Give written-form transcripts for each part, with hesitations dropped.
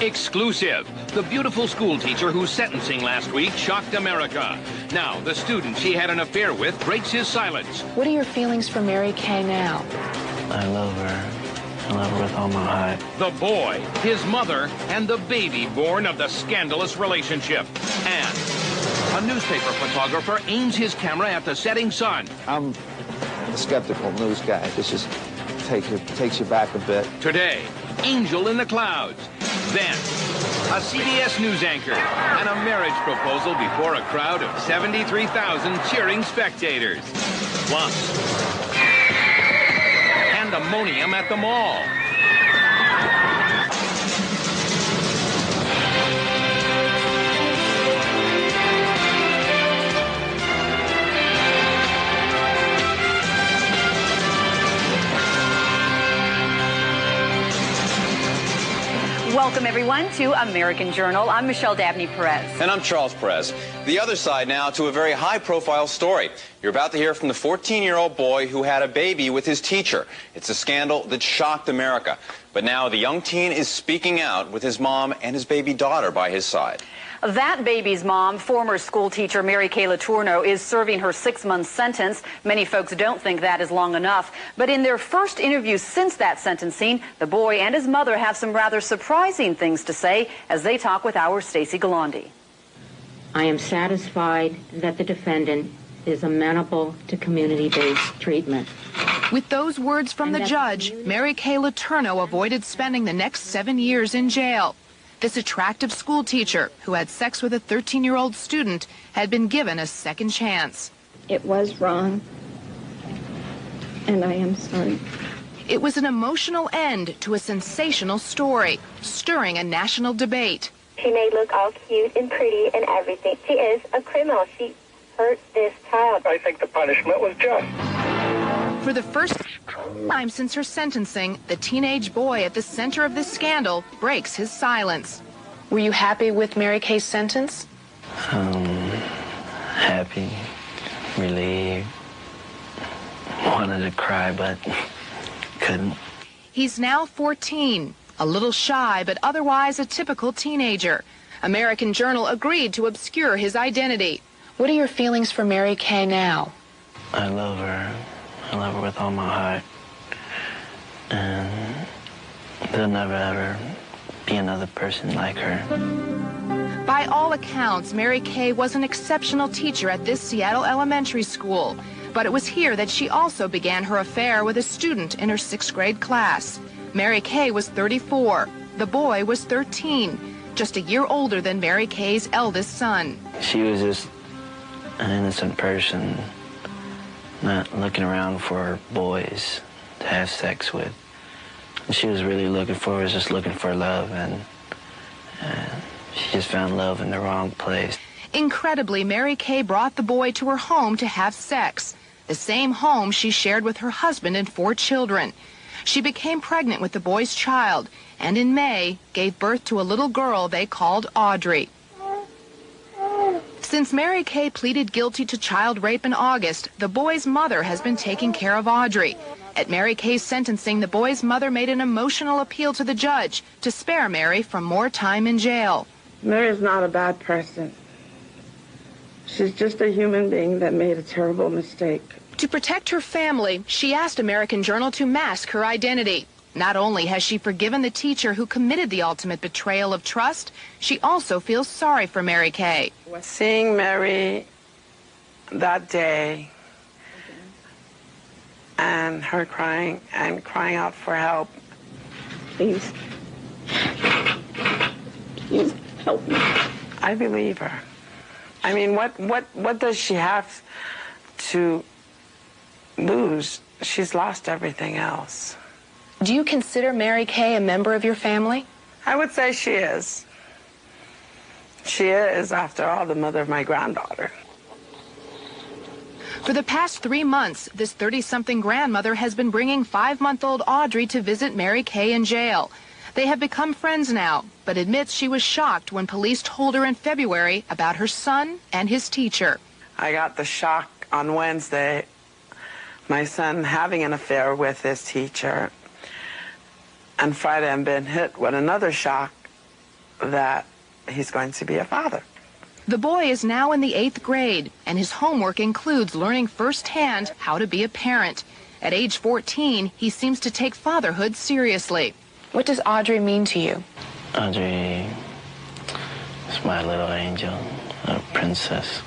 Exclusive. The beautiful school teacher whose sentencing last week shocked America. Now, the student she had an affair with breaks his silence. What are your feelings for Mary Kay now? I love her. I love her with all my heart. The boy, his mother, and the baby born of the scandalous relationship. And a newspaper photographer aims his camera at the setting sun. I'm a skeptical news guy. This just takes you back a bit. Today, Angel in the Clouds. Then, a CBS News anchor and a marriage proposal before a crowd of 73,000 cheering spectators. Plus, pandemonium at the mall. Welcome, everyone, to American Journal. I'm Michelle Dabney Perez. And I'm Charles Perez. The other side now to a very high-profile story. You're about to hear from the 14-year-old boy who had a baby with his teacher. It's a scandal that shocked America. But now the young teen is speaking out with his mom and his baby daughter by his side. That baby's mom, former school teacher Mary Kay Letourneau, is serving her 6-month sentence. Many folks don't think that is long enough. But in their first interview since that sentencing, the boy and his mother have some rather surprising things to say as they talk with our Stacey Galandi. I am satisfied that the defendant is amenable to community-based treatment. With those words from the judge, Mary Kay Letourneau avoided spending the next 7 years in jail. This attractive school teacher who had sex with a 13-year-old student had been given a second chance. It was wrong, and I am sorry. It was an emotional end to a sensational story, stirring a national debate. She may look all cute and pretty and everything. She is a criminal. She hurt this child. I think the punishment was just. For the first time since her sentencing, the teenage boy at the center of this scandal breaks his silence. Were you happy with Mary Kay's sentence? Happy, relieved, wanted to cry, but couldn't. He's now 14, a little shy, but otherwise a typical teenager. American Journal agreed to obscure his identity. What are your feelings for Mary Kay now? I love her. I love her with all my heart. And there'll never, ever be another person like her. By all accounts, Mary Kay was an exceptional teacher at this Seattle elementary school. But it was here that she also began her affair with a student in her 6th grade class. Mary Kay was 34. The boy was 13, just a year older than Mary Kay's eldest son. She was just an innocent person, not looking around for boys to have sex with. And she was really looking for, was just looking for love, and she just found love in the wrong place. Incredibly, Mary Kay brought the boy to her home to have sex, the same home she shared with her husband and 4 children. She became pregnant with the boy's child, and in May, gave birth to a little girl they called Audrey. Since Mary Kay pleaded guilty to child rape in August, the boy's mother has been taking care of Audrey. At Mary Kay's sentencing, the boy's mother made an emotional appeal to the judge to spare Mary from more time in jail. Mary's not a bad person. She's just a human being that made a terrible mistake. To protect her family, she asked American Journal to mask her identity. Not only has she forgiven the teacher who committed the ultimate betrayal of trust, she also feels sorry for Mary Kay. Seeing Mary that day and her crying out for help. Please. Please help me. I believe her. I mean, what does she have to lose? She's lost everything else. Do you consider Mary Kay a member of your family? I would say she is. She is, after all, the mother of my granddaughter. For the past 3 months, this 30-something grandmother has been bringing 5-month-old Audrey to visit Mary Kay in jail. They have become friends now, but admits she was shocked when police told her in February about her son and his teacher. I got the shock on Wednesday, my son having an affair with his teacher. And Friday, I've been hit with another shock that he's going to be a father. The boy is now in the 8th grade, and his homework includes learning firsthand how to be a parent. At age 14, he seems to take fatherhood seriously. What does Audrey mean to you? Audrey is my little angel, a princess.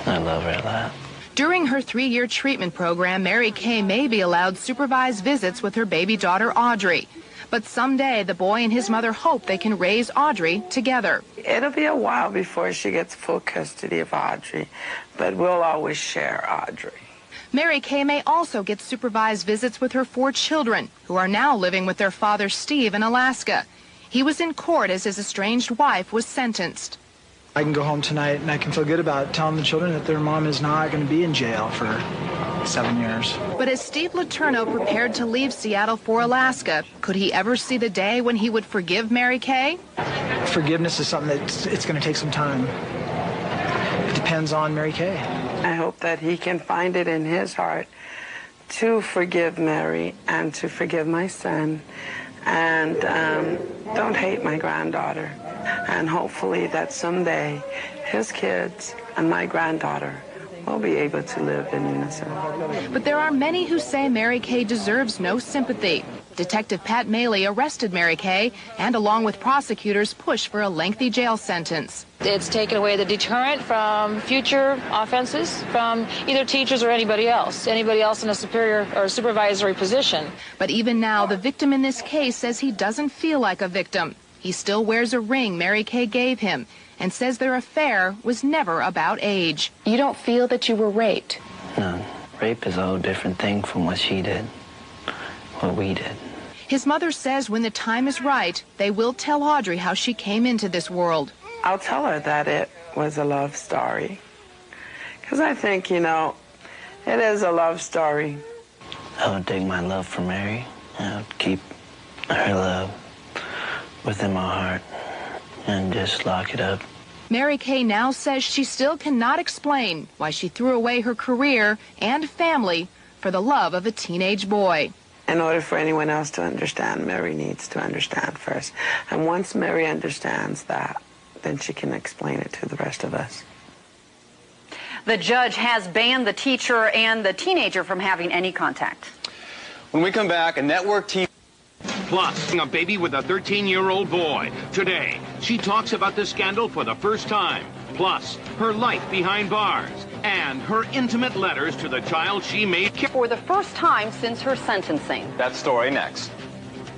I love her a lot. During her 3-year treatment program, Mary Kay may be allowed supervised visits with her baby daughter, Audrey. But someday, the boy and his mother hope they can raise Audrey together. It'll be a while before she gets full custody of Audrey, but we'll always share Audrey. Mary Kay may also get supervised visits with her 4 children, who are now living with their father, Steve, in Alaska. He was in court as his estranged wife was sentenced. I can go home tonight and I can feel good about telling the children that their mom is not going to be in jail for 7 years. But as Steve Letourneau prepared to leave Seattle for Alaska, could he ever see the day when he would forgive Mary Kay? Forgiveness is something it's going to take some time. It depends on Mary Kay. I hope that he can find it in his heart to forgive Mary and to forgive my son, and don't hate my granddaughter. And hopefully that someday his kids and my granddaughter will be able to live in unison. But there are many who say Mary Kay deserves no sympathy. Detective Pat Maley arrested Mary Kay and, along with prosecutors, pushed for a lengthy jail sentence. It's taken away the deterrent from future offenses from either teachers or anybody else in a superior or supervisory position. But even now, the victim in this case says he doesn't feel like a victim. He still wears a ring Mary Kay gave him and says their affair was never about age. You don't feel that you were raped? No. Rape is a whole different thing from what she did, what we did. His mother says when the time is right, they will tell Audrey how she came into this world. I'll tell her that it was a love story. Because I think, it is a love story. I would take my love for Mary. I would keep her love within my heart and just lock it up. Mary Kay now says she still cannot explain why she threw away her career and family for the love of a teenage boy. In order for anyone else to understand, Mary needs to understand first. And once Mary understands that, then she can explain it to the rest of us. The judge has banned the teacher and the teenager from having any contact. When we come back, a network TV... Plus, a baby with a 13-year-old boy. Today, she talks about the scandal for the first time. Plus, her life behind bars and her intimate letters to the child she made For the first time since her sentencing. That story next.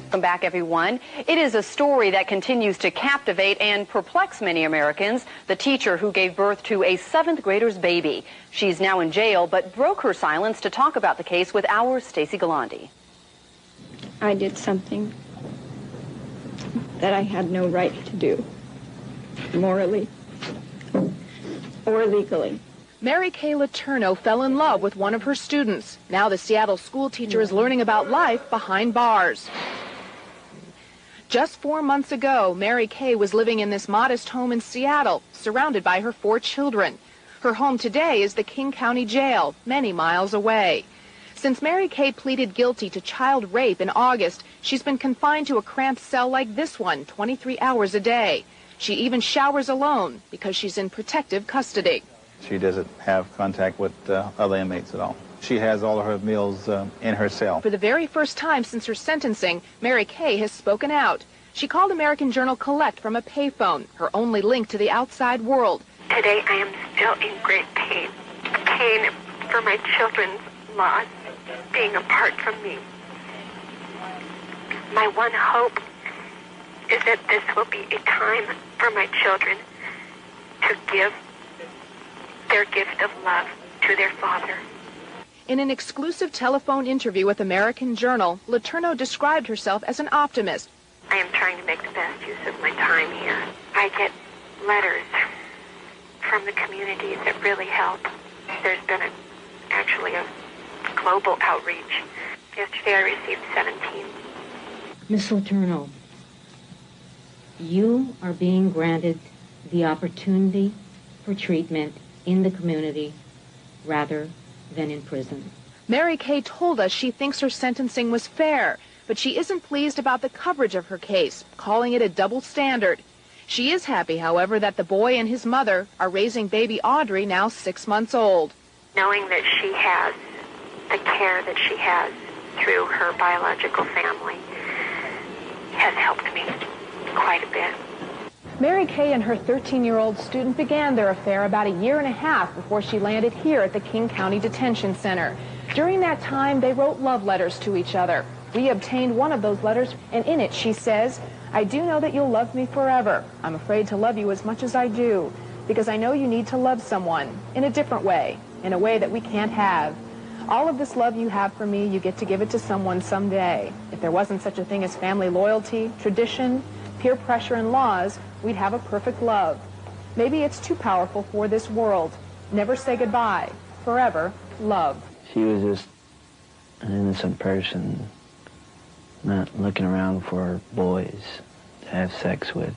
Welcome back, everyone. It is a story that continues to captivate and perplex many Americans. The teacher who gave birth to a 7th grader's baby. She's now in jail, but broke her silence to talk about the case with our Stacey Galandi. I did something that I had no right to do, morally or legally. Mary Kay Letourneau fell in love with one of her students. Now the Seattle school teacher is learning about life behind bars. Just 4 months ago, Mary Kay was living in this modest home in Seattle, surrounded by her 4 children. Her home today is the King County Jail, many miles away. Since Mary Kay pleaded guilty to child rape in August, she's been confined to a cramped cell like this one, 23 hours a day. She even showers alone because she's in protective custody. She doesn't have contact with other inmates at all. She has all of her meals in her cell. For the very first time since her sentencing, Mary Kay has spoken out. She called American Journal Collect from a payphone, her only link to the outside world. Today I am still in great pain. Pain for my children's loss, being apart from me. My one hope is that this will be a time for my children to give their gift of love to their father. In an exclusive telephone interview with American Journal, Letourneau described herself as an optimist. I am trying to make the best use of my time here. I get letters from the communities that really help. There's been actually a global outreach. Yesterday I received 17. Miss Letourneau, you are being granted the opportunity for treatment in the community rather than in prison. Mary Kay told us she thinks her sentencing was fair, but she isn't pleased about the coverage of her case, calling it a double standard. She is happy, however, that the boy and his mother are raising baby Audrey, now 6 months old. Knowing that she has the care that she has through her biological family has helped me quite a bit. Mary Kay and her 13-year-old student began their affair about a year and a half before she landed here at the King County Detention Center. During that time, they wrote love letters to each other. We obtained one of those letters, and in it she says, "I do know that you'll love me forever. I'm afraid to love you as much as I do, because I know you need to love someone in a different way, in a way that we can't have. All of this love you have for me, you get to give it to someone someday. If there wasn't such a thing as family loyalty, tradition, peer pressure, and laws, we'd have a perfect love. Maybe it's too powerful for this world. Never say goodbye. Forever, love." She was just an innocent person, not looking around for boys to have sex with.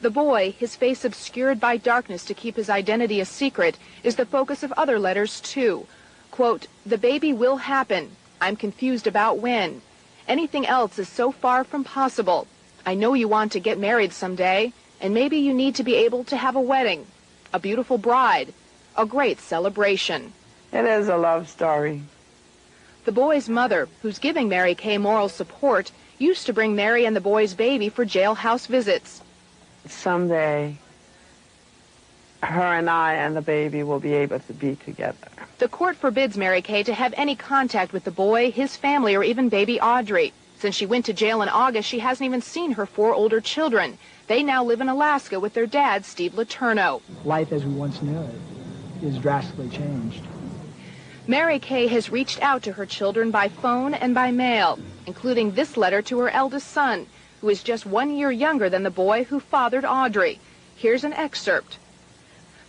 The boy, his face obscured by darkness to keep his identity a secret, is the focus of other letters, too. Quote, "The baby will happen. I'm confused about when. Anything else is so far from possible. I know you want to get married someday, and maybe you need to be able to have a wedding, a beautiful bride, a great celebration." It is a love story. The boy's mother, who's giving Mary Kay moral support, used to bring Mary and the boy's baby for jailhouse visits. Someday, her and I and the baby will be able to be together. The court forbids Mary Kay to have any contact with the boy, his family, or even baby Audrey. Since she went to jail in August, she hasn't even seen her 4 older children. They now live in Alaska with their dad, Steve Letourneau. Life as we once knew it is drastically changed. Mary Kay has reached out to her children by phone and by mail, including this letter to her eldest son, who is just 1 year younger than the boy who fathered Audrey. Here's an excerpt.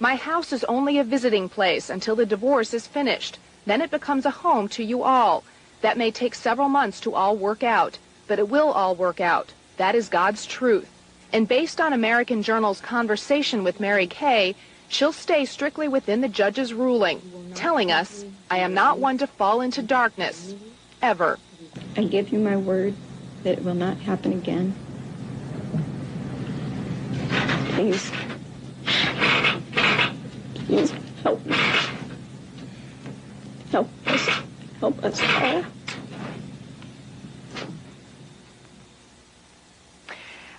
"My house is only a visiting place until the divorce is finished. Then it becomes a home to you all. That may take several months to all work out, but it will all work out. That is God's truth. And based on American Journal's conversation with Mary Kay, she'll stay strictly within the judge's ruling, telling us, I am not one to fall into darkness, ever." I give you my word that it will not happen again. Please. Please help me. Help us. Help us all.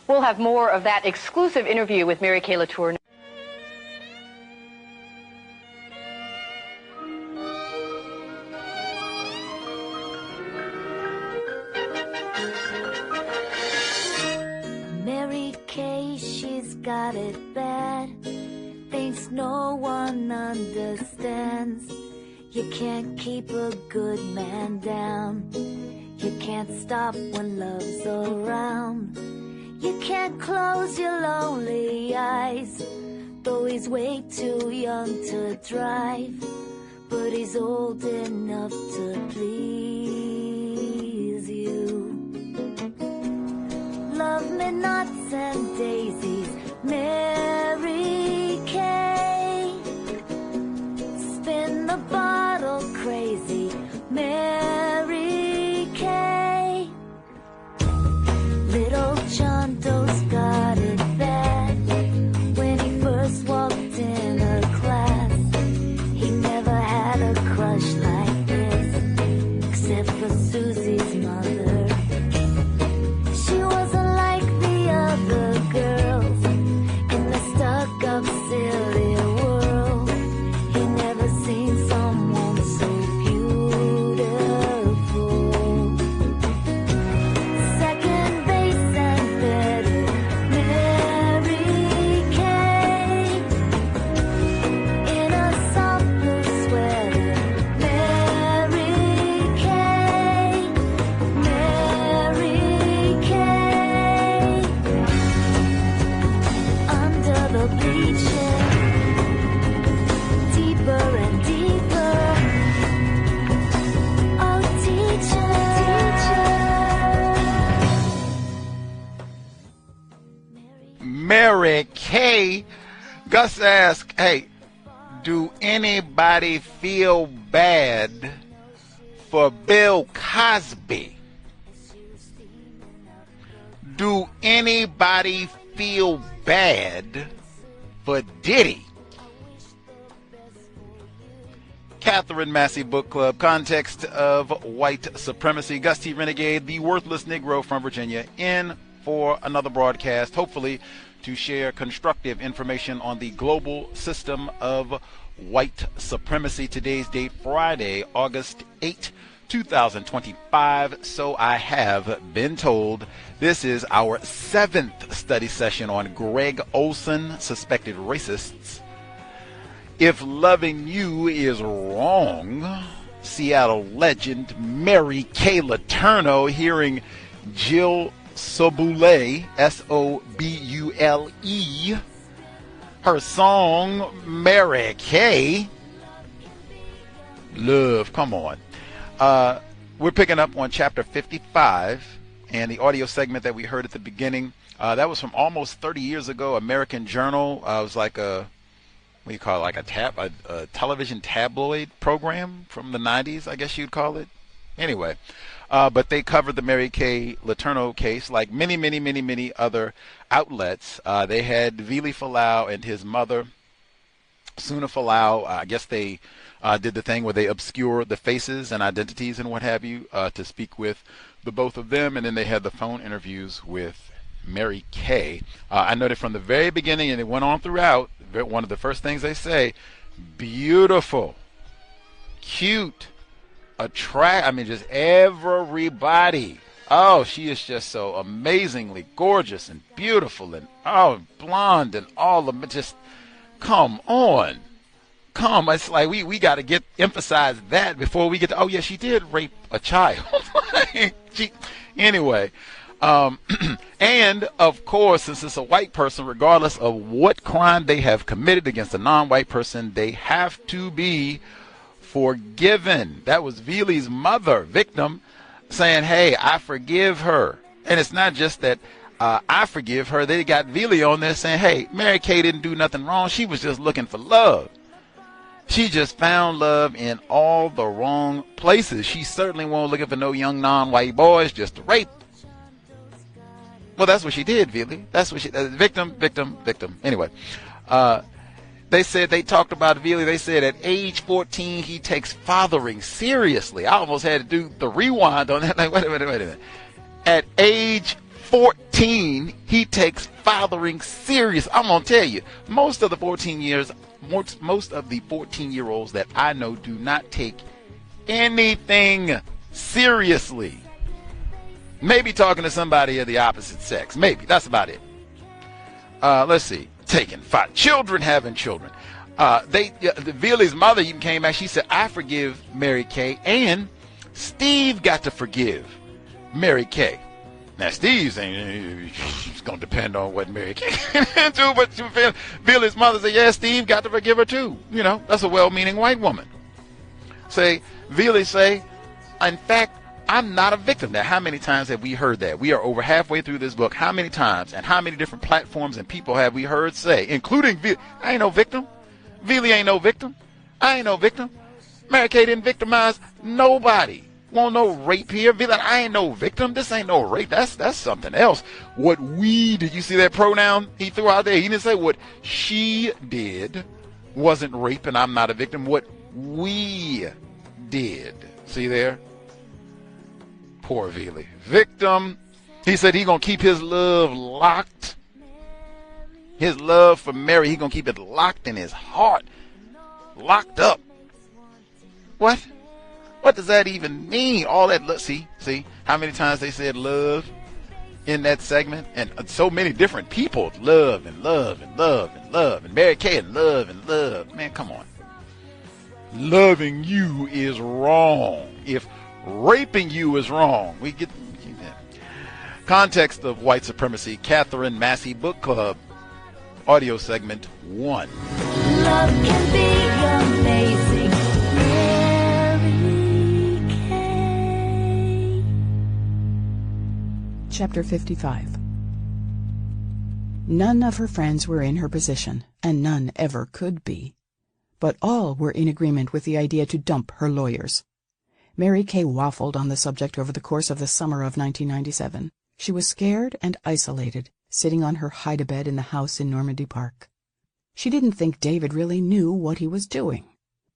We'll have more of that exclusive interview with Mary Kay Letourneau. Mary Kay, she's got it bad. Thinks no one understands. You can't keep a good man down. You can't stop when love's around. You can't close your lonely eyes. Though he's way too young to drive, but he's old enough to please you. Love me nuts and daisies, Mary Kay. Spin the bottle crazy, Mary Kay. Little John Doe's got it bad. When he first walked in her class, he never had a crush like this, except for Susie's mother. She wasn't like the other girls in the stuck-up silly world. He never seen someone so beautiful. Second base and better, Mary Kay. In a soft blue sweater, Mary Kay. Mary Kay. Under the bleachers, deeper and deeper. Oh, teacher, Mary Kay. Gus asked, hey, do anybody feel bad for Bill Cosby? Do anybody feel bad for Diddy? Katherine, Massey Book Club, context of white supremacy. Gus T. Renegade, the worthless Negro from Virginia, in for another broadcast, hopefully to share constructive information on the global system of white supremacy. Today's date, Friday, August 8, 2025. So I have been told. This is our 7th study session on Gregg Olsen, Suspected Racists. If Loving You is Wrong, Seattle legend Mary Kay Letourneau, hearing Jill Sobule, S-O-B-U-L-E, her song Mary Kay. Love, come on. We're picking up on chapter 55, and the audio segment that we heard at the beginning, that was from almost 30 years ago, American Journal. It was like a, what do you call it, like a television tabloid program from the 90s, I guess you'd call it. Anyway, but they covered the Mary Kay Letourneau case like many other outlets. They had Vili Fualaau and his mother, Suna Fualaau. I guess they did the thing where they obscure the faces and identities and what have you to speak with the both of them. And then they had the phone interviews with Mary Kay. I noted from the very beginning, and it went on throughout, one of the first things they say, beautiful, cute, I mean, just everybody. Oh, she is just so amazingly gorgeous and beautiful and blonde and all of it. Just come on. It's like we got to emphasize that before we get to, oh yeah, she did rape a child. Anyway, and of course, since it's a white person, regardless of what crime they have committed against a non-white person, they have to be forgiven. That was Vili's mother, victim, saying, hey, I forgive her. And it's not just that I forgive her. They got Vili on there saying, hey, Mary Kay didn't do nothing wrong. She was just looking for love. She just found love in all the wrong places. She certainly won't looking for no young non-white boys just to rape. Well, that's what she did, Vili. That's what she victim. Anyway, they talked about Vili. They said at age 14, he takes fathering seriously. I almost had to do the rewind on that. Like, wait a minute. At age 14, he takes fathering serious. I'm going to tell you, most of the 14-year-olds that I know do not take anything seriously. Maybe talking to somebody of the opposite sex. Maybe. That's about it. Let's see. Taking children, having children. Vili's mother even came back. She said, I forgive Mary Kay, and Steve got to forgive Mary Kay. Now, Steve's ain't, it's going to depend on what Mary Kay can do, but Vili's mother said, yeah, Steve got to forgive her too. You know, that's a well-meaning white woman. Vili say, in fact, I'm not a victim. Now, how many times have we heard that? We are over halfway through this book. How many times and how many different platforms and people have we heard say, including Vili, I ain't no victim. Vili ain't no victim. I ain't no victim. Mary Kay didn't victimize nobody. Won't no rape here. Vili, I ain't no victim. This ain't no rape. That's something else. Did you see that pronoun he threw out there? He didn't say what she did wasn't rape and I'm not a victim. What we did. See there? Poor Vili. Victim. He said he gonna keep his love locked. His love for Mary, he gonna keep it locked in his heart. Locked up. What? What does that even mean? All that, see how many times they said love in that segment? And so many different people. Love and love and love and love. And Mary Kay and love and love. Man, come on. Loving you is wrong. If raping you is wrong. We get context of white supremacy. Katherine, Massey Book Club, audio segment 1. Love can be amazing. Mary Kay. Chapter 55. None of her friends were in her position, and none ever could be. But all were in agreement with the idea to dump her lawyers. Mary Kay waffled on the subject over the course of the summer of 1997. She was scared and isolated, sitting on her hide-a-bed in the house in Normandy Park. She didn't think David really knew what he was doing.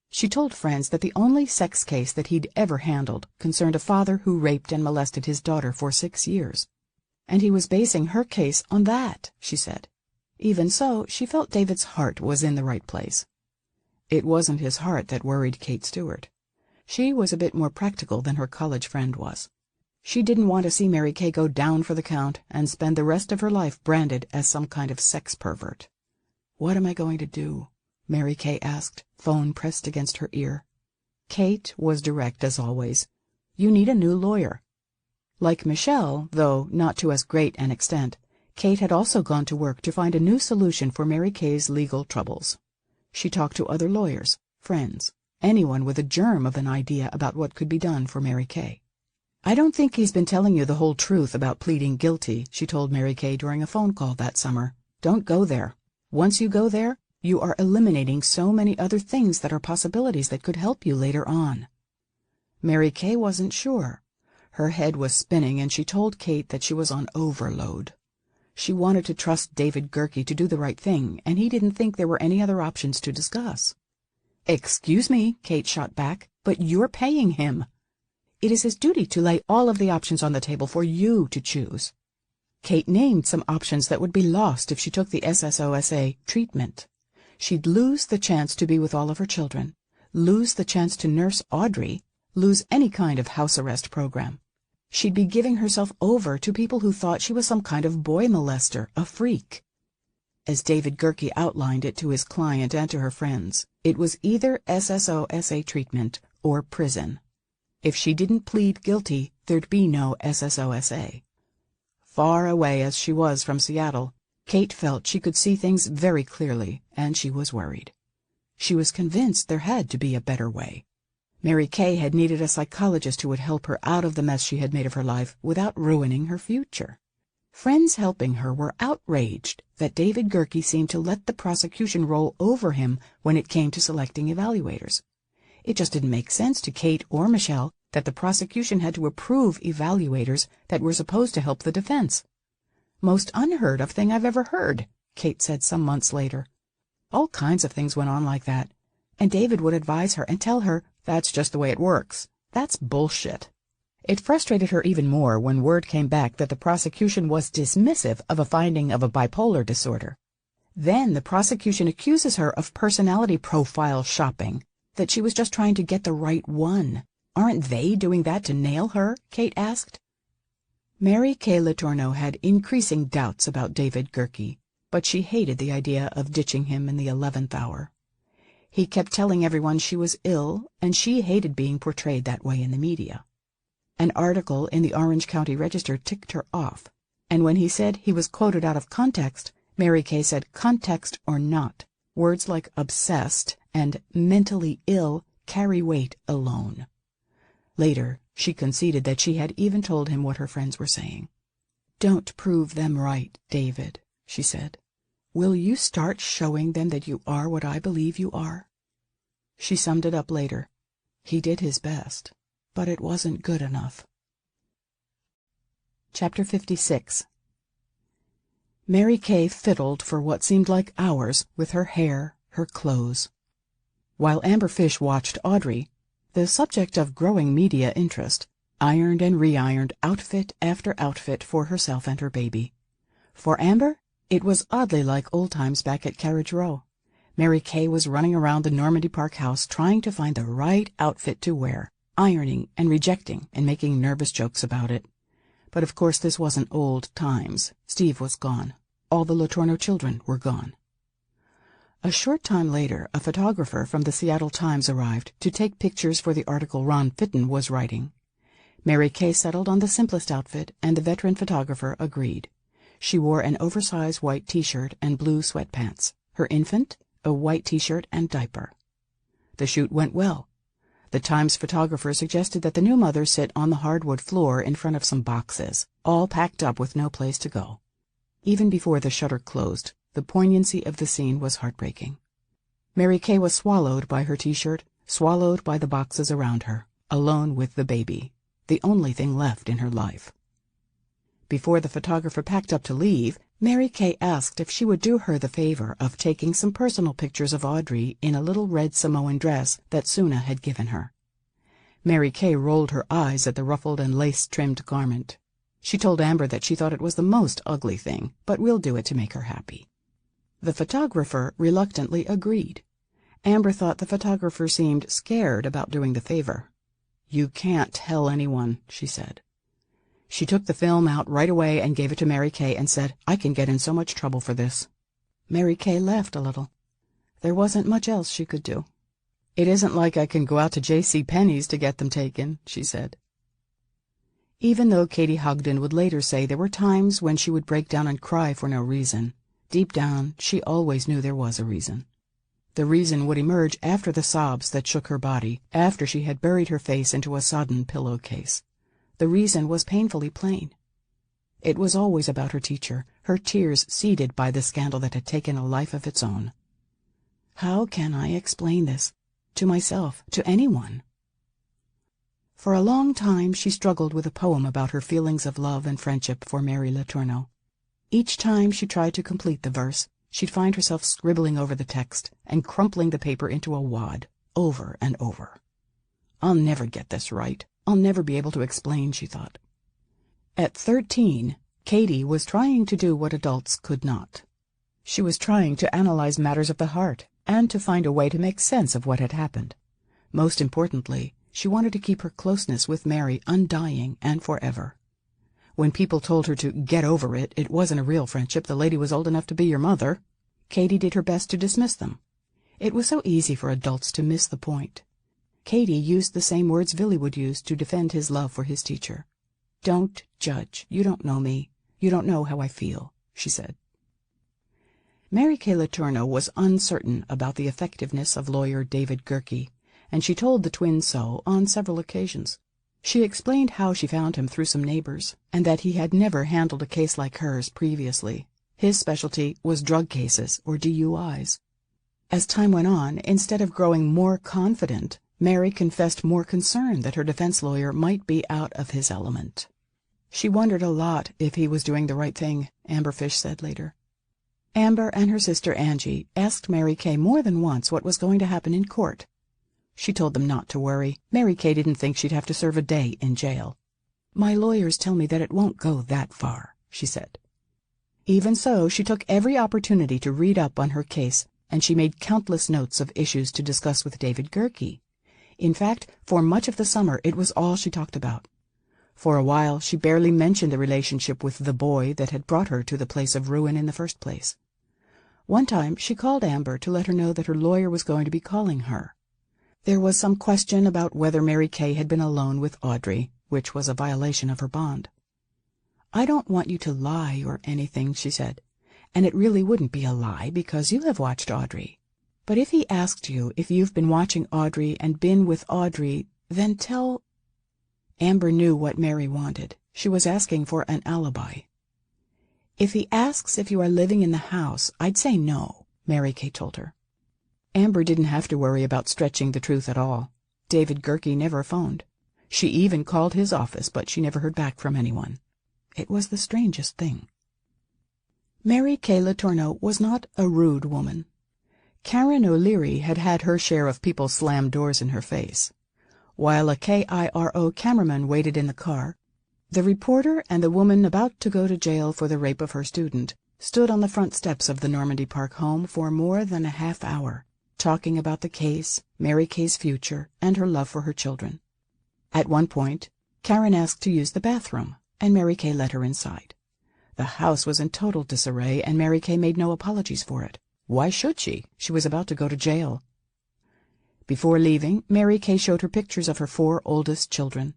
She told friends that the only sex case that he'd ever handled concerned a father who raped and molested his daughter for 6 years. And he was basing her case on that, she said. Even so, she felt David's heart was in the right place. It wasn't his heart that worried Kate Stewart. She was a bit more practical than her college friend was. She didn't want to see Mary Kay go down for the count and spend the rest of her life branded as some kind of sex pervert. "What am I going to do?" Mary Kay asked, phone pressed against her ear. Kate was direct as always. "You need a new lawyer." Like Michelle, though not to as great an extent, Kate had also gone to work to find a new solution for Mary Kay's legal troubles. She talked to other lawyers, friends, anyone with a germ of an idea about what could be done for Mary Kay. "I don't think he's been telling you the whole truth about pleading guilty," she told Mary Kay during a phone call that summer. "Don't go there. Once you go there, you are eliminating so many other things that are possibilities that could help you later on." Mary Kay wasn't sure. Her head was spinning, and she told Kate that she was on overload. She wanted to trust David Gerke to do the right thing, and he didn't think there were any other options to discuss. "Excuse me," Kate shot back, "but you're paying him. It is his duty to lay all of the options on the table for you to choose." Kate named some options that would be lost if she took the SSOSA treatment. She'd lose the chance to be with all of her children, lose the chance to nurse Audrey, lose any kind of house arrest program. She'd be giving herself over to people who thought she was some kind of boy molester, a freak. As David Gerke outlined it to his client and to her friends, it was either SSOSA treatment or prison. If she didn't plead guilty, there'd be no SSOSA. Far away as she was from Seattle, Kate felt she could see things very clearly, and she was worried. She was convinced there had to be a better way. Mary Kay had needed a psychologist who would help her out of the mess she had made of her life without ruining her future. Friends helping her were outraged that David Gerke seemed to let the prosecution roll over him when it came to selecting evaluators. It just didn't make sense to Kate or Michelle that the prosecution had to approve evaluators that were supposed to help the defense. "Most unheard of thing I've ever heard," Kate said some months later. All kinds of things went on like that, and David would advise her and tell her, "That's just the way it works. That's bullshit." It frustrated her even more when word came back that the prosecution was dismissive of a finding of a bipolar disorder. Then the prosecution accuses her of personality profile shopping, that she was just trying to get the right one. "Aren't they doing that to nail her?" Kate asked. Mary Kay Letourneau had increasing doubts about David Gerke, but she hated the idea of ditching him in the 11th hour. He kept telling everyone she was ill, and she hated being portrayed that way in the media. An article in the Orange County Register ticked her off, and when he said he was quoted out of context, Mary Kay said context or not. Words like obsessed and mentally ill carry weight alone. Later, she conceded that she had even told him what her friends were saying. "Don't prove them right, David," she said. "Will you start showing them that you are what I believe you are?" She summed it up later. He did his best, but it wasn't good enough. Chapter 56. Mary Kay fiddled for what seemed like hours with her hair, her clothes. While Amber Fish watched Audrey, the subject of growing media interest, ironed and re-ironed outfit after outfit for herself and her baby. For Amber, it was oddly like old times back at Carriage Row. Mary Kay was running around the Normandy Park house trying to find the right outfit to wear, ironing and rejecting and making nervous jokes about it. But of course this wasn't old times. Steve was gone. All the Letourneau children were gone. A short time later, a photographer from the Seattle Times arrived to take pictures for the article Ron Fitton was writing. Mary Kay settled on the simplest outfit, and the veteran photographer agreed. She wore an oversized white T-shirt and blue sweatpants. Her infant, a white T-shirt and diaper. The shoot went well. The Times photographer suggested that the new mother sit on the hardwood floor in front of some boxes, all packed up with no place to go. Even before the shutter closed, the poignancy of the scene was heartbreaking. Mary Kay was swallowed by her T-shirt, swallowed by the boxes around her, alone with the baby, the only thing left in her life. Before the photographer packed up to leave, Mary Kay asked if she would do her the favor of taking some personal pictures of Audrey in a little red Samoan dress that Suna had given her. Mary Kay rolled her eyes at the ruffled and lace-trimmed garment. She told Amber that she thought it was the most ugly thing, but we'll do it to make her happy. The photographer reluctantly agreed. Amber thought the photographer seemed scared about doing the favor. "You can't tell anyone," she said. She took the film out right away and gave it to Mary Kay and said, "I can get in so much trouble for this." Mary Kay laughed a little. There wasn't much else she could do. "It isn't like I can go out to J.C. Penney's to get them taken," she said. Even though Katie Hogden would later say there were times when she would break down and cry for no reason, deep down she always knew there was a reason. The reason would emerge after the sobs that shook her body, after she had buried her face into a sodden pillowcase. The reason was painfully plain. It was always about her teacher, her tears seeded by the scandal that had taken a life of its own. How can I explain this? To myself, to anyone? For a long time she struggled with a poem about her feelings of love and friendship for Mary Letourneau. Each time she tried to complete the verse, she'd find herself scribbling over the text and crumpling the paper into a wad, over and over. "I'll never get this right. I'll never be able to explain," she thought. At 13, Katie was trying to do what adults could not. She was trying to analyze matters of the heart and to find a way to make sense of what had happened. Most importantly, she wanted to keep her closeness with Mary undying and forever. When people told her to get over it, it wasn't a real friendship, the lady was old enough to be your mother, Katie did her best to dismiss them. It was so easy for adults to miss the point. Katie used the same words Vili would use to defend his love for his teacher. "Don't judge. You don't know me. You don't know how I feel," she said. Mary Kay Letourneau was uncertain about the effectiveness of lawyer David Gerke, and she told the twins so on several occasions. She explained how she found him through some neighbors, and that he had never handled a case like hers previously. His specialty was drug cases, or DUIs. As time went on, instead of growing more confident, Mary confessed more concern that her defense lawyer might be out of his element. She wondered a lot if he was doing the right thing, Amber Fish said later. Amber and her sister Angie asked Mary Kay more than once what was going to happen in court. She told them not to worry. Mary Kay didn't think she'd have to serve a day in jail. "My lawyers tell me that it won't go that far," she said. Even so, she took every opportunity to read up on her case, and she made countless notes of issues to discuss with David Gerke. In fact, for much of the summer, it was all she talked about. For a while, she barely mentioned the relationship with the boy that had brought her to the place of ruin in the first place. One time, she called Amber to let her know that her lawyer was going to be calling her. There was some question about whether Mary Kay had been alone with Audrey, which was a violation of her bond. "I don't want you to lie or anything," she said, "and it really wouldn't be a lie because you have watched Audrey. But if he asked you if you've been watching Audrey and been with Audrey, then tell—" Amber knew what Mary wanted. She was asking for an alibi. "If he asks if you are living in the house, I'd say no," Mary Kay told her. Amber didn't have to worry about stretching the truth at all. David Gerke never phoned. She even called his office, but she never heard back from anyone. It was the strangest thing. Mary Kay Letourneau was not a rude woman. Karen O'Leary had had her share of people slam doors in her face. While a KIRO cameraman waited in the car, the reporter and the woman about to go to jail for the rape of her student stood on the front steps of the Normandy Park home for more than a half hour, talking about the case, Mary Kay's future, and her love for her children. At one point, Karen asked to use the bathroom, and Mary Kay let her inside. The house was in total disarray, and Mary Kay made no apologies for it. Why should she? She was about to go to jail. Before leaving, Mary Kay showed her pictures of her 4 oldest children.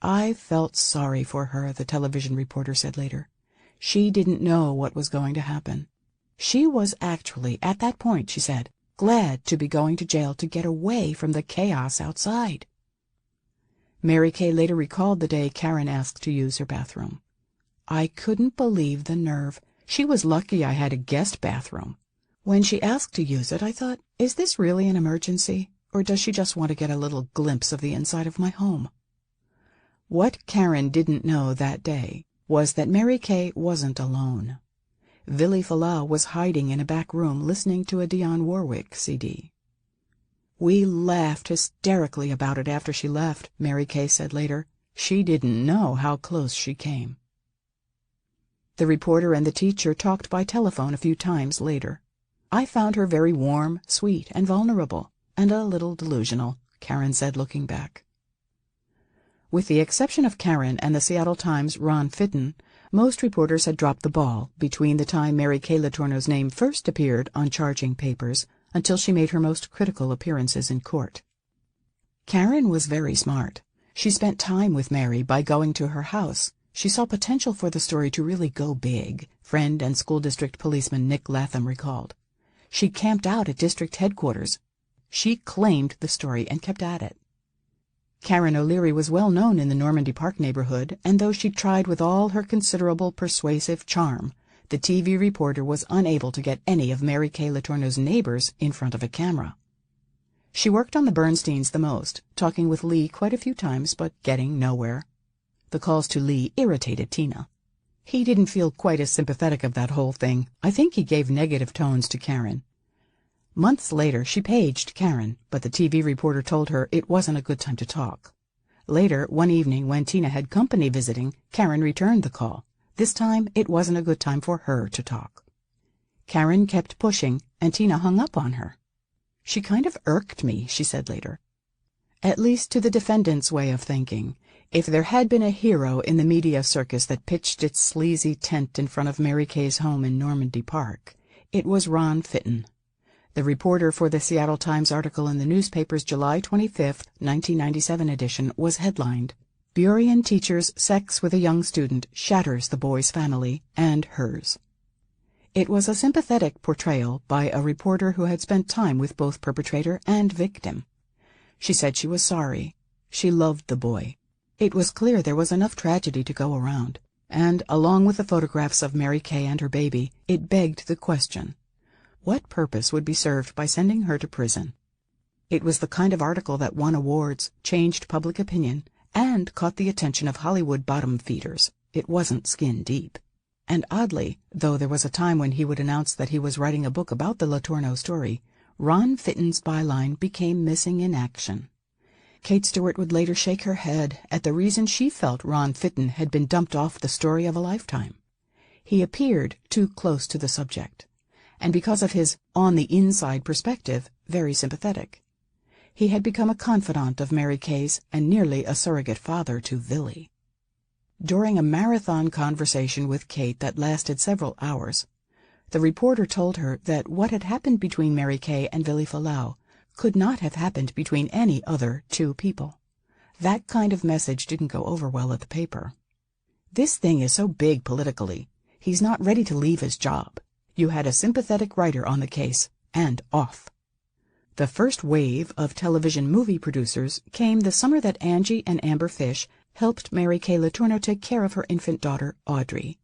"I felt sorry for her," the television reporter said later. "She didn't know what was going to happen. She was actually, at that point, she said, glad to be going to jail to get away from the chaos outside." Mary Kay later recalled the day Karen asked to use her bathroom. "I couldn't believe the nerve. She was lucky I had a guest bathroom. When she asked to use it, I thought, is this really an emergency, or does she just want to get a little glimpse of the inside of my home?" What Karen didn't know that day was that Mary Kay wasn't alone. Vili Fualaau was hiding in a back room listening to a Dionne Warwick CD. "We laughed hysterically about it after she left," Mary Kay said later. "She didn't know how close she came." The reporter and the teacher talked by telephone a few times later. "I found her very warm, sweet, and vulnerable, and a little delusional," Karen said, looking back. With the exception of Karen and the Seattle Times' Ron Fitton, most reporters had dropped the ball between the time Mary Kay Letourneau's name first appeared on charging papers until she made her most critical appearances in court. Karen was very smart. She spent time with Mary by going to her house. She saw potential for the story to really go big, friend and school district policeman Nick Latham recalled. She camped out at district headquarters. She claimed the story and kept at it. Karen O'Leary was well known in the Normandy Park neighborhood, and though she tried with all her considerable persuasive charm, the TV reporter was unable to get any of Mary Kay Letourneau's neighbors in front of a camera. She worked on the Bernsteins the most, talking with Lee quite a few times but getting nowhere. The calls to Lee irritated Tina. He didn't feel quite as sympathetic of that whole thing. I think he gave negative tones to Karen. Months later, she paged Karen, but the TV reporter told her it wasn't a good time to talk. Later, one evening when Tina had company visiting, Karen returned the call. This time, it wasn't a good time for her to talk. Karen kept pushing, and Tina hung up on her. "She kind of irked me," she said later. At least to the defendant's way of thinking, if there had been a hero in the media circus that pitched its sleazy tent in front of Mary Kay's home in Normandy Park, it was Ron Fitton. The reporter for the Seattle Times article in the newspaper's July 25, 1997 edition was headlined, "Burien Teacher's Sex with a Young Student Shatters the Boy's Family and Hers." It was a sympathetic portrayal by a reporter who had spent time with both perpetrator and victim. She said she was sorry. She loved the boy. It was clear there was enough tragedy to go around, and, along with the photographs of Mary Kay and her baby, it begged the question, what purpose would be served by sending her to prison? It was the kind of article that won awards, changed public opinion, and caught the attention of Hollywood bottom feeders. It wasn't skin deep. And oddly, though there was a time when he would announce that he was writing a book about the Letourneau story, Ron Fitton's byline became missing in action. Kate Stewart would later shake her head at the reason she felt Ron Fitton had been dumped off the story of a lifetime. He appeared too close to the subject, and because of his on-the-inside perspective, very sympathetic. He had become a confidant of Mary Kay's and nearly a surrogate father to Vili. During a marathon conversation with Kate that lasted several hours, the reporter told her that what had happened between Mary Kay and Vili Fualaau could not have happened between any other two people. That kind of message didn't go over well at the paper. "This thing is so big politically. He's not ready to leave his job. You had a sympathetic writer on the case, and off." The first wave of television movie producers came the summer that Angie and Amber Fish helped Mary Kay Letourneau take care of her infant daughter, Audrey.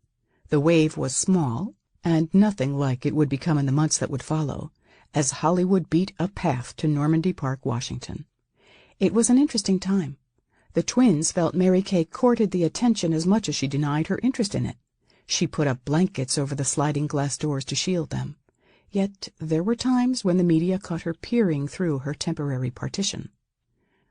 The wave was small, and nothing like it would become in the months that would follow, as Hollywood beat a path to Normandy Park, Washington. It was an interesting time. The twins felt Mary Kay courted the attention as much as she denied her interest in it. She put up blankets over the sliding glass doors to shield them. Yet there were times when the media caught her peering through her temporary partition.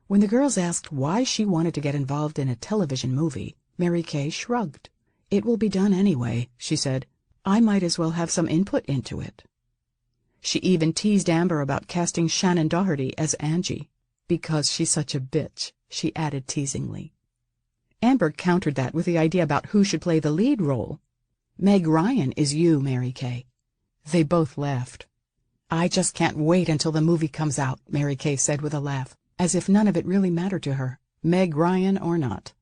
When the girls asked why she wanted to get involved in a television movie, Mary Kay shrugged. "It will be done anyway," she said. "I might as well have some input into it." She even teased Amber about casting Shannon Doherty as Angie. "Because she's such a bitch," she added teasingly. Amber countered that with the idea about who should play the lead role. "Meg Ryan is you, Mary Kay." They both laughed. "I just can't wait until the movie comes out," Mary Kay said with a laugh, as if none of it really mattered to her, Meg Ryan or not.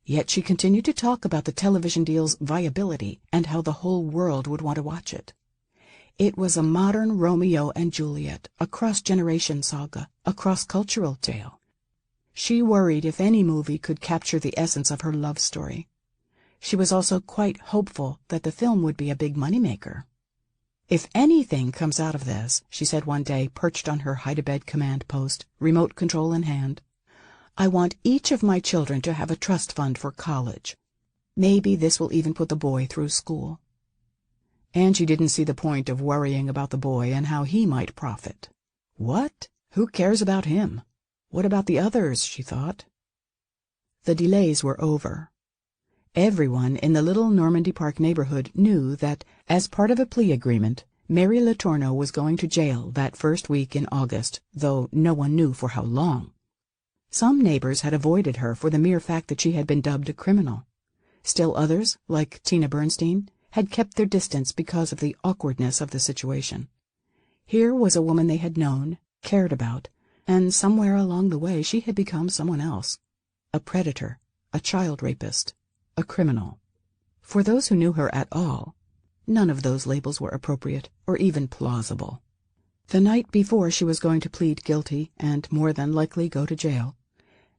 Yet she continued to talk about the television deal's viability and how the whole world would want to watch it. It was a modern Romeo and Juliet, a cross-generation saga, a cross-cultural tale. She worried if any movie could capture the essence of her love story. She was also quite hopeful that the film would be a big moneymaker. "If anything comes out of this," she said one day, perched on her hide-a-bed command post, remote control in hand, "I want each of my children to have a trust fund for college." Maybe this will even put the boy through school. Angie didn't see the point of worrying about the boy and how he might profit. What? Who cares about him? What about the others, she thought. The delays were over. Everyone in the little Normandy Park neighborhood knew that, as part of a plea agreement, Mary Letourneau was going to jail that first week in August, though no one knew for how long. Some neighbors had avoided her for the mere fact that she had been dubbed a criminal. Still others, like Tina Bernstein, had kept their distance because of the awkwardness of the situation. Here was a woman they had known, cared about, and somewhere along the way she had become someone else. A predator, a child rapist, a criminal. For those who knew her at all, none of those labels were appropriate or even plausible. The night before she was going to plead guilty and more than likely go to jail,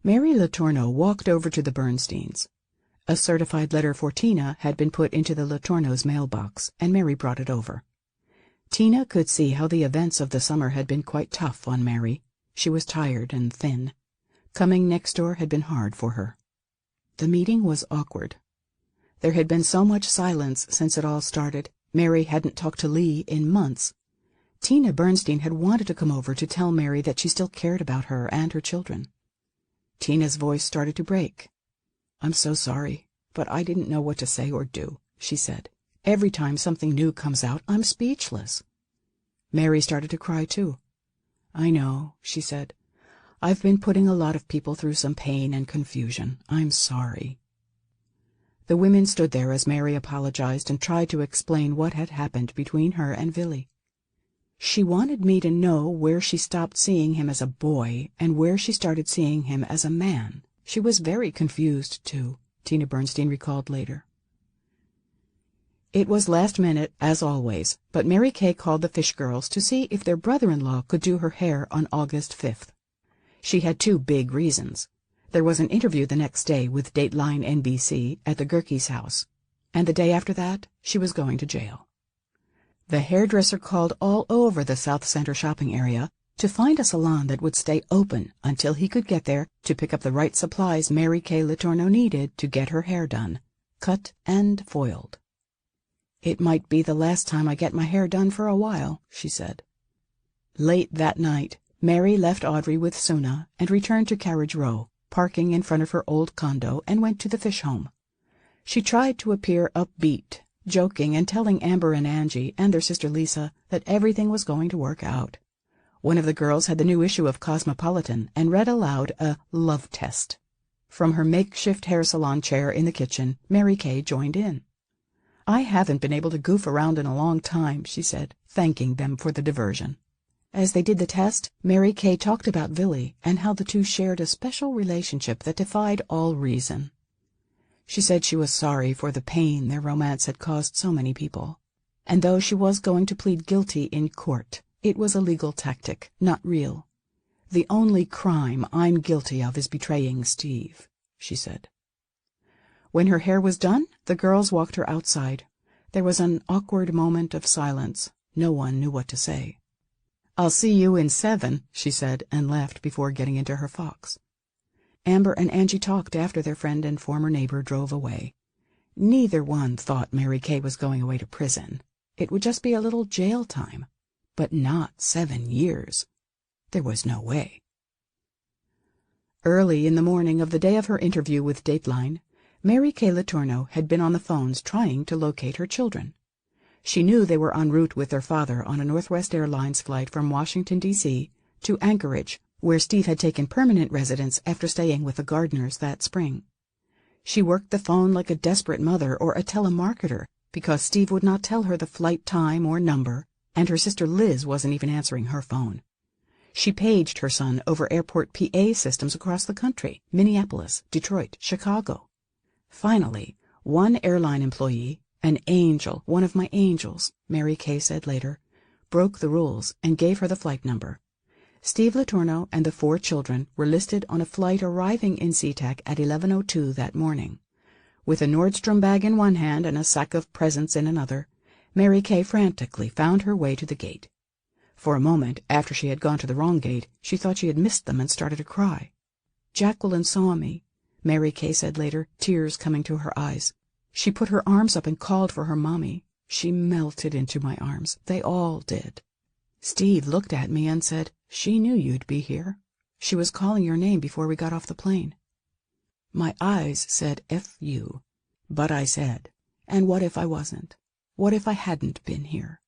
Mary Letourneau walked over to the Bernsteins. A certified letter for Tina had been put into the Letourneau's mailbox, and Mary brought it over. Tina could see how the events of the summer had been quite tough on Mary. She was tired and thin. Coming next door had been hard for her. The meeting was awkward. There had been so much silence since it all started. Mary hadn't talked to Lee in months. Tina Bernstein had wanted to come over to tell Mary that she still cared about her and her children. Tina's voice started to break. "I'm so sorry, but I didn't know what to say or do," she said. "Every time something new comes out, I'm speechless." Mary started to cry, too. "I know," she said. "I've been putting a lot of people through some pain and confusion. I'm sorry." The women stood there as Mary apologized and tried to explain what had happened between her and Vili. She wanted me to know where she stopped seeing him as a boy and where she started seeing him as a man. She was very confused, too, Tina Bernstein recalled later. It was last minute, as always, but Mary Kay called the Fish girls to see if their brother-in-law could do her hair on August 5th. She had two big reasons. There was an interview the next day with Dateline NBC at the Gerke's house, and the day after that she was going to jail. The hairdresser called all over the South Center shopping area to find a salon that would stay open until he could get there to pick up the right supplies Mary Kay Letourneau needed to get her hair done, cut and foiled. "It might be the last time I get my hair done for a while," she said. Late that night, Mary left Audrey with Suna and returned to Carriage Row, parking in front of her old condo, and went to the Fish home. She tried to appear upbeat, joking and telling Amber and Angie and their sister Lisa that everything was going to work out. One of the girls had the new issue of Cosmopolitan and read aloud a love test. From her makeshift hair salon chair in the kitchen, Mary Kay joined in. "I haven't been able to goof around in a long time," she said, thanking them for the diversion. As they did the test, Mary Kay talked about Vili and how the two shared a special relationship that defied all reason. She said she was sorry for the pain their romance had caused so many people. And though she was going to plead guilty in court, it was a legal tactic, not real. "The only crime I'm guilty of is betraying Steve," she said. When her hair was done, the girls walked her outside. There was an awkward moment of silence. No one knew what to say. "I'll see you in 7, she said, and left before getting into her Fox. Amber and Angie talked after their friend and former neighbor drove away. Neither one thought Mary Kay was going away to prison. It would just be a little jail time, but not 7 years. There was no way. Early in the morning of the day of her interview with Dateline, Mary Kay Letourneau had been on the phones trying to locate her children. She knew they were en route with their father on a Northwest Airlines flight from Washington, D.C. to Anchorage, where Steve had taken permanent residence after staying with the Gardners that spring. She worked the phone like a desperate mother or a telemarketer because Steve would not tell her the flight time or number, and her sister Liz wasn't even answering her phone. She paged her son over airport PA systems across the country, Minneapolis, Detroit, Chicago. Finally, one airline employee, "An angel, one of my angels," Mary Kay said later, broke the rules and gave her the flight number. Steve Letourneau and the 4 children were listed on a flight arriving in SeaTac at 11:02 that morning. With a Nordstrom bag in one hand and a sack of presents in another, Mary Kay frantically found her way to the gate. For a moment, after she had gone to the wrong gate, she thought she had missed them and started to cry. "Jacqueline saw me," Mary Kay said later, tears coming to her eyes. She put her arms up and called for her mommy. She melted into my arms. They all did. Steve looked at me and said, "She knew you'd be here. She was calling your name before we got off the plane." My eyes said F you, but I said, and what if I wasn't? What if I hadn't been here?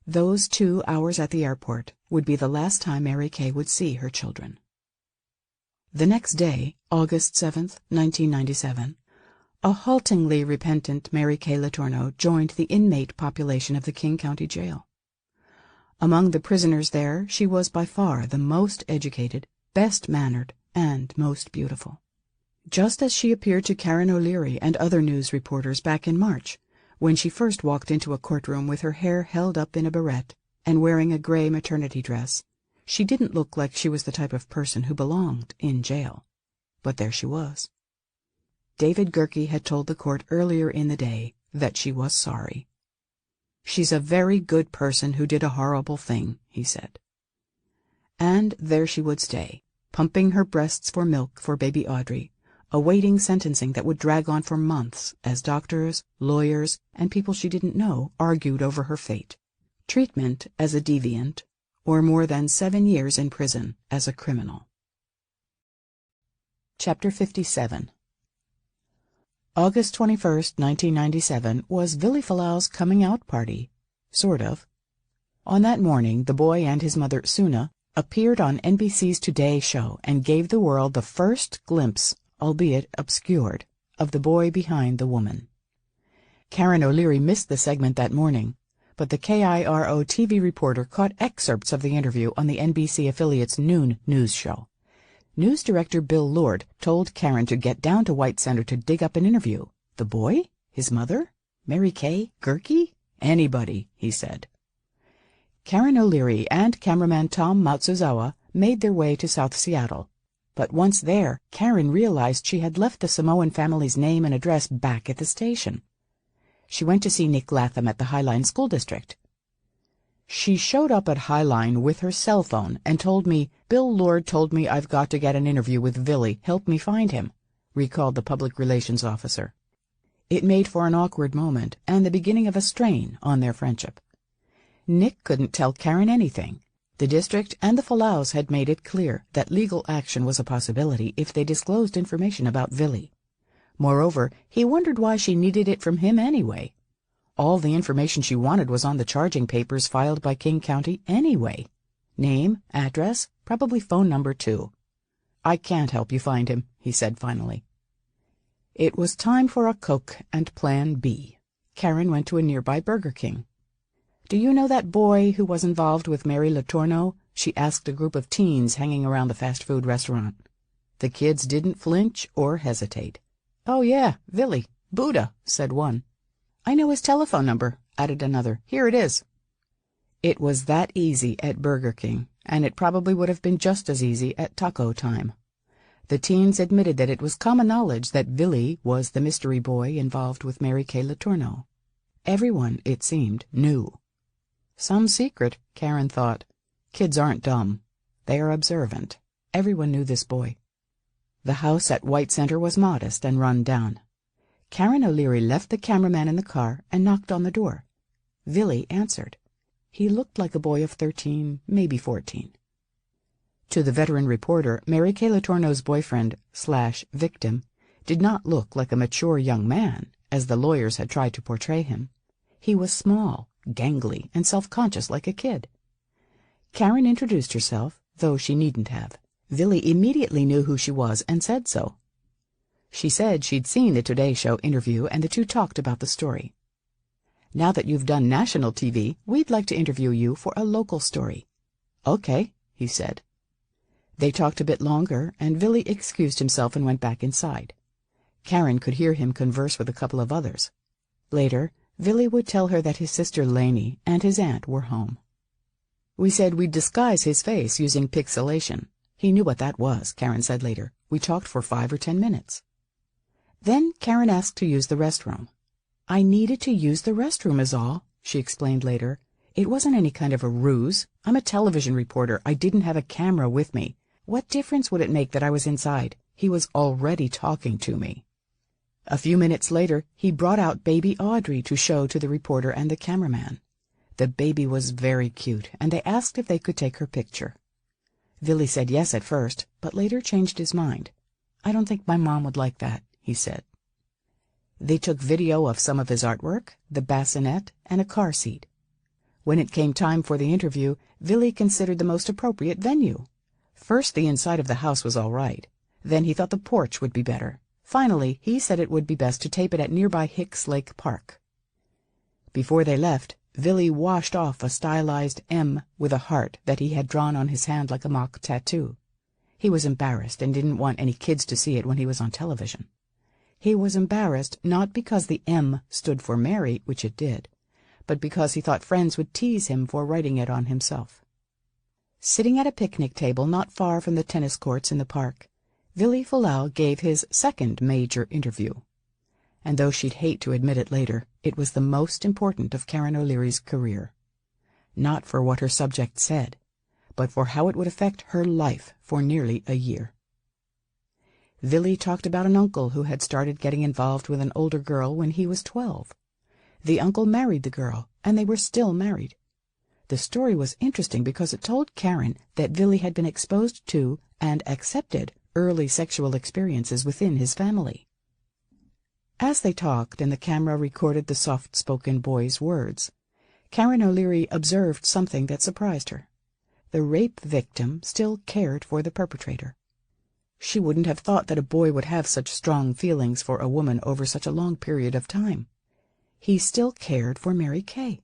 Those 2 hours at the airport would be the last time Mary Kay would see her children. The next day, August 7th, 1997, a haltingly repentant Mary Kay Letourneau joined the inmate population of the King County Jail. Among the prisoners there, she was by far the most educated, best-mannered, and most beautiful. Just as she appeared to Karen O'Leary and other news reporters back in March, when she first walked into a courtroom with her hair held up in a barrette and wearing a gray maternity dress, she didn't look like she was the type of person who belonged in jail. But there she was. David Gerke had told the court earlier in the day that she was sorry. "She's a very good person who did a horrible thing," he said. And there she would stay, pumping her breasts for milk for baby Audrey, awaiting sentencing that would drag on for months as doctors, lawyers, and people she didn't know argued over her fate. Treatment as a deviant, or more than 7 years in prison as a criminal. Chapter 57. August 21st, 1997, was Vili Fualaau's coming-out party. Sort of. On that morning, the boy and his mother, Suna, appeared on NBC's Today show and gave the world the first glimpse, albeit obscured, of the boy behind the woman. Karen O'Leary missed the segment that morning, but the KIRO TV reporter caught excerpts of the interview on the NBC affiliate's noon news show. News director Bill Lord told Karen to get down to White Center to dig up an interview. The boy? His mother? Mary Kay? Gerke? Anybody, he said. Karen O'Leary and cameraman Tom Matsuzawa made their way to South Seattle. But once there, Karen realized she had left the Samoan family's name and address back at the station. She went to see Nick Latham at the Highline School District. "She showed up at Highline with her cell phone and told me, 'Bill Lord told me I've got to get an interview with Vili. Help me find him,'" recalled the public relations officer. It made for an awkward moment and the beginning of a strain on their friendship. Nick couldn't tell Karen anything. The district and the Fualaus had made it clear that legal action was a possibility if they disclosed information about Vili. Moreover, he wondered why she needed it from him anyway. All the information she wanted was on the charging papers filed by King County anyway. Name, address, probably phone number too. "I can't help you find him," he said finally. It was time for a Coke and Plan B. Karen went to a nearby Burger King. "Do you know that boy who was involved with Mary Letourneau?" she asked a group of teens hanging around the fast food restaurant. The kids didn't flinch or hesitate. "Oh, yeah, Vili. Buddha," said one. "I know his telephone number," added another. "Here it is." It was that easy at Burger King, and it probably would have been just as easy at Taco Time. The teens admitted that it was common knowledge that Vili was the mystery boy involved with Mary Kay Letourneau. Everyone, it seemed, knew. Some secret, Karen thought. Kids aren't dumb. They are observant. Everyone knew this boy. The house at White Center was modest and run down. Karen O'Leary left the cameraman in the car and knocked on the door. Vili answered. He looked like a boy of 13, maybe 14. To the veteran reporter, Mary Kay Letourneau's boyfriend/victim did not look like a mature young man, as the lawyers had tried to portray him. He was small, gangly, and self-conscious like a kid. Karen introduced herself, though she needn't have. Vili immediately knew who she was and said so. She said she'd seen the Today Show interview and the two talked about the story. "Now that you've done national TV, we'd like to interview you for a local story." "Okay," he said. They talked a bit longer, and Vili excused himself and went back inside. Karen could hear him converse with a couple of others. Later, Vili would tell her that his sister Lainey and his aunt were home. "We said we'd disguise his face using pixelation. He knew what that was," Karen said later. "We talked for 5 or 10 minutes. Then Karen asked to use the restroom. "I needed to use the restroom is all," she explained later. "It wasn't any kind of a ruse. I'm a television reporter. I didn't have a camera with me. What difference would it make that I was inside? He was already talking to me." A few minutes later, he brought out baby Audrey to show to the reporter and the cameraman. The baby was very cute, and they asked if they could take her picture. Vili said yes at first, but later changed his mind. "I don't think my mom would like that," he said. They took video of some of his artwork, the bassinet, and a car seat. When it came time for the interview, Vili considered the most appropriate venue. First, the inside of the house was all right. Then he thought the porch would be better. Finally, he said it would be best to tape it at nearby Hicks Lake Park. Before they left, Vili washed off a stylized M with a heart that he had drawn on his hand like a mock tattoo. He was embarrassed and didn't want any kids to see it when he was on television. He was embarrassed not because the M stood for Mary, which it did, but because he thought friends would tease him for writing it on himself. Sitting at a picnic table not far from the tennis courts in the park, Vili Fualaau gave his second major interview. And though she'd hate to admit it later, it was the most important of Karen O'Leary's career. Not for what her subject said, but for how it would affect her life for nearly a year. Vili talked about an uncle who had started getting involved with an older girl when he was 12. The uncle married the girl, and they were still married. The story was interesting because it told Karen that Vili had been exposed to and accepted early sexual experiences within his family. As they talked and the camera recorded the soft-spoken boy's words, Karen O'Leary observed something that surprised her. The rape victim still cared for the perpetrator. She wouldn't have thought that a boy would have such strong feelings for a woman over such a long period of time. He still cared for Mary Kay.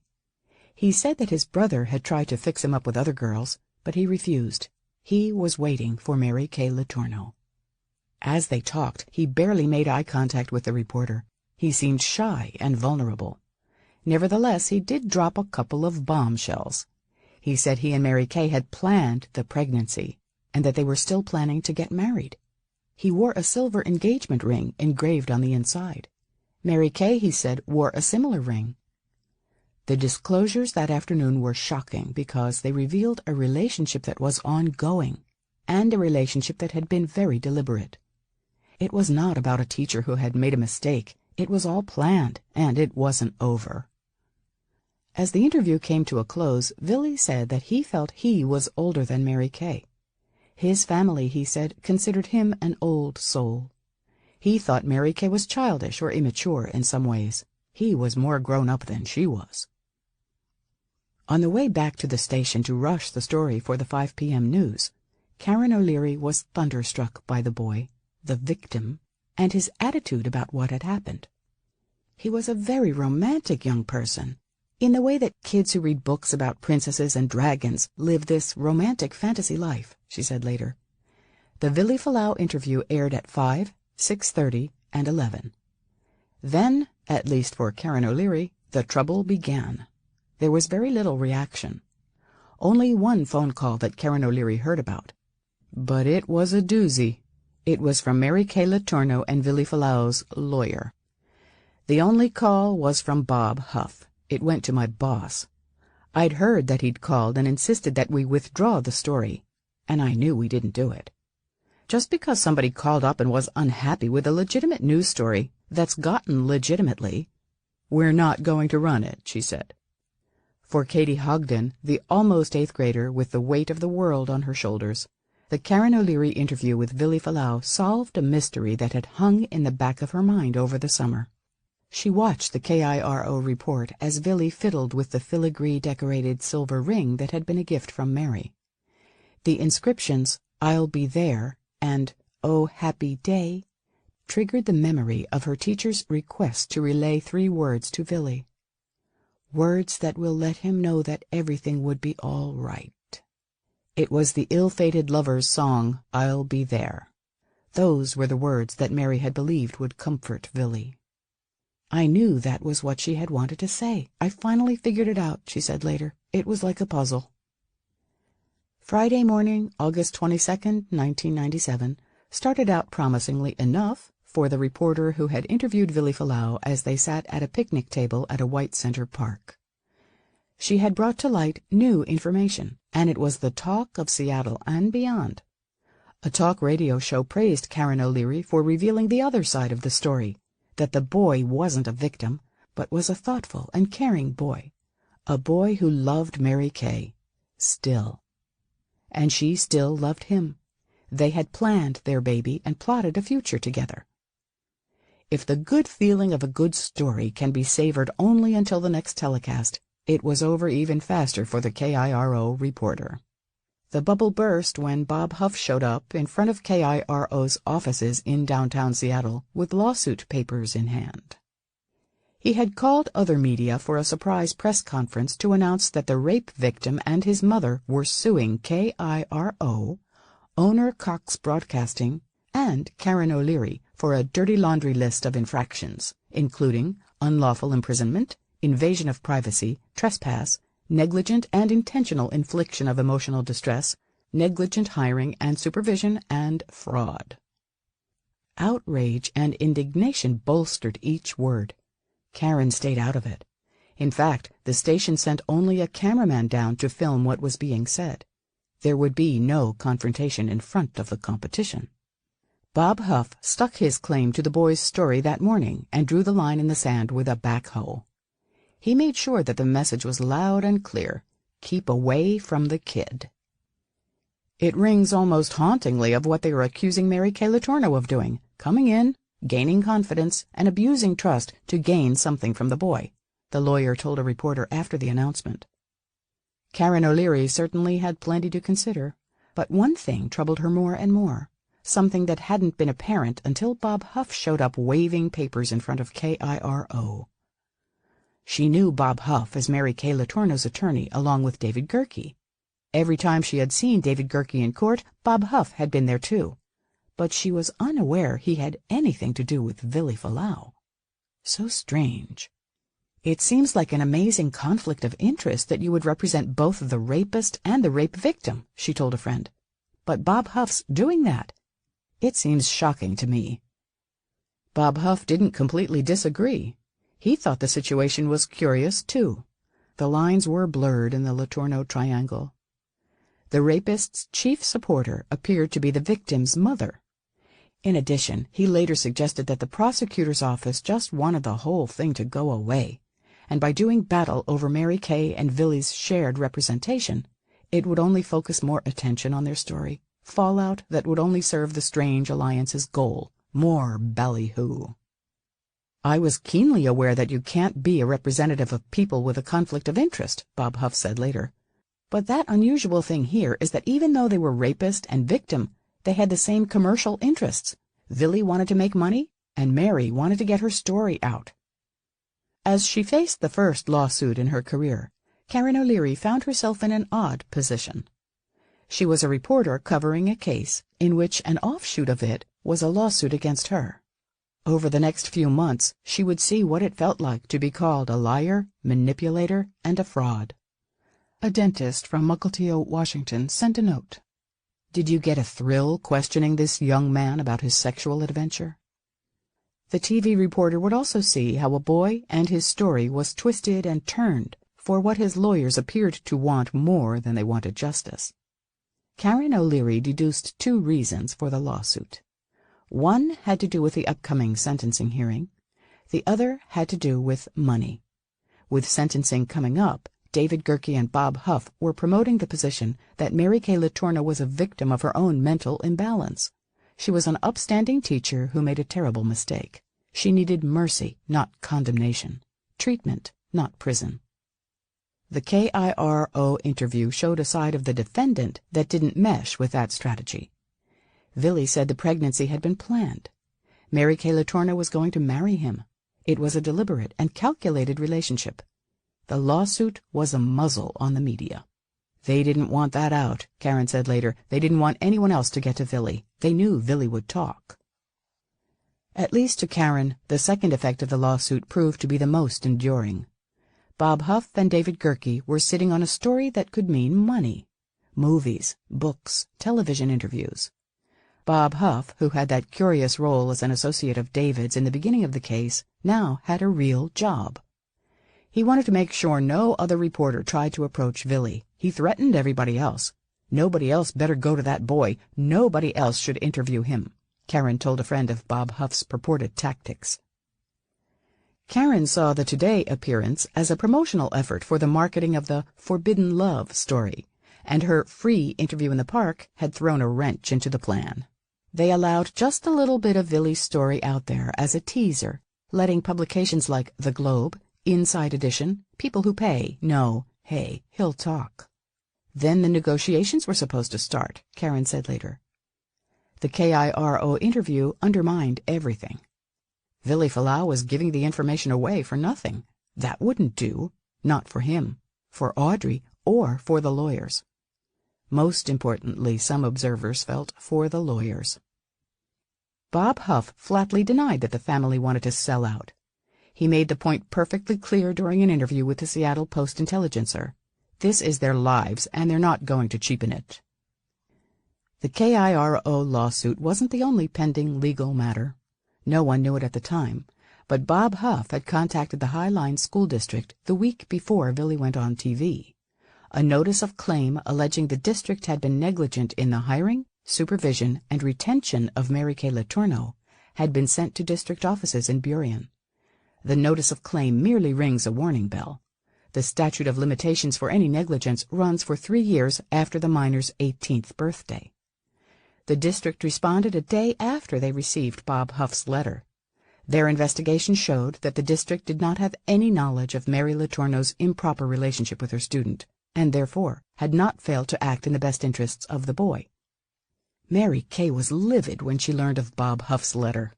He said that his brother had tried to fix him up with other girls, but he refused. He was waiting for Mary Kay Letourneau. As they talked, he barely made eye contact with the reporter. He seemed shy and vulnerable. Nevertheless, he did drop a couple of bombshells. He said he and Mary Kay had planned the pregnancy, and that they were still planning to get married. He wore a silver engagement ring engraved on the inside. Mary Kay, he said, wore a similar ring. The disclosures that afternoon were shocking because they revealed a relationship that was ongoing, and a relationship that had been very deliberate. It was not about a teacher who had made a mistake. It was all planned, and it wasn't over. As the interview came to a close, Vili said that he felt he was older than Mary Kay. His family, he said, considered him an old soul. He thought Mary Kay was childish or immature in some ways. He was more grown up than she was. On the way back to the station to rush the story for the 5 p.m. news, Karen O'Leary was thunderstruck by the boy, the victim, and his attitude about what had happened. He was a very romantic young person, in the way that kids who read books about princesses and dragons live this romantic fantasy life, she said later. The Vili Fualaau interview aired at 5, 6:30, and 11. Then, at least for Karen O'Leary, the trouble began. There was very little reaction. Only one phone call that Karen O'Leary heard about. But it was a doozy. It was from Mary Kay Letourneau and Vili Fualaau's lawyer. The only call was from Bob Huff. It went to my boss. I'd heard that he'd called and insisted that we withdraw the story, and I knew we didn't do it. Just because somebody called up and was unhappy with a legitimate news story that's gotten legitimately, we're not going to run it, she said. For Katie Hogden, the almost 8th grader with the weight of the world on her shoulders, the Karen O'Leary interview with Vili Fualaau solved a mystery that had hung in the back of her mind over the summer. She watched the KIRO report as Vili fiddled with the filigree-decorated silver ring that had been a gift from Mary. The inscriptions, "I'll be there," and "Oh, happy day," triggered the memory of her teacher's request to relay 3 words to Vili. Words that will let him know that everything would be all right. It was the ill-fated lover's song, "I'll be there." Those were the words that Mary had believed would comfort Vili. I knew that was what she had wanted to say. I finally figured it out, she said later. It was like a puzzle. Friday morning, August 22nd, 1997, started out promisingly enough for the reporter who had interviewed Vili Fualaau as they sat at a picnic table at a White Center park. She had brought to light new information, and it was the talk of Seattle and beyond. A talk radio show praised Karen O'Leary for revealing the other side of the story, that the boy wasn't a victim, but was a thoughtful and caring boy, a boy who loved Mary Kay, still. And she still loved him. They had planned their baby and plotted a future together. If the good feeling of a good story can be savored only until the next telecast, it was over even faster for the KIRO reporter. The bubble burst when Bob Huff showed up in front of KIRO's offices in downtown Seattle with lawsuit papers in hand. He had called other media for a surprise press conference to announce that the rape victim and his mother were suing KIRO, owner Cox Broadcasting, and Karen O'Leary for a dirty laundry list of infractions, including unlawful imprisonment, invasion of privacy, trespass, negligent and intentional infliction of emotional distress, negligent hiring and supervision, and fraud. Outrage and indignation bolstered each word. Karen stayed out of it. In fact, the station sent only a cameraman down to film what was being said. There would be no confrontation in front of the competition. Bob Huff stuck his claim to the boy's story that morning and drew the line in the sand with a backhoe. He made sure that the message was loud and clear: keep away from the kid. It rings almost hauntingly of what they were accusing Mary Kay Letourneau of doing, coming in, gaining confidence, and abusing trust to gain something from the boy, the lawyer told a reporter after the announcement. Karen O'Leary certainly had plenty to consider, but one thing troubled her more and more, something that hadn't been apparent until Bob Huff showed up waving papers in front of KIRO. She knew Bob Huff as Mary Kay Letourneau's attorney along with David Gerke. Every time she had seen David Gerke in court, Bob Huff had been there too. But she was unaware he had anything to do with Vili Fualaau. So strange. It seems like an amazing conflict of interest that you would represent both the rapist and the rape victim, she told a friend. But Bob Huff's doing that. It seems shocking to me. Bob Huff didn't completely disagree. He thought the situation was curious, too. The lines were blurred in the Letourneau triangle. The rapist's chief supporter appeared to be the victim's mother. In addition, he later suggested that the prosecutor's office just wanted the whole thing to go away, and by doing battle over Mary Kay and Vili's shared representation, it would only focus more attention on their story, fallout that would only serve the strange alliance's goal, more ballyhoo. I was keenly aware that you can't be a representative of people with a conflict of interest, Bob Huff said later. But that unusual thing here is that even though they were rapist and victim, they had the same commercial interests. Vili wanted to make money, and Mary wanted to get her story out. As she faced the first lawsuit in her career, Karen O'Leary found herself in an odd position. She was a reporter covering a case in which an offshoot of it was a lawsuit against her. Over the next few months, she would see what it felt like to be called a liar, manipulator, and a fraud. A dentist from Mukilteo, Washington, sent a note. Did you get a thrill questioning this young man about his sexual adventure? The TV reporter would also see how a boy and his story was twisted and turned for what his lawyers appeared to want more than they wanted justice. Karen O'Leary deduced two reasons for the lawsuit. One had to do with the upcoming sentencing hearing. The other had to do with money. With sentencing coming up, David Gerke and Bob Huff were promoting the position that Mary Kay Letourneau was a victim of her own mental imbalance. She was an upstanding teacher who made a terrible mistake. She needed mercy, not condemnation. Treatment, not prison. The KIRO interview showed a side of the defendant that didn't mesh with that strategy. Vili said the pregnancy had been planned. Mary Kay Letourneau was going to marry him. It was a deliberate and calculated relationship. The lawsuit was a muzzle on the media. They didn't want that out, Karen said later. They didn't want anyone else to get to Vili. They knew Vili would talk. At least to Karen, the second effect of the lawsuit proved to be the most enduring. Bob Huff and David Gerke were sitting on a story that could mean money. Movies, books, television interviews. Bob Huff, who had that curious role as an associate of David's in the beginning of the case, now had a real job. He wanted to make sure no other reporter tried to approach Vili. He threatened everybody else. Nobody else better go to that boy. Nobody else should interview him, Karen told a friend of Bob Huff's purported tactics. Karen saw the Today appearance as a promotional effort for the marketing of the Forbidden Love story, and her free interview in the park had thrown a wrench into the plan. They allowed just a little bit of Vili's story out there as a teaser, letting publications like The Globe, Inside Edition, People Who Pay know, hey, he'll talk. Then the negotiations were supposed to start, Karen said later. The KIRO interview undermined everything. Vili Fualaau was giving the information away for nothing. That wouldn't do. Not for him, for Audrey, or for the lawyers. Most importantly, some observers felt, for the lawyers. Bob Huff flatly denied that the family wanted to sell out. He made the point perfectly clear during an interview with the Seattle Post-Intelligencer. This is their lives, and they're not going to cheapen it. The KIRO lawsuit wasn't the only pending legal matter. No one knew it at the time, but Bob Huff had contacted the Highline School District the week before Vili went on TV. A notice of claim alleging the district had been negligent in the hiring, supervision, and retention of Mary Kay Letourneau had been sent to district offices in Burien. The notice of claim merely rings a warning bell. The statute of limitations for any negligence runs for 3 years after the minor's 18th birthday. The district responded a day after they received Bob Huff's letter. Their investigation showed that the district did not have any knowledge of Mary Letourneau's improper relationship with her student, and therefore had not failed to act in the best interests of the boy. Mary Kay was livid when she learned of Bob Huff's letter.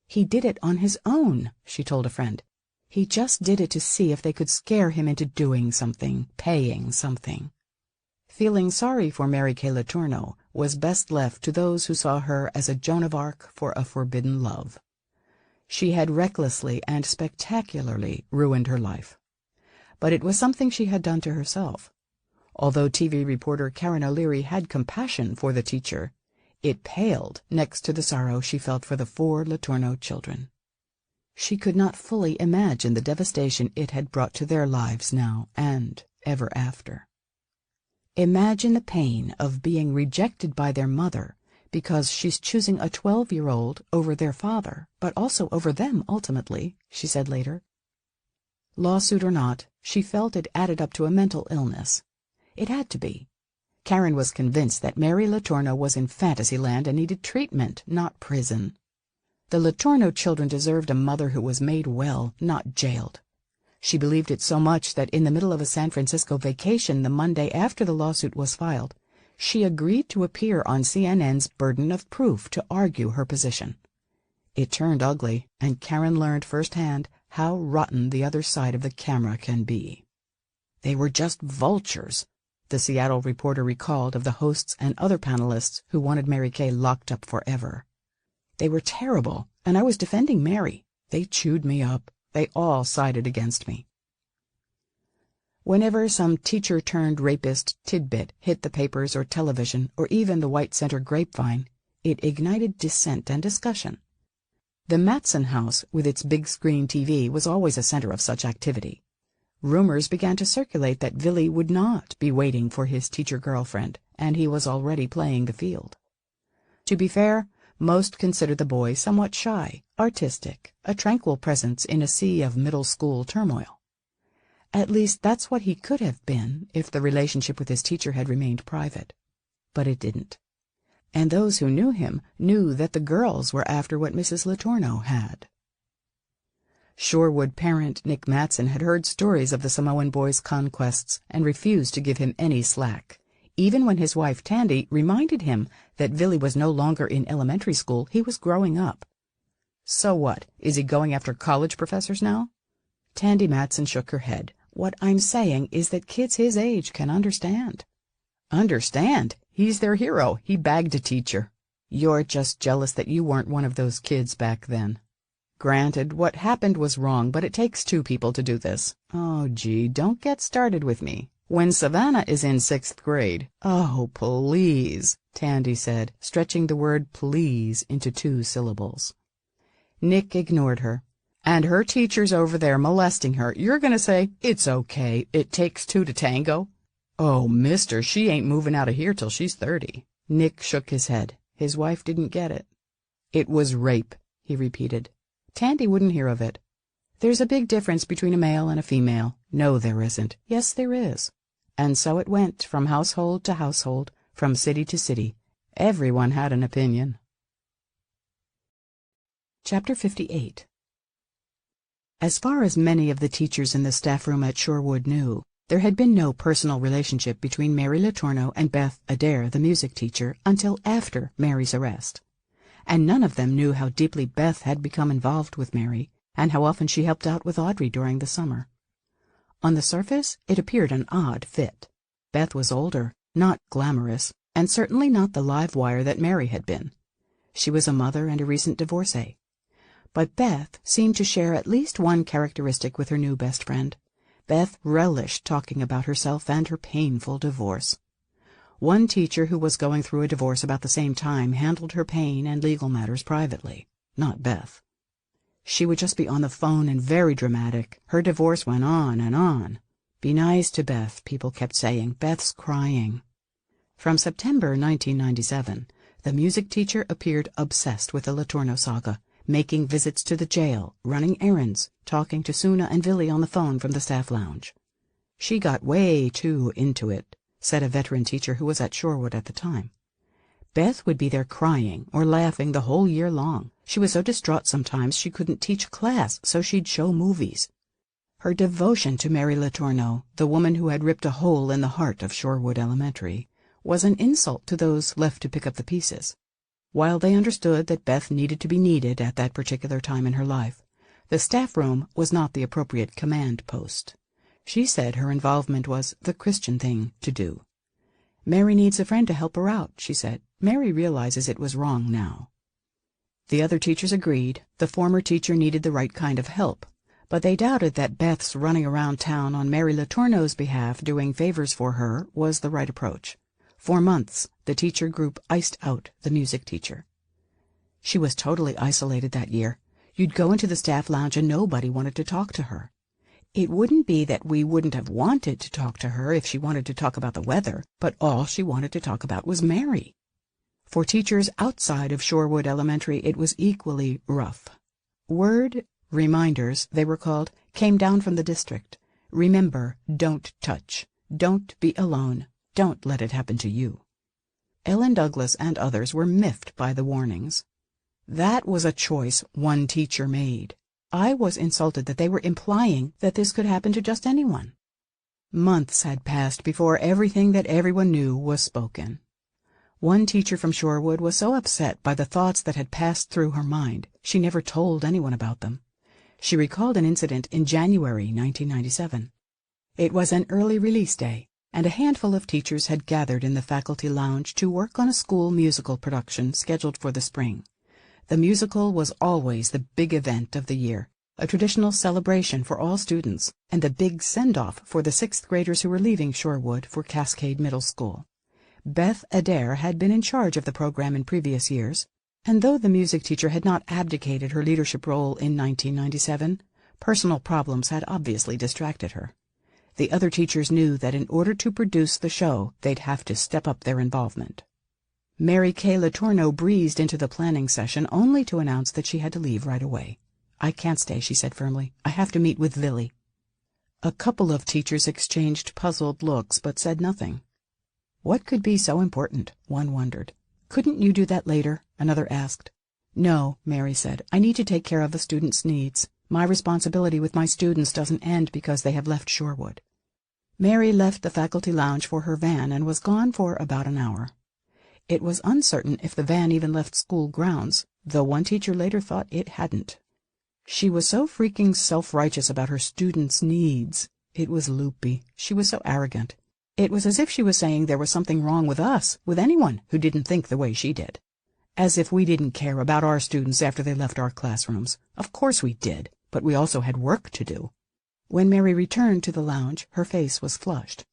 He did it on his own, she told a friend. He just did it to see if they could scare him into doing something, paying something. Feeling sorry for Mary Kay Letourneau was best left to those who saw her as a Joan of Arc for a forbidden love. She had recklessly and spectacularly ruined her life. But it was something she had done to herself. Although TV reporter Karen O'Leary had compassion for the teacher, it paled next to the sorrow she felt for the 4 Letourneau children. She could not fully imagine the devastation it had brought to their lives now and ever after. Imagine the pain of being rejected by their mother because she's choosing a 12-year-old over their father, but also over them ultimately, she said later. Lawsuit or not, she felt it added up to a mental illness. It had to be. Karen was convinced that Mary Letourneau was in Fantasyland and needed treatment, not prison. The Letourneau children deserved a mother who was made well, not jailed. She believed it so much that in the middle of a San Francisco vacation the Monday after the lawsuit was filed, she agreed to appear on CNN's Burden of Proof to argue her position. It turned ugly, and Karen learned firsthand how rotten the other side of the camera can be. They were just vultures, the Seattle reporter recalled of the hosts and other panelists who wanted Mary Kay locked up forever. They were terrible, and I was defending Mary. They chewed me up. They all sided against me. Whenever some teacher-turned-rapist tidbit hit the papers or television or even the White Center grapevine, it ignited dissent and discussion. The Matson house, with its big-screen TV, was always a center of such activity. Rumors began to circulate that Vili would not be waiting for his teacher girlfriend, and he was already playing the field. To be fair, most considered the boy somewhat shy, artistic, a tranquil presence in a sea of middle school turmoil. At least that's what he could have been if the relationship with his teacher had remained private. But it didn't. And those who knew him knew that the girls were after what Mrs. Letourneau had. Shorewood parent Nick Matson had heard stories of the Samoan boy's conquests and refused to give him any slack. Even when his wife Tandy reminded him that Vili was no longer in elementary school, he was growing up. So what? Is he going after college professors now? Tandy Matson shook her head. What I'm saying is that kids his age can understand. Understand? He's their hero. He bagged a teacher. You're just jealous that you weren't one of those kids back then. Granted, what happened was wrong, but it takes 2 people to do this. Oh, gee, don't get started with me. When Savannah is in 6th grade. Oh, please, Tandy said, stretching the word please into 2 syllables. Nick ignored her. And her teacher's over there molesting her. You're going to say, it's okay, it takes 2 to tango? Oh, mister, she ain't moving out of here till she's 30. Nick shook his head. His wife didn't get it. It was rape, he repeated. Tandy wouldn't hear of it. There's a big difference between a male and a female. No, there isn't. Yes, there is. And so it went from household to household, from city to city. Everyone had an opinion. Chapter 58. As far as many of the teachers in the staff room at Shorewood knew, there had been no personal relationship between Mary Letourneau and Beth Adair, the music teacher, until after Mary's arrest. And none of them knew how deeply Beth had become involved with Mary, and how often she helped out with Audrey during the summer. On the surface, it appeared an odd fit. Beth was older, not glamorous, and certainly not the live wire that Mary had been. She was a mother and a recent divorcee. But Beth seemed to share at least one characteristic with her new best friend. Beth relished talking about herself and her painful divorce. One teacher who was going through a divorce about the same time handled her pain and legal matters privately, not Beth. She would just be on the phone and very dramatic. Her divorce went on and on. Be nice to Beth, people kept saying. Beth's crying. From September 1997, the music teacher appeared obsessed with the Letourneau saga, making visits to the jail, running errands, talking to Suna and Vili on the phone from the staff lounge. She got way too into it, said a veteran teacher who was at Shorewood at the time. Beth would be there crying or laughing the whole year long. She was so distraught sometimes she couldn't teach class, so she'd show movies. Her devotion to Mary Letourneau, the woman who had ripped a hole in the heart of Shorewood Elementary, was an insult to those left to pick up the pieces. While they understood that Beth needed to be needed at that particular time in her life, the staff room was not the appropriate command post. She said her involvement was the Christian thing to do. Mary needs a friend to help her out, she said. Mary realizes it was wrong now. The other teachers agreed. The former teacher needed the right kind of help, but they doubted that Beth's running around town on Mary Letourneau's behalf doing favors for her was the right approach. For months, the teacher group iced out the music teacher. She was totally isolated that year. You'd go into the staff lounge and nobody wanted to talk to her. It wouldn't be that we wouldn't have wanted to talk to her if she wanted to talk about the weather, but all she wanted to talk about was Mary. For teachers outside of Shorewood Elementary, it was equally rough. Word reminders, they were called, came down from the district. Remember, don't touch. Don't be alone. Don't let it happen to you. Ellen Douglas and others were miffed by the warnings. That was a choice one teacher made. I was insulted that they were implying that this could happen to just anyone. Months had passed before everything that everyone knew was spoken. One teacher from Shorewood was so upset by the thoughts that had passed through her mind, she never told anyone about them. She recalled an incident in January 1997. It was an early release day, and a handful of teachers had gathered in the faculty lounge to work on a school musical production scheduled for the spring. The musical was always the big event of the year, a traditional celebration for all students, and the big send-off for the 6th graders who were leaving Shorewood for Cascade Middle School. Beth Adair had been in charge of the program in previous years, and though the music teacher had not abdicated her leadership role in 1997, personal problems had obviously distracted her. The other teachers knew that in order to produce the show, they'd have to step up their involvement. Mary Kay Letourneau breezed into the planning session only to announce that she had to leave right away. I can't stay, she said firmly. I have to meet with Vili. A couple of teachers exchanged puzzled looks but said nothing. What could be so important, one wondered. Couldn't you do that later? Another asked. No, Mary said. I need to take care of the students' needs. My responsibility with my students doesn't end because they have left Shorewood. Mary left the faculty lounge for her van and was gone for about an hour. It was uncertain if the van even left school grounds, though one teacher later thought it hadn't. She was so freaking self-righteous about her students' needs. It was loopy. She was so arrogant. It was as if she was saying there was something wrong with us, with anyone who didn't think the way she did. As if we didn't care about our students after they left our classrooms. Of course we did, but we also had work to do. When Mary returned to the lounge, her face was flushed.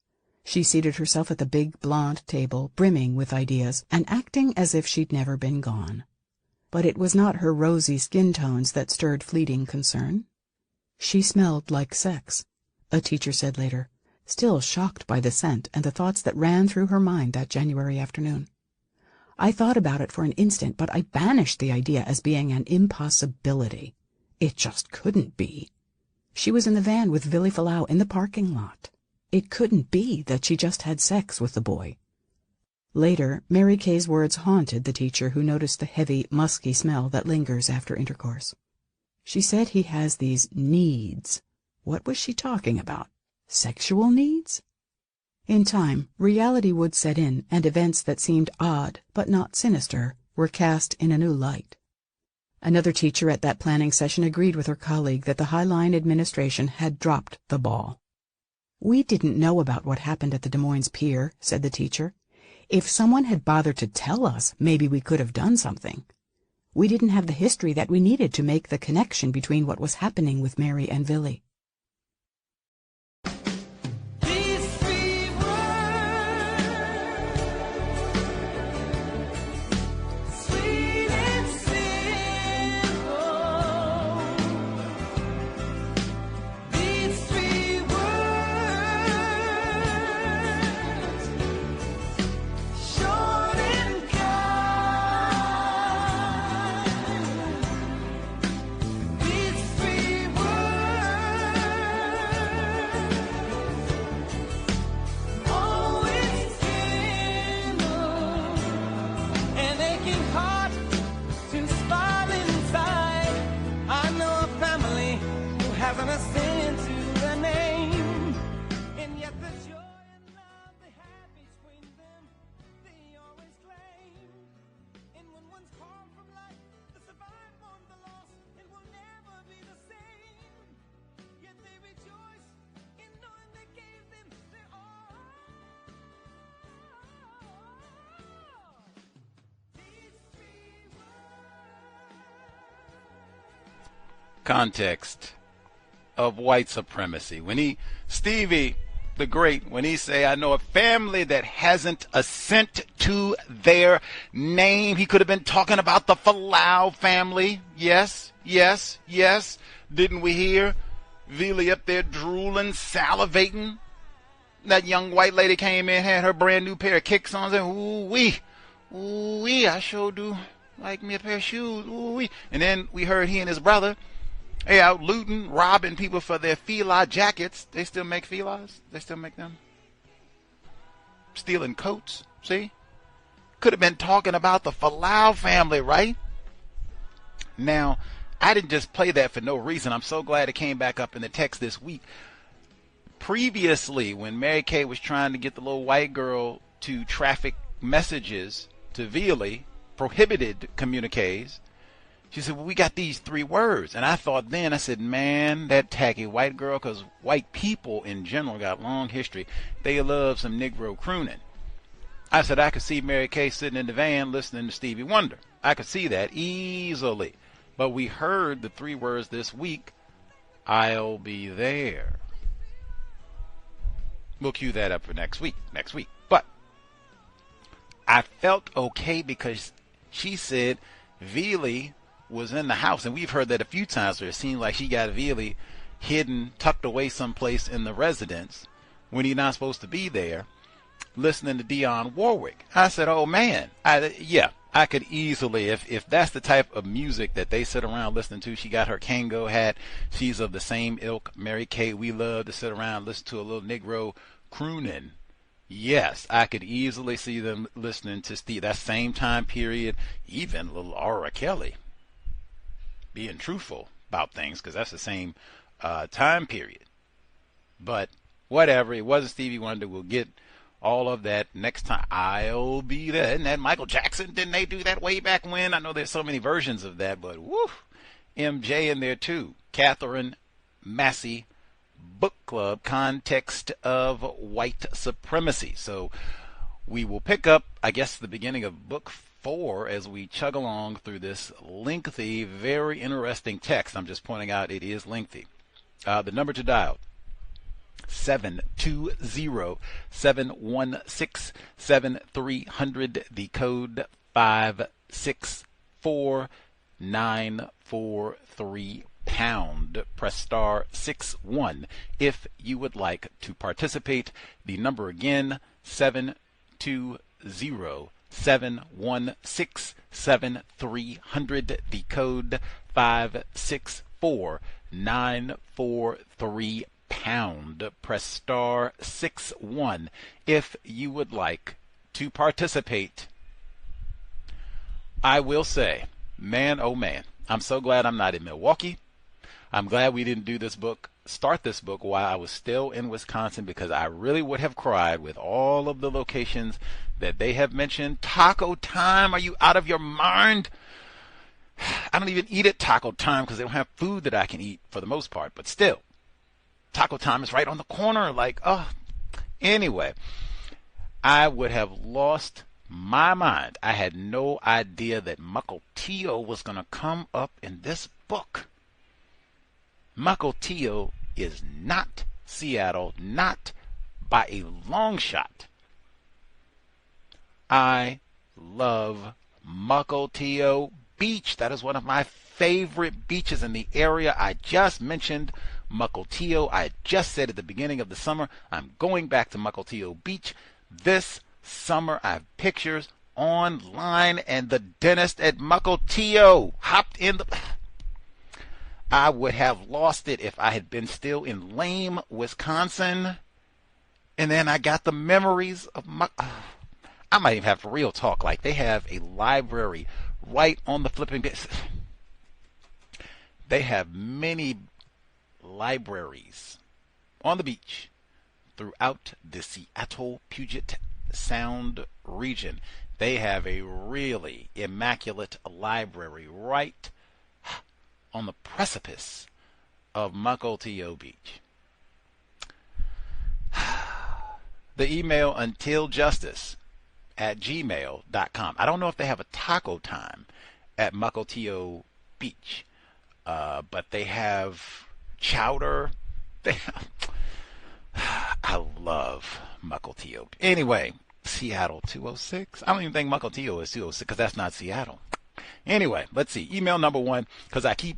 She seated herself at the big blond table, brimming with ideas, and acting as if she'd never been gone. But it was not her rosy skin tones that stirred fleeting concern. She smelled like sex, a teacher said later, still shocked by the scent and the thoughts that ran through her mind that January afternoon. I thought about it for an instant, but I banished the idea as being an impossibility. It just couldn't be. She was in the van with Vili Fualaau in the parking lot. It couldn't be that she just had sex with the boy. Later, Mary Kay's words haunted the teacher, who noticed the heavy, musky smell that lingers after intercourse. She said he has these needs. What was she talking about? Sexual needs? In time, reality would set in, and events that seemed odd but not sinister were cast in a new light. Another teacher at that planning session agreed with her colleague that the Highline administration had dropped the ball. "We didn't know about what happened at the Des Moines pier," said the teacher. "If someone had bothered to tell us, maybe we could have done something. We didn't have the history that we needed to make the connection between what was happening with Mary and Vili." Context of white supremacy. When Stevie the Great, when he say, "I know a family that hasn't a cent to their name," he could have been talking about the Fualaau family. Yes, yes, yes. Didn't we hear Vili up there drooling, salivating? That young white lady came in, had her brand new pair of kicks on, and ooh wee, I sure do like me a pair of shoes, ooh wee. And then we heard he and his brother, they out looting, robbing people for their fila jackets. They still make filas? They still make them? Stealing coats, see? Could have been talking about the Fualaau family, right? Now, I didn't just play that for no reason. I'm so glad it came back up in the text this week. Previously, when Mary Kay was trying to get the little white girl to traffic messages to Vili, prohibited communiques, she said, "Well, we got these 3 words." And I thought then, I said, man, that tacky white girl, because white people in general got long history. They love some Negro crooning. I said, I could see Mary Kay sitting in the van listening to Stevie Wonder. I could see that easily. But we heard the 3 words this week, "I'll be there." We'll cue that up for next week. But I felt okay because she said Vili was in the house, and we've heard that a few times where it seemed like she got Vili hidden, tucked away someplace in the residence when he's not supposed to be there, listening to Dionne Warwick. I said, oh man, I could easily, if that's the type of music that they sit around listening to. She got her Kango hat. She's of the same ilk. Mary Kay, we love to sit around and listen to a little Negro crooning. Yes, I could easily see them listening to Steve. That same time period, even little Aura Kelly. Being truthful about things, because that's the same time period. But whatever, it wasn't Stevie Wonder. We'll get all of that next time. I'll be there. Isn't that Michael Jackson? Didn't they do that way back when? I know there's so many versions of that, but woo, MJ in there too. Katherine, Massey, book club, context of white supremacy. So we will pick up, I guess, the beginning of book 4 as we chug along through this lengthy, very interesting text. I'm just pointing out it is lengthy. The number to dial, 720-716-7300. The code 564-943 pound. Press star 61 if you would like to participate. The number again, 720-716-7300. The code 564-943 943-POUND. Press star 61 if you would like to participate. I will say, man, oh man, I'm so glad I'm not in Milwaukee. I'm glad we didn't start this book while I was still in Wisconsin, because I really would have cried with all of the locations that they have mentioned. Taco Time, are you out of your mind? I don't even eat at Taco Time because they don't have food that I can eat for the most part, but still, Taco Time is right on the corner. Like, oh, anyway, I would have lost my mind. I had no idea that Mukilteo was going to come up in this book. Mukilteo is not Seattle, not by a long shot. I love Mukilteo Beach. That is one of my favorite beaches in the area. I just mentioned Mukilteo. I just said at the beginning of the summer, I'm going back to Mukilteo Beach this summer. I have pictures online, and the dentist at Mukilteo hopped in the... I would have lost it if I had been still in lame Wisconsin. And then I got the memories of I might even have real talk. Like, they have a library right on the flipping bit. They have many libraries on the beach throughout the Seattle Puget Sound region. They have a really immaculate library right on the precipice of Mukilteo Beach. The email untiljustice@gmail.com. I don't know if they have a Taco Time at Mukilteo Beach, but they have chowder. I love Mukilteo. Anyway, Seattle 206. I don't even think Mukilteo is 206 because that's not Seattle. Anyway, let's see. Email number 1, because I keep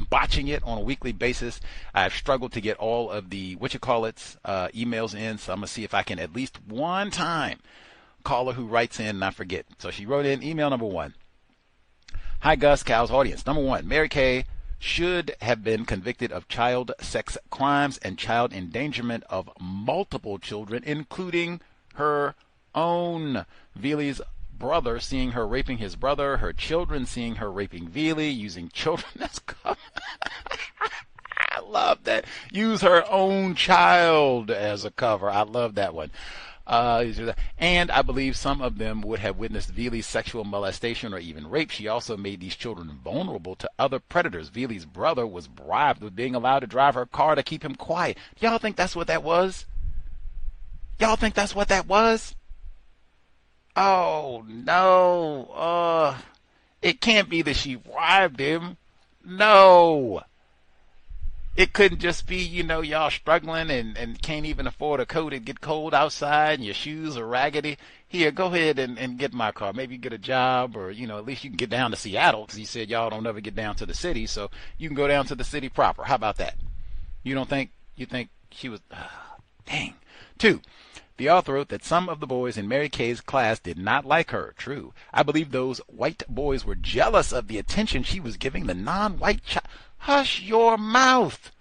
botching it on a weekly basis. I've struggled to get all of the emails in, so I'm going to see if I can at least one time call her who writes in and I forget. So she wrote in email number 1. Hi, Gus, Cal's audience. Number 1, Mary Kay should have been convicted of child sex crimes and child endangerment of multiple children, including her own. Vili's brother seeing her raping his brother, her children seeing her raping Vili, using children as cover. I love that. Use her own child as a cover. I love that one. And I believe some of them would have witnessed Vili's sexual molestation or even rape. She also made these children vulnerable to other predators. Vili's brother was bribed with being allowed to drive her car to keep him quiet. Y'all think that's what that was? Y'all think that's what that was? Oh, no. It can't be that she bribed him. No. It couldn't just be, y'all struggling and can't even afford a coat. It get cold outside and your shoes are raggedy. Here, go ahead and get my car. Maybe get a job, or, at least you can get down to Seattle, because he said y'all don't ever get down to the city, so you can go down to the city proper. How about that? You think she was... dang. 2. The author wrote that some of the boys in Mary Kay's class did not like her. True. I believe those white boys were jealous of the attention she was giving the non-white child. Hush your mouth.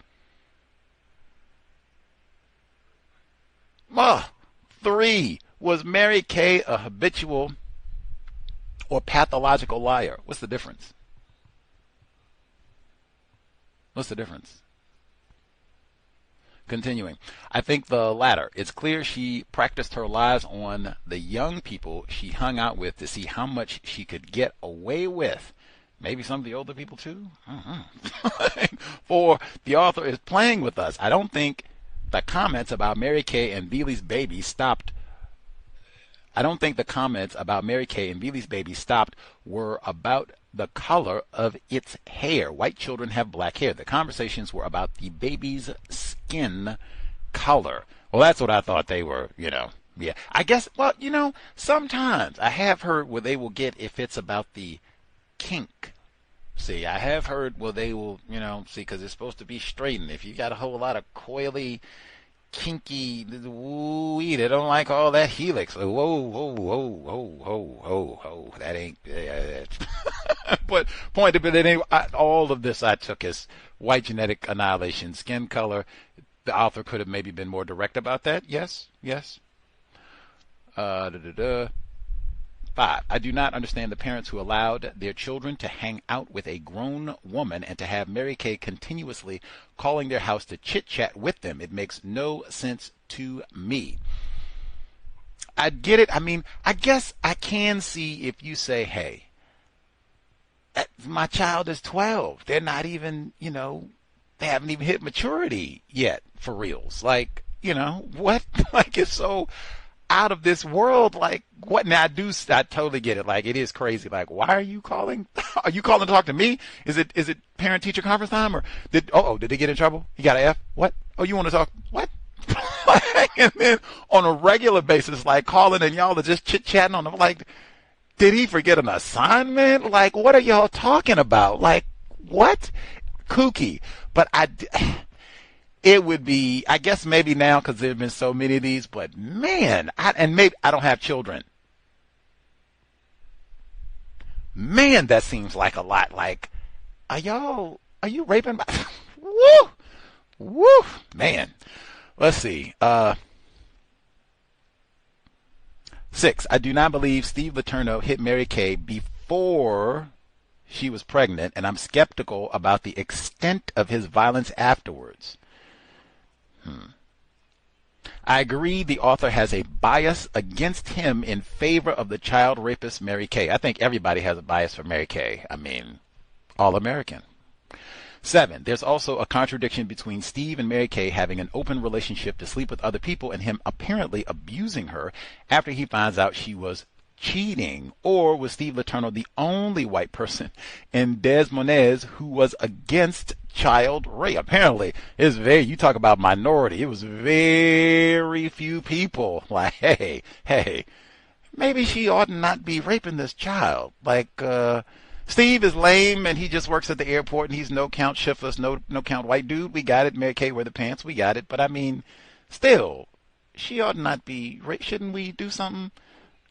3. Was Mary Kay a habitual or pathological liar? What's the difference? What's the difference? Continuing, I think the latter. It's clear she practiced her lies on the young people she hung out with to see how much she could get away with. Maybe some of the older people too? 4, the author is playing with us. I don't think the comments about Mary Kay and Vili's baby stopped. I don't think the comments about Mary Kay and Vili's baby stopped were about the color of its hair. White children have black hair. The conversations were about the baby's skin color. Well, that's what I thought they were, Yeah. I guess, sometimes I have heard where they will get if it's about the kink. See, I have heard where they will, because it's supposed to be straightened. If you got a whole lot of coily, kinky, woo-wee, they don't like all that helix. Whoa, that ain't... But point of it, anyway, all of this I took as white genetic annihilation, skin color. The author could have maybe been more direct about that. Yes. 5. I do not understand the parents who allowed their children to hang out with a grown woman and to have Mary Kay continuously calling their house to chit-chat with them. It makes no sense to me. I get it. I mean, I guess I can see if you say, hey, my child is 12. They're not even, they haven't even hit maturity yet, for reals. Like, what? Like, it's so out of this world. Like, what? Now, I totally get it. Like, it is crazy. Like, why are you calling? Are you calling to talk to me? Is it parent-teacher conference time? Or did they get in trouble? You got an F? What? Oh, you want to talk? What? And then on a regular basis, like calling and y'all are just chit-chatting on them. Like, did he forget an assignment? Like, what are y'all talking about? Like, what? Kooky. But it would be, I guess maybe now because there have been so many of these, but man, maybe I don't have children. Man, that seems like a lot. Like, are you raping? Woo, man. Let's see. 6. I do not believe Steve Letourneau hit Mary Kay before she was pregnant, and I'm skeptical about the extent of his violence afterwards. I agree the author has a bias against him in favor of the child rapist Mary Kay. I think everybody has a bias for Mary Kay. I mean, all American. 7. There's also a contradiction between Steve and Mary Kay having an open relationship to sleep with other people and him apparently abusing her after he finds out she was cheating. Or was Steve Letourneau the only white person in Des Moines who was against child rape? Apparently, you talk about minority. It was very few people. Like, hey, maybe she ought not be raping this child. Like, Steve is lame and he just works at the airport and he's no count shiftless, no count white dude. We got it. Mary Kay wear the pants. We got it. But I mean, still, she ought not be. Shouldn't we do something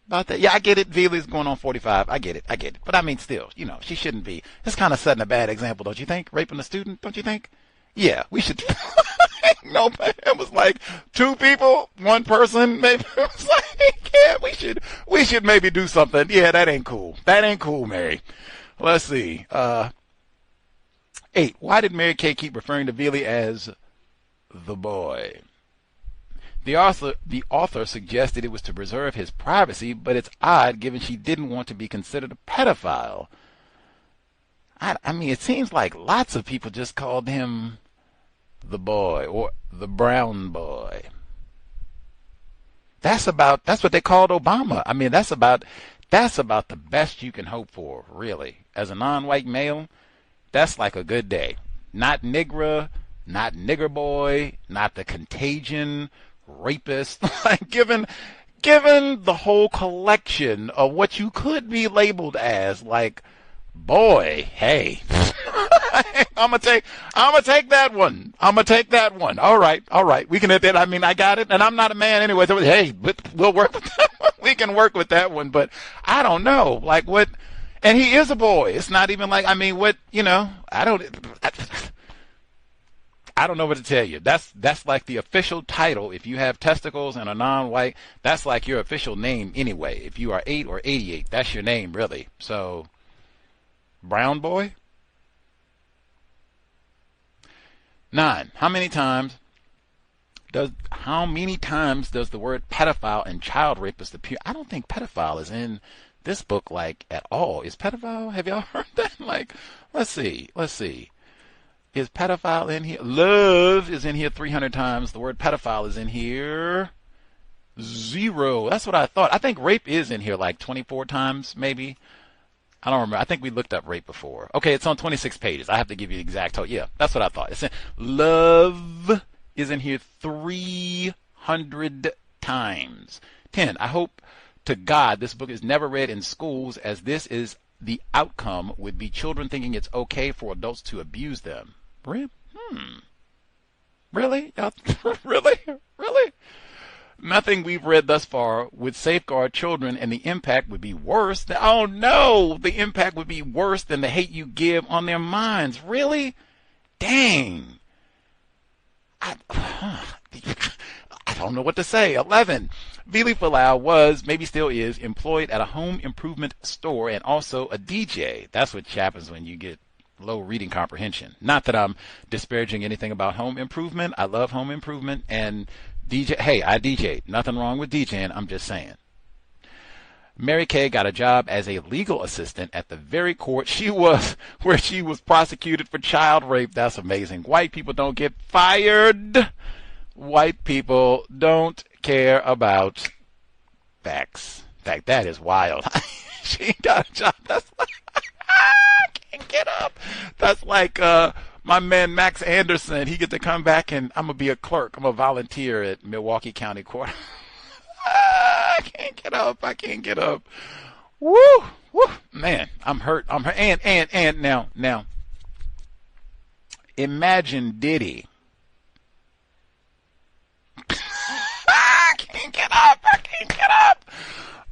about that? Yeah, I get it. Vili's going on 45. I get it. But I mean, still, she shouldn't be. It's kind of setting a bad example, don't you think? Raping a student, don't you think? Yeah, we should. No, it was like 2 people, 1 person. Maybe it was like, yeah, we should maybe do something. Yeah, that ain't cool. That ain't cool, Mary. Let's see. 8. Why did Mary Kay keep referring to Vili as the boy? The author suggested it was to preserve his privacy, but it's odd given she didn't want to be considered a pedophile. I mean, it seems like lots of people just called him the boy or the brown boy. That's what they called Obama. I mean, that's about the best you can hope for, really. As a non-white male, that's like a good day. Not Negra, not nigger boy, not the contagion, rapist. Like, given the whole collection of what you could be labeled as, like, boy, hey. I'm gonna take that one. All right. We can hit that. I mean, I got it, and I'm not a man anyway. So hey, we'll work with that one. We can work with that one. But I don't know, like what. And he is a boy. It's not even like, I mean, what, I don't know what to tell you. That's like the official title. If you have testicles and are non-white, that's like your official name anyway. If you are 8 or 88, that's your name really. So, brown boy. 9. How many times does the word pedophile and child rapist appear? I don't think pedophile is in this book, like, at all. Is pedophile? Have y'all heard that? Like, let's see. Is pedophile in here? Love is in here 300 times. The word pedophile is in here 0. That's what I thought. I think rape is in here like 24 times, maybe. I don't remember. I think we looked up rape before. Okay, it's on 26 pages. I have to give you the exact total. Yeah, that's what I thought. Love is in here 300 times. 10. I hope to God this book is never read in schools, as this is the outcome would be children thinking it's okay for adults to abuse them. Really? Really? Really? Nothing we've read thus far would safeguard children, and the impact would be worse. Oh no, the impact would be worse than the hate you give on their minds. Really? Dang. I don't know what to say. 11. Vili Fualaau was, maybe still is, employed at a home improvement store and also a DJ. That's what happens when you get low reading comprehension. Not that I'm disparaging anything about home improvement. I love home improvement and DJ. Hey, I DJ'd. Nothing wrong with DJing. I'm just saying. Mary Kay got a job as a legal assistant at the very court where she was prosecuted for child rape. That's amazing. White people don't get fired. White people don't care about facts. In fact, that is wild. She got a job. That's like, I can't get up. That's like my man Max Anderson. He get to come back and I'm going to be a clerk. I'm a volunteer at Milwaukee County Court. I can't get up. I can't get up. Woo! Woo! Man, I'm hurt. I'm hurt. And now, imagine Diddy. I can't get up. I can't get up.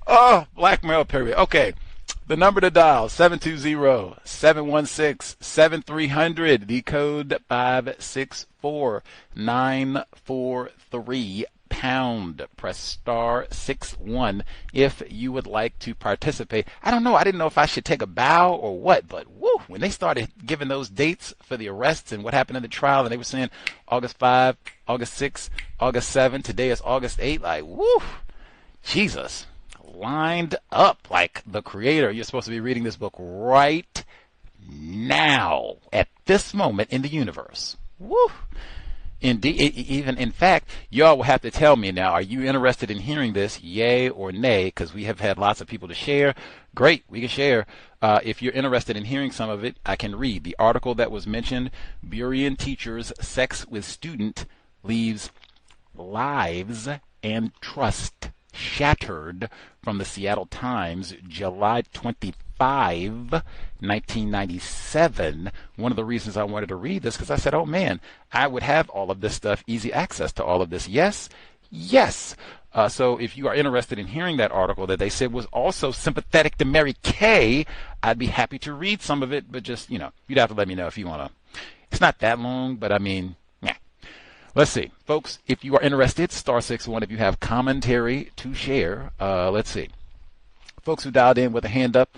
Oh, blackmail period. Okay. The number to dial, 720-716-7300. The code 564-943. Pound. Press star 61 if you would like to participate. I don't know. I didn't know if I should take a bow or what, but woo, when they started giving those dates for the arrests and what happened in the trial, and they were saying August 5, August 6, August 7, today is August 8, like, woo, Jesus, lined up like the creator. You're supposed to be reading this book right now, at this moment in the universe. Woo. Indeed, even in fact, y'all will have to tell me now, are you interested in hearing this, yay or nay? Because we have had lots of people to share. Great, we can share. If you're interested in hearing some of it, I can read. The article that was mentioned, Burien teachers' sex with student leaves lives and trust shattered, from the Seattle Times, July 25, 1997. One of the reasons I wanted to read this, because I said, oh man, I would have all of this stuff, easy access to all of this. Yes. So if you are interested in hearing that article that they said was also sympathetic to Mary Kay, I'd be happy to read some of it, but just, you'd have to let me know if you want to. It's not that long, but I mean, yeah. Let's see. Folks, if you are interested, star 61 if you have commentary to share. Let's see. Folks who dialed in with a hand up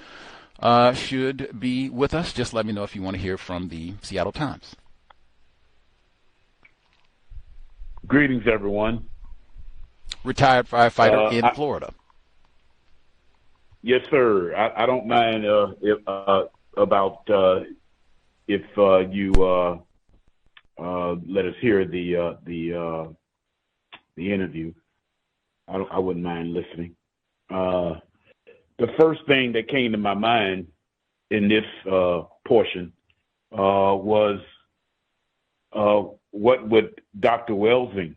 should be with us. Just let me know if you want to hear from the Seattle Times. Greetings, everyone. Retired firefighter in Florida. Yes, sir. I don't mind if you let us hear the interview. I wouldn't mind listening. The first thing that came to my mind in this portion was what would Dr. Welsing,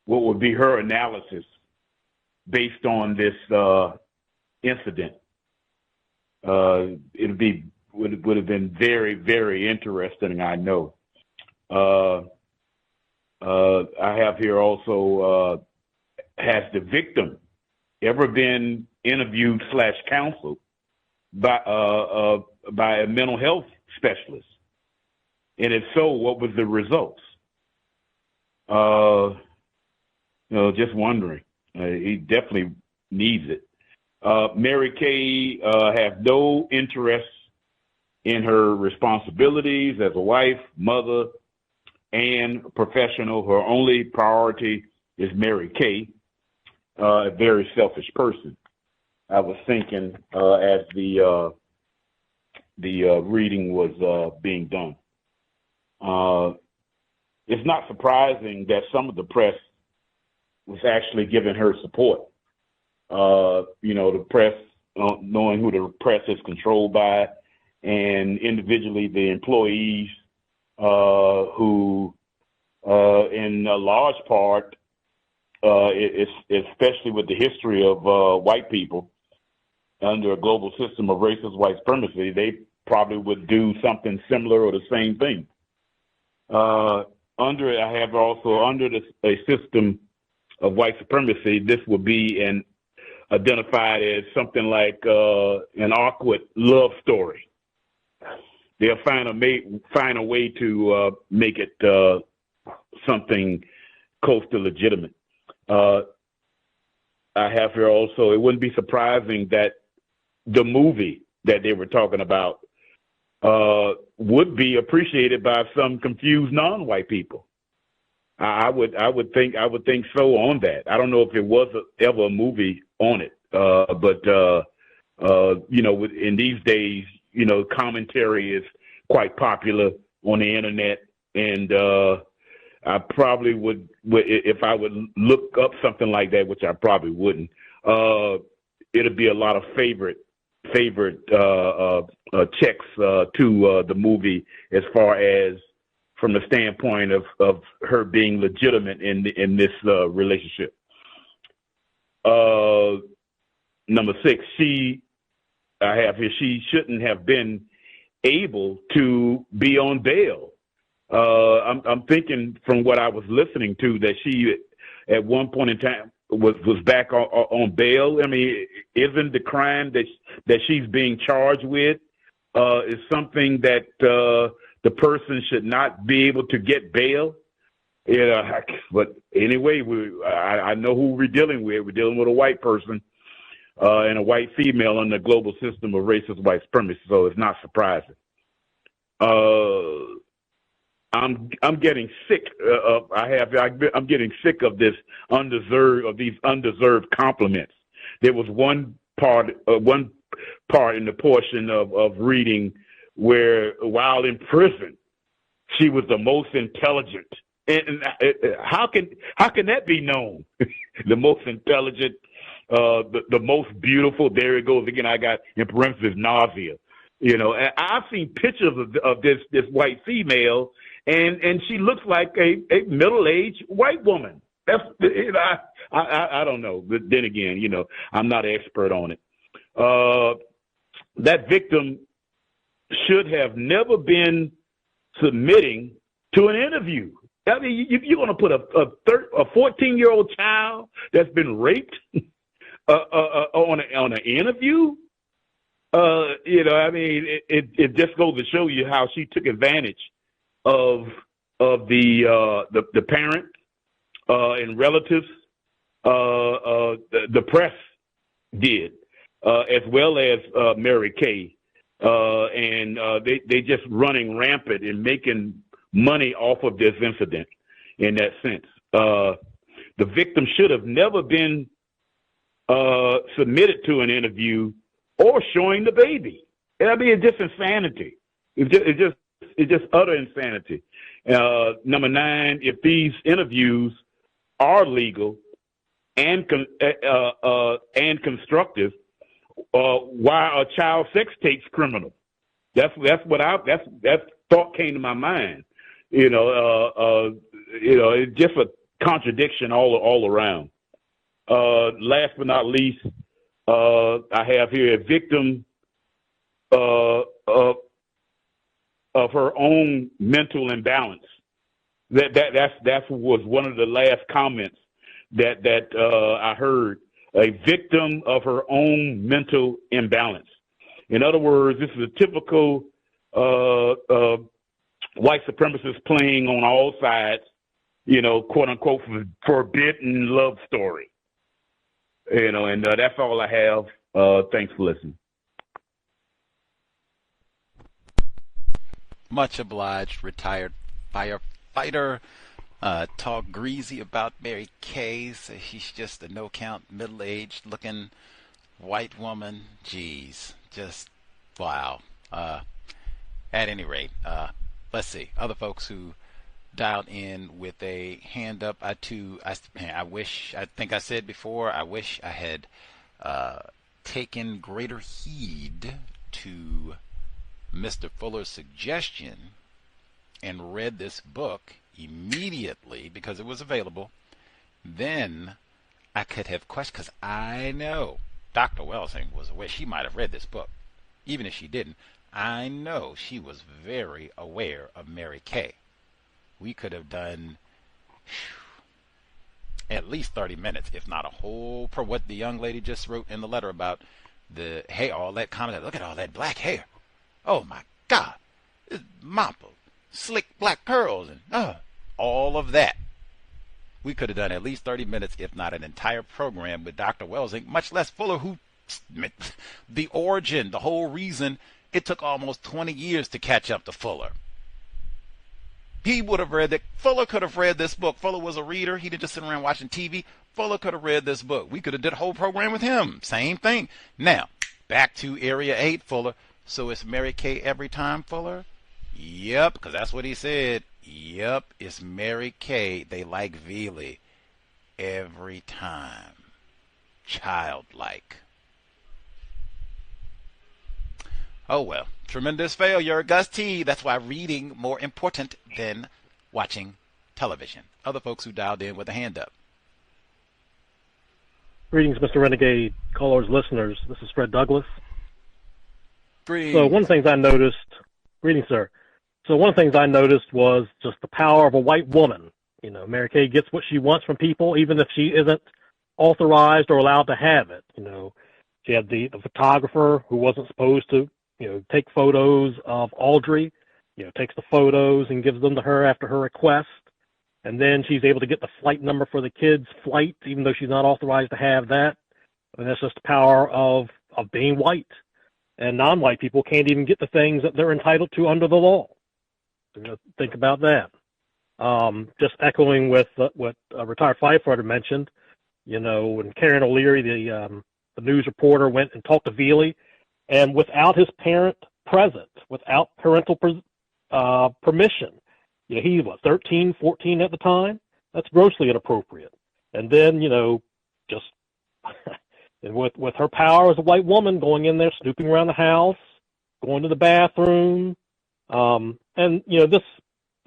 what would be her analysis based on this incident? It would have been very, very interesting, I know. I have here also, has the victim ever been interviewed / counseled by a mental health specialist? And if so, what was the results? Just wondering. He definitely needs it. Mary Kay has no interest in her responsibilities as a wife, mother, and professional. Her only priority is Mary Kay, a very selfish person. I was thinking as the reading was being done. It's not surprising that some of the press was actually giving her support. The press, knowing who the press is controlled by, and individually the employees who, in a large part, especially with the history of white people under a global system of racist white supremacy, they probably would do something similar or the same thing. Under a system white supremacy, this would be identified as something like an awkward love story. They'll find a way to make it something close to legitimate. I have here also, it wouldn't be surprising that the movie that they were talking about would be appreciated by some confused non-white people. I would think so on that. I don't know if it was ever a movie on it, but in these days, commentary is quite popular on the internet, and I probably would, if I would look up something like that, which I probably wouldn't. It'd be a lot of favorite checks to the movie as far as from the standpoint of her being legitimate in this relationship. Number 6, she shouldn't have been able to be on bail. I'm thinking from what I was listening to that she at one point in time was back on bail. I mean, isn't the crime that she's being charged with is something that the person should not be able to get bail? But anyway, I know who we're dealing with. We're dealing with a white person and a white female in the global system of racist white supremacy, so it's not surprising. I'm getting sick I'm getting sick of these undeserved compliments. There was one part in the portion of reading where, while in prison, she was the most intelligent. And how can that be known? The most intelligent, the most beautiful. There it goes again. I got in parentheses nausea. And I've seen pictures of this white female, and she looks like a middle-aged white woman. That's I don't know. But then again, I'm not an expert on it. That victim should have never been submitting to an interview. I mean, if you're going to put a 14-year-old child that's been raped on an interview, I mean, it just goes to show you how she took advantage of the parent and relatives. The press did, as well as Mary Kay, and they just running rampant and making money off of this incident. In that sense, the victim should have never been submitted to an interview or showing the baby. I mean, it's just insanity. It's just utter insanity. Number 9, if these interviews are legal and constructive, why are child sex tapes criminal? That thought came to my mind. It's just a contradiction all around. Last but not least, I have here a victim of her own mental imbalance. That was one of the last comments that I heard. A victim of her own mental imbalance. In other words, this is a typical white supremacist playing on all sides, quote unquote, forbidden love story. And that's all I have. Thanks for listening. Much obliged, retired firefighter. Talk greasy about Mary Kay. So she's just a no-count, middle-aged looking white woman. Jeez, just wow. At any rate, let's see. Other folks who dialed in with a hand up. I think I said before, I wish I had taken greater heed to Mr. Fuller's suggestion and read this book immediately because it was available. Then I could have questioned, because I know Dr. Welsing was aware. She might have read this book. Even if she didn't, I know she was very aware of Mary Kay. We could have done At least 30 minutes, if not a whole per what the young lady just wrote in the letter about the hair, all that comment. Look at all that black hair. Oh my God. It's moppled, slick black curls, and all of that. We could have done at least 30 minutes, if not an entire program with Dr. Welsing, much less Fuller, who the origin, the whole reason it took almost 20 years to catch up to Fuller. He would have read that. Fuller could have read this book. Fuller was a reader. He didn't just sit around watching TV. Fuller could have read this book. We could have did a whole program with him. Same thing. Now, back to Area 8, Fuller. So it's Mary Kay every time, Fuller? Yep, because that's what he said. Yep, it's Mary Kay. They like Vili every time. Childlike. Oh, well. Tremendous failure. Gus T. That's why reading more important than watching television. Other folks who dialed in with a hand up. Greetings, Mr. Renegade, callers, listeners. This is Fred Douglas. Greetings. So one of the things I noticed, greetings, sir. So one of the things I noticed was just the power of a white woman. You know, Mary Kay gets what she wants from people, even if she isn't authorized or allowed to have it. You know, she had the photographer who wasn't supposed to, take photos of Audrey, takes the photos and gives them to her after her request. And then she's able to get the flight number for the kid's flight, even though she's not authorized to have that. And that's just the power of being white. And non-white people can't even get the things that they're entitled to under the law. So, think about that. Just echoing with what a retired firefighter mentioned, when Karen O'Leary, the news reporter, went and talked to Vili, and without his parent present, without parental permission, he was 13, 14 at the time. That's grossly inappropriate. And then, just and with her power as a white woman, going in there, snooping around the house, going to the bathroom, and this,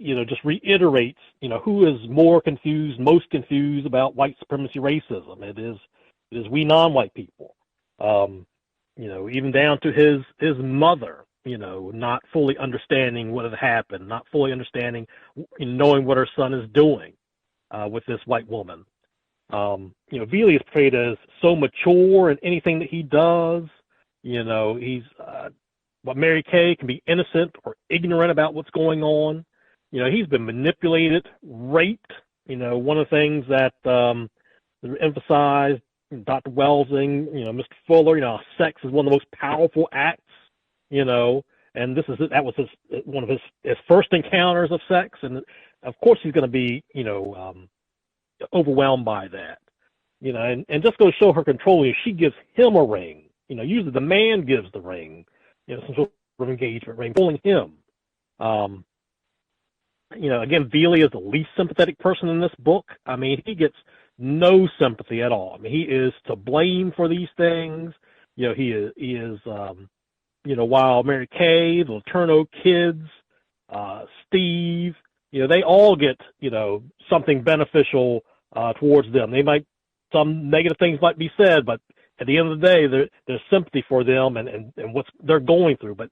just reiterates, who is most confused about white supremacy racism. It is we non-white people. Even down to his mother, not fully understanding what had happened, not fully understanding, knowing what her son is doing with this white woman. Vili is portrayed as so mature in anything that he does. He's, but Mary Kay can be innocent or ignorant about what's going on. He's been manipulated, raped. One of the things that emphasized Dr. Welsing, Mr. Fuller, sex is one of the most powerful acts, and that was one of his first encounters of sex, and of course he's going to be, overwhelmed by that, and just go show her control. She gives him a ring, usually the man gives the ring, some sort of engagement ring, pulling him. Again, Vili is the least sympathetic person in this book. I mean, he gets no sympathy at all. I mean, he is to blame for these things. He is, while Mary Kay, the Letourneau kids, Steve, they all get, something beneficial towards them. Some negative things might be said, but at the end of the day, there's sympathy for them and what they're going through. But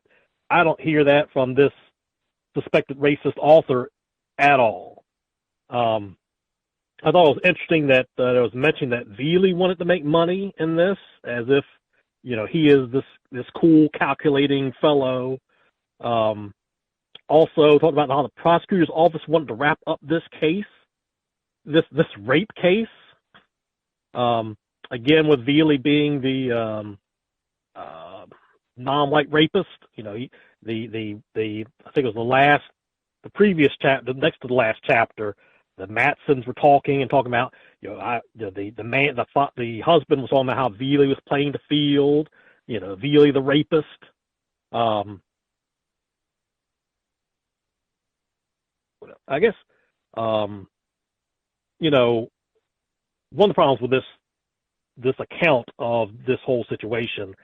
I don't hear that from this suspected racist author at all. I thought it was interesting that there was mentioned that Vili wanted to make money in this, as if, he is this cool, calculating fellow. Also, talked about how the prosecutor's office wanted to wrap up this case, this rape case. Again, with Vili being the non-white rapist, I think it was the previous chapter, next to the last chapter, the Matsons were talking about, the husband was talking about how Vili was playing the field, Vili the rapist. I guess, one of the problems with this account of this whole situation,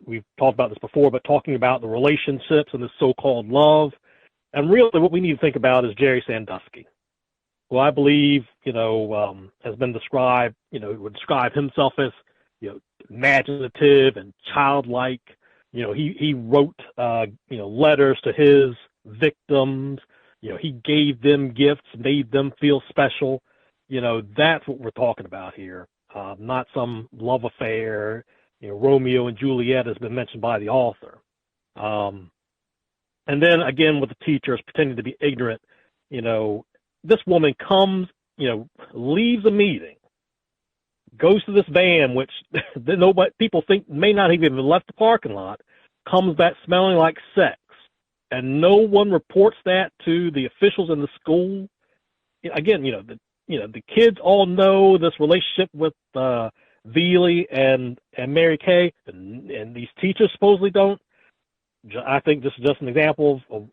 we've talked about this before, but talking about the relationships and this so-called love, and really what we need to think about is Jerry Sandusky, who I believe, has been described, would describe himself as, imaginative and childlike. He wrote, letters to his victims. He gave them gifts, made them feel special. that's what we're talking about here, not some love affair, Romeo and Juliet has been mentioned by the author. And then again with the teachers pretending to be ignorant, this woman comes, leaves a meeting, goes to this van, which people think may not have even left the parking lot, comes back smelling like sex, and no one reports that to the officials in the school. Again, the kids all know this relationship with Vili and Mary Kay, and these teachers supposedly don't. I think this is just an example of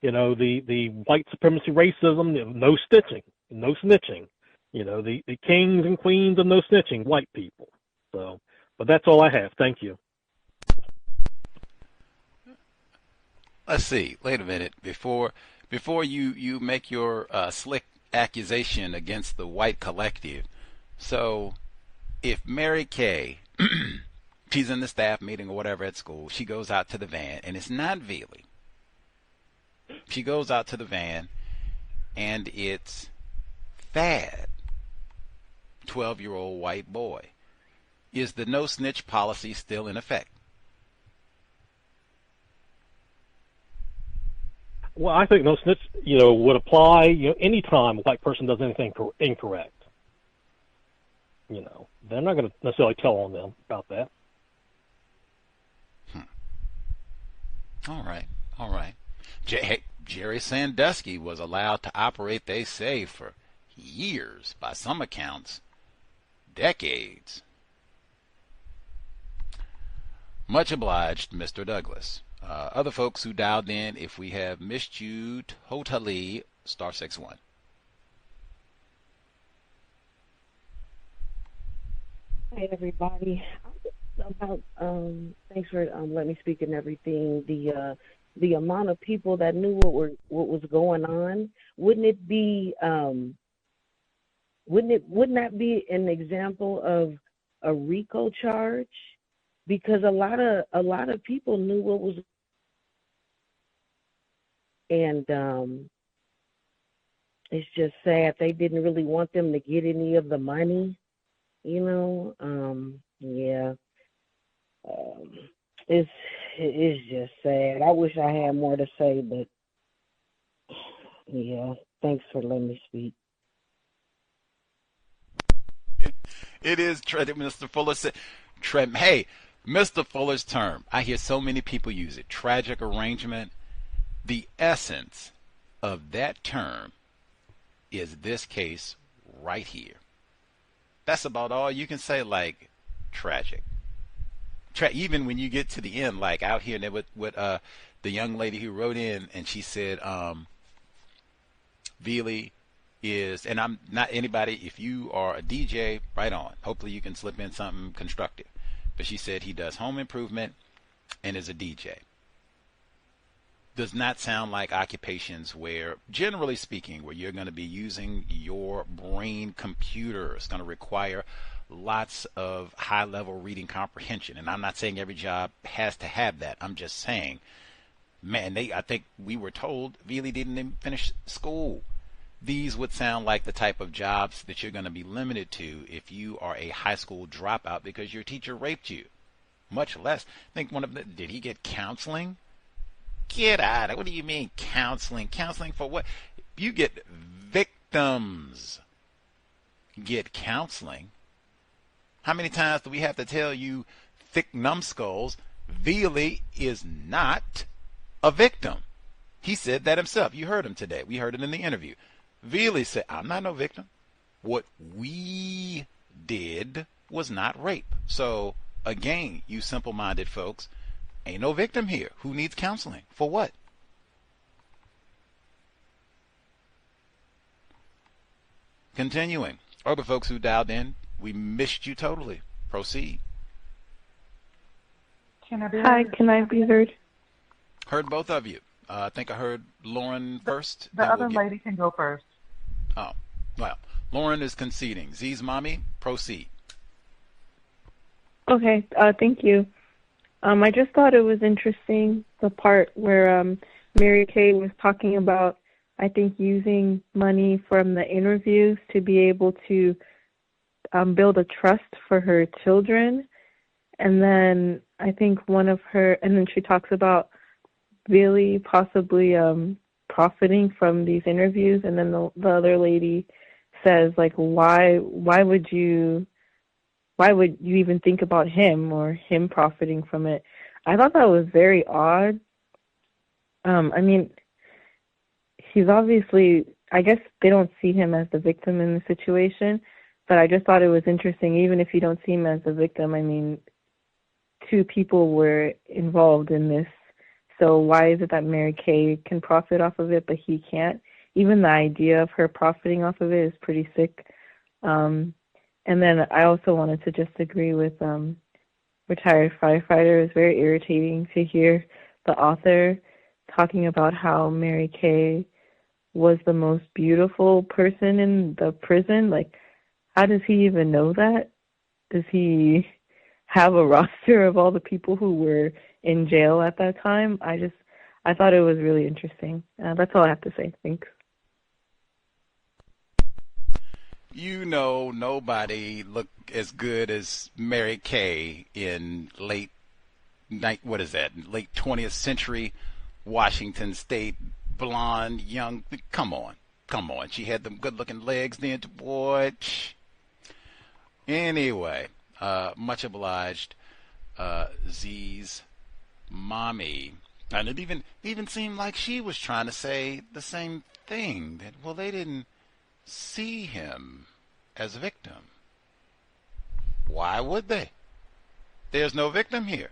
the white supremacy racism, no snitching. The kings and queens of no snitching, white people. So, but that's all I have. Thank you. Let's see. Wait a minute. Before you make your slick accusation against the white collective. So, if Mary Kay, she's in the staff meeting or whatever at school, she goes out to the van, and it's not Vili. She goes out to the van, and it's Thad, 12-year-old white boy. Is the no snitch policy still in effect? Well, I think no snitch, would apply, anytime a white person does anything incorrect. They're not going to necessarily tell on them about that. All right. Jerry Sandusky was allowed to operate, they say, for years, by some accounts, decades. Much obliged, Mr. Douglas. Other folks who dialed in, if we have missed you totally, *61. Hi, everybody. About thanks for letting me speak and everything. The amount of people that knew what was going on, wouldn't that be an example of a RICO charge? Because a lot of people knew what was, and it's just sad they didn't really want them to get any of the money, yeah. It's just sad. I wish I had more to say, but yeah, thanks for letting me speak. It is, Mr. Fuller said, hey, Mr. Fuller's term, I hear so many people use it, tragic arrangement. The essence of that term is this case right here. That's about all you can say, like, tragic. Even when you get to the end, like out here with the young lady who wrote in, and she said, Vili is, and I'm not anybody, if you are a DJ, right on. Hopefully you can slip in something constructive. But she said he does home improvement and is a DJ. Does not sound like occupations where, generally speaking, where you're going to be using your brain computer. It's going to require lots of high-level reading comprehension. And I'm not saying every job has to have that. I'm just saying, man, I think we were told Vili didn't even finish school. These would sound like the type of jobs that you're going to be limited to if you are a high school dropout because your teacher raped you. Much less, I think did he get counseling? Get out of it. What do you mean counseling? Counseling for what? You get victims get counseling. How many times do we have to tell you, thick numbskulls, Vili is not a victim? He said that himself. You heard him today. We heard it in the interview. Vili said, I'm not no victim. What we did was not rape. So, again, you simple-minded folks, ain't no victim here. Who needs counseling? For what? Continuing. Other folks who dialed in, we missed you totally. Proceed. Hi, can I be heard? Heard both of you. I think I heard Lauren first. The other lady can go first. Oh, well, Lauren is conceding. Z's mommy, proceed. Okay, thank you. I just thought it was interesting, the part where Mary Kay was talking about I think using money from the interviews to be able to build a trust for her children. And then I think and then she talks about Vili possibly profiting from these interviews. And then the other lady says, like, why would you even think about him or him profiting from it? I thought that was very odd. I mean, he's obviously, I guess they don't see him as the victim in the situation, but I just thought it was interesting, even if you don't see him as the victim, I mean, two people were involved in this, so why is it that Mary Kay can profit off of it, but he can't? Even the idea of her profiting off of it is pretty sick. And then I also wanted to just agree with retired firefighter. It was very irritating to hear the author talking about how Mary Kay was the most beautiful person in the prison. Like, how does he even know that? Does he have a roster of all the people who were in jail at that time? I thought it was really interesting. That's all I have to say. Thanks. You know, nobody looked as good as Mary Kay in late 20th century Washington State, blonde, young. Come on. She had them good-looking legs then, boy. Anyway, much obliged, Z's mommy. And it even seemed like she was trying to say the same thing, that, well, they didn't see him as a victim. Why would they? There's no victim here.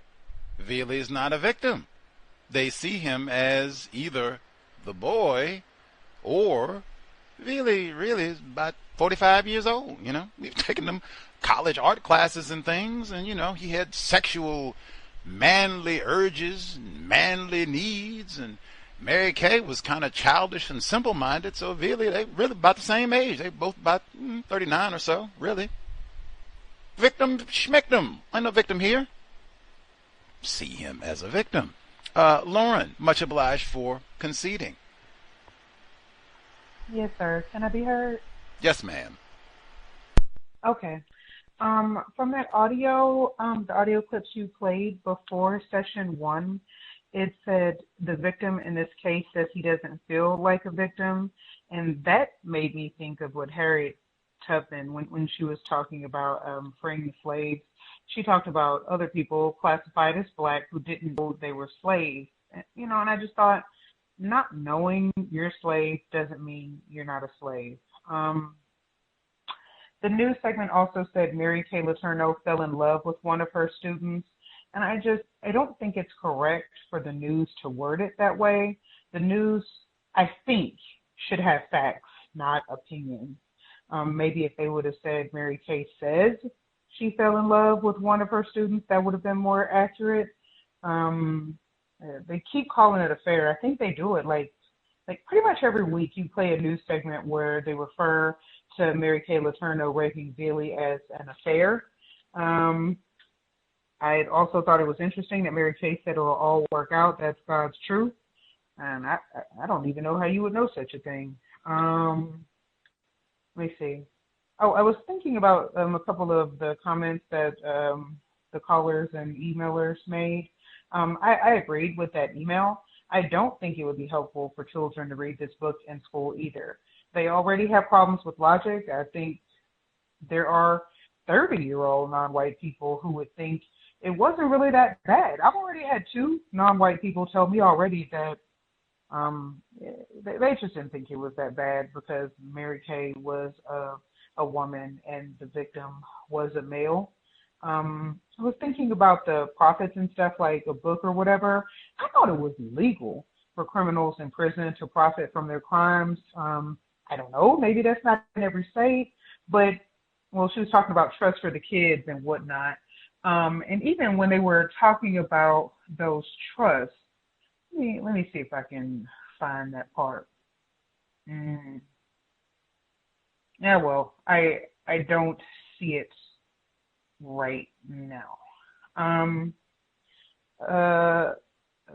Vili is not a victim. They see him as either the boy or Vili really is about 45 years old, you know. We've taken them college art classes and things, and, you know, he had sexual manly urges, manly needs, and Mary Kay was kind of childish and simple-minded, so Vili, they really about the same age. They both about 39 or so, really. Victim, schmictum. Ain't no victim here. See him as a victim. Lauren, much obliged for conceding. Yes, sir. Can I be heard? Yes, ma'am. Okay. From that audio, the audio clips you played before session 1, it said the victim in this case says he doesn't feel like a victim, and that made me think of what Harriet Tubman, when she was talking about freeing the slaves, she talked about other people classified as black who didn't know they were slaves. You know, and I just thought, not knowing you're a slave doesn't mean you're not a slave. The news segment also said Mary Kay Letourneau fell in love with one of her students. And I don't think it's correct for the news to word it that way. The news, I think, should have facts, not opinions. Maybe if they would have said Mary Kay says she fell in love with one of her students, that would have been more accurate. They keep calling it affair. I think they do it like pretty much every week. You play a news segment where they refer to Mary Kay Letourneau raping Vili as an affair. I also thought it was interesting that Mary Kay said it will all work out. That's God's truth. And I don't even know how you would know such a thing. Let me see. Oh, I was thinking about a couple of the comments that the callers and emailers made. I agreed with that email. I don't think it would be helpful for children to read this book in school either. They already have problems with logic. I think there are 30-year-old non-white people who would think it wasn't really that bad. I've already had 2 non-white people tell me already that they just didn't think it was that bad because Mary Kay was a woman and the victim was a male. I was thinking about the profits and stuff, like a book or whatever. I thought it was illegal for criminals in prison to profit from their crimes. I don't know, maybe that's not in every state, but, well, she was talking about trust for the kids and whatnot. And even when they were talking about those trusts, let me see if I can find that part. Yeah, well, I don't see it right now.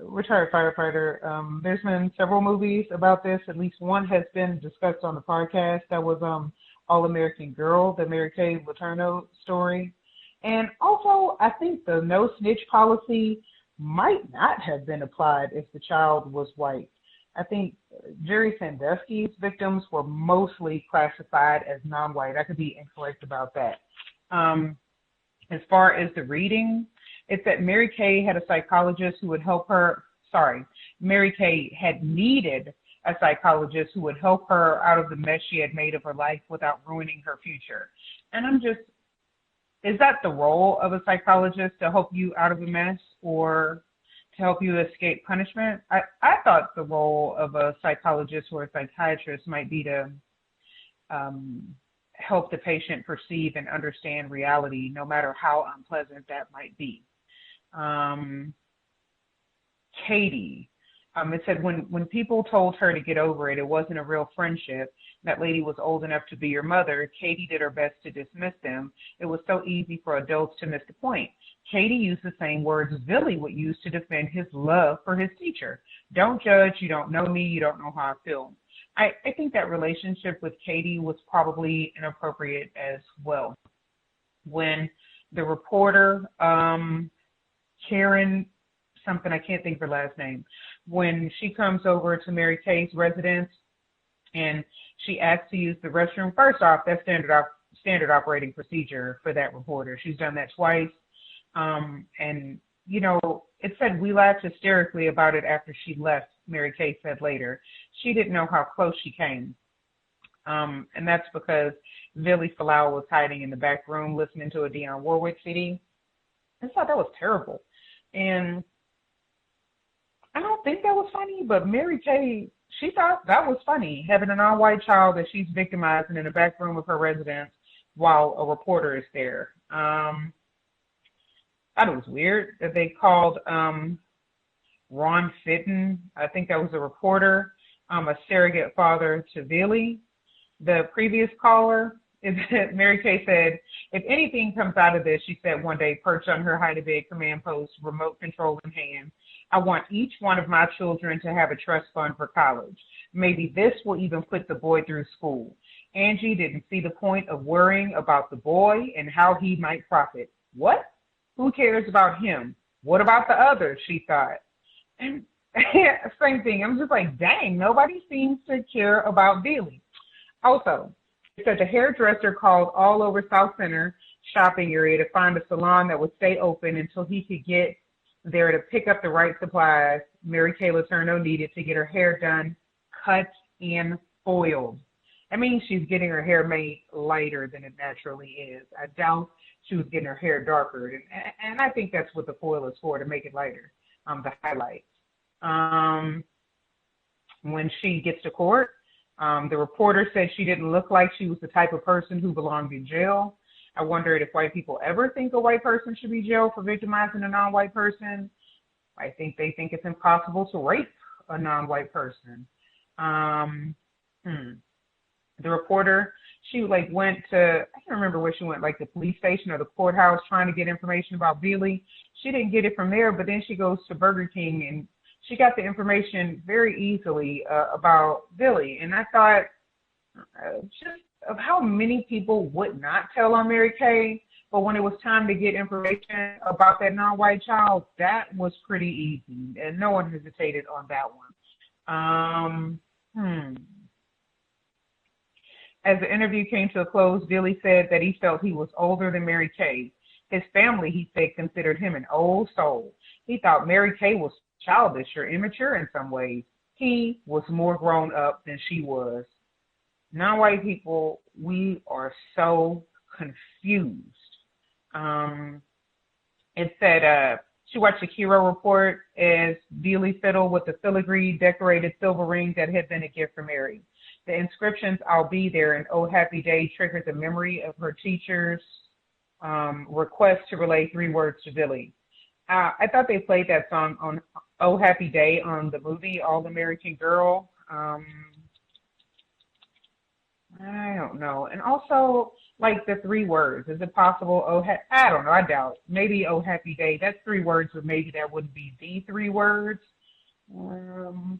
retired firefighter. There's been several movies about this. At least one has been discussed on the podcast. That was All-American Girl, the Mary Kay Letourneau story. And also, I think the no snitch policy might not have been applied if the child was white. I think Jerry Sandusky's victims were mostly classified as non-white. I could be incorrect about that. As far as the reading, it's that Mary Kay had a psychologist who would help her. Mary Kay had needed a psychologist who would help her out of the mess she had made of her life without ruining her future. And is that the role of a psychologist, to help you out of a mess or to help you escape punishment? I thought the role of a psychologist or a psychiatrist might be to help the patient perceive and understand reality, no matter how unpleasant that might be. Katie, it said when people told her to get over it, it wasn't a real friendship. That lady was old enough to be your mother. Katie did her best to dismiss them. It was so easy for adults to miss the point. Katie used the same words Vili would use to defend his love for his teacher. Don't judge, you don't know me, you don't know how I feel. I think that relationship with Katie was probably inappropriate as well. When the reporter, Karen, something, I can't think of her last name, when she comes over to Mary Kay's residence and she asks to use the restroom, first off, that's standard operating procedure for that reporter. She's done that twice. And, you know, it said we laughed hysterically about it after she left, Mary Kay said later. She didn't know how close she came. And that's because Vili Fualaau was hiding in the back room listening to a Dionne Warwick CD. I thought that was terrible. And I don't think that was funny, but Mary Kay, she thought that was funny, having a non-white child that she's victimizing in the back room of her residence while a reporter is there. I thought it was weird that they called Ron Fitton, I think that was a reporter, a surrogate father to Vili. The previous caller, Mary Kay said, if anything comes out of this, she said one day, perched on her hide-a-bed command post, remote control in hand, I want each one of my children to have a trust fund for college. Maybe this will even put the boy through school. Angie didn't see the point of worrying about the boy and how he might profit. What? Who cares about him? What about the others, she thought. And same thing. I'm just like, dang, nobody seems to care about Vili. Also, it said the hairdresser called all over South Center shopping area to find a salon that would stay open until he could get there to pick up the right supplies Mary Kay Letourneau needed to get her hair done, cut, and foiled. That means she's getting her hair made lighter than it naturally is. I doubt she was getting her hair darker. And I think that's what the foil is for, to make it lighter, the highlights. When she gets to court, the reporter said she didn't look like she was the type of person who belonged in jail. I wondered if white people ever think a white person should be jailed for victimizing a non-white person. I think they think it's impossible to rape a non-white person. The reporter, she went to, I can't remember where she went, like the police station or the courthouse trying to get information about Vili. She didn't get it from there, but then she goes to Burger King and she got the information very easily about Vili. And I thought, just of how many people would not tell on Mary Kay, but when it was time to get information about that non-white child, that was pretty easy, and no one hesitated on that one. As the interview came to a close, Vili said that he felt he was older than Mary Kay. His family, he said, considered him an old soul. He thought Mary Kay was childish or immature in some ways. He was more grown up than she was. Non-white people, we are so confused. It said she watched the Kiro report as Vili fiddled with the filigree decorated silver ring that had been a gift from Mary. The inscriptions, I'll be there, and Oh Happy Day triggered the memory of her teacher's request to relay 3 words to Vili. I thought they played that song on Oh Happy Day on the movie All-American Girl. I don't know. And also, like the 3 words. Is it possible? I don't know. I doubt. Maybe "Oh Happy Day." That's 3 words, but maybe that wouldn't be the 3 words. Let me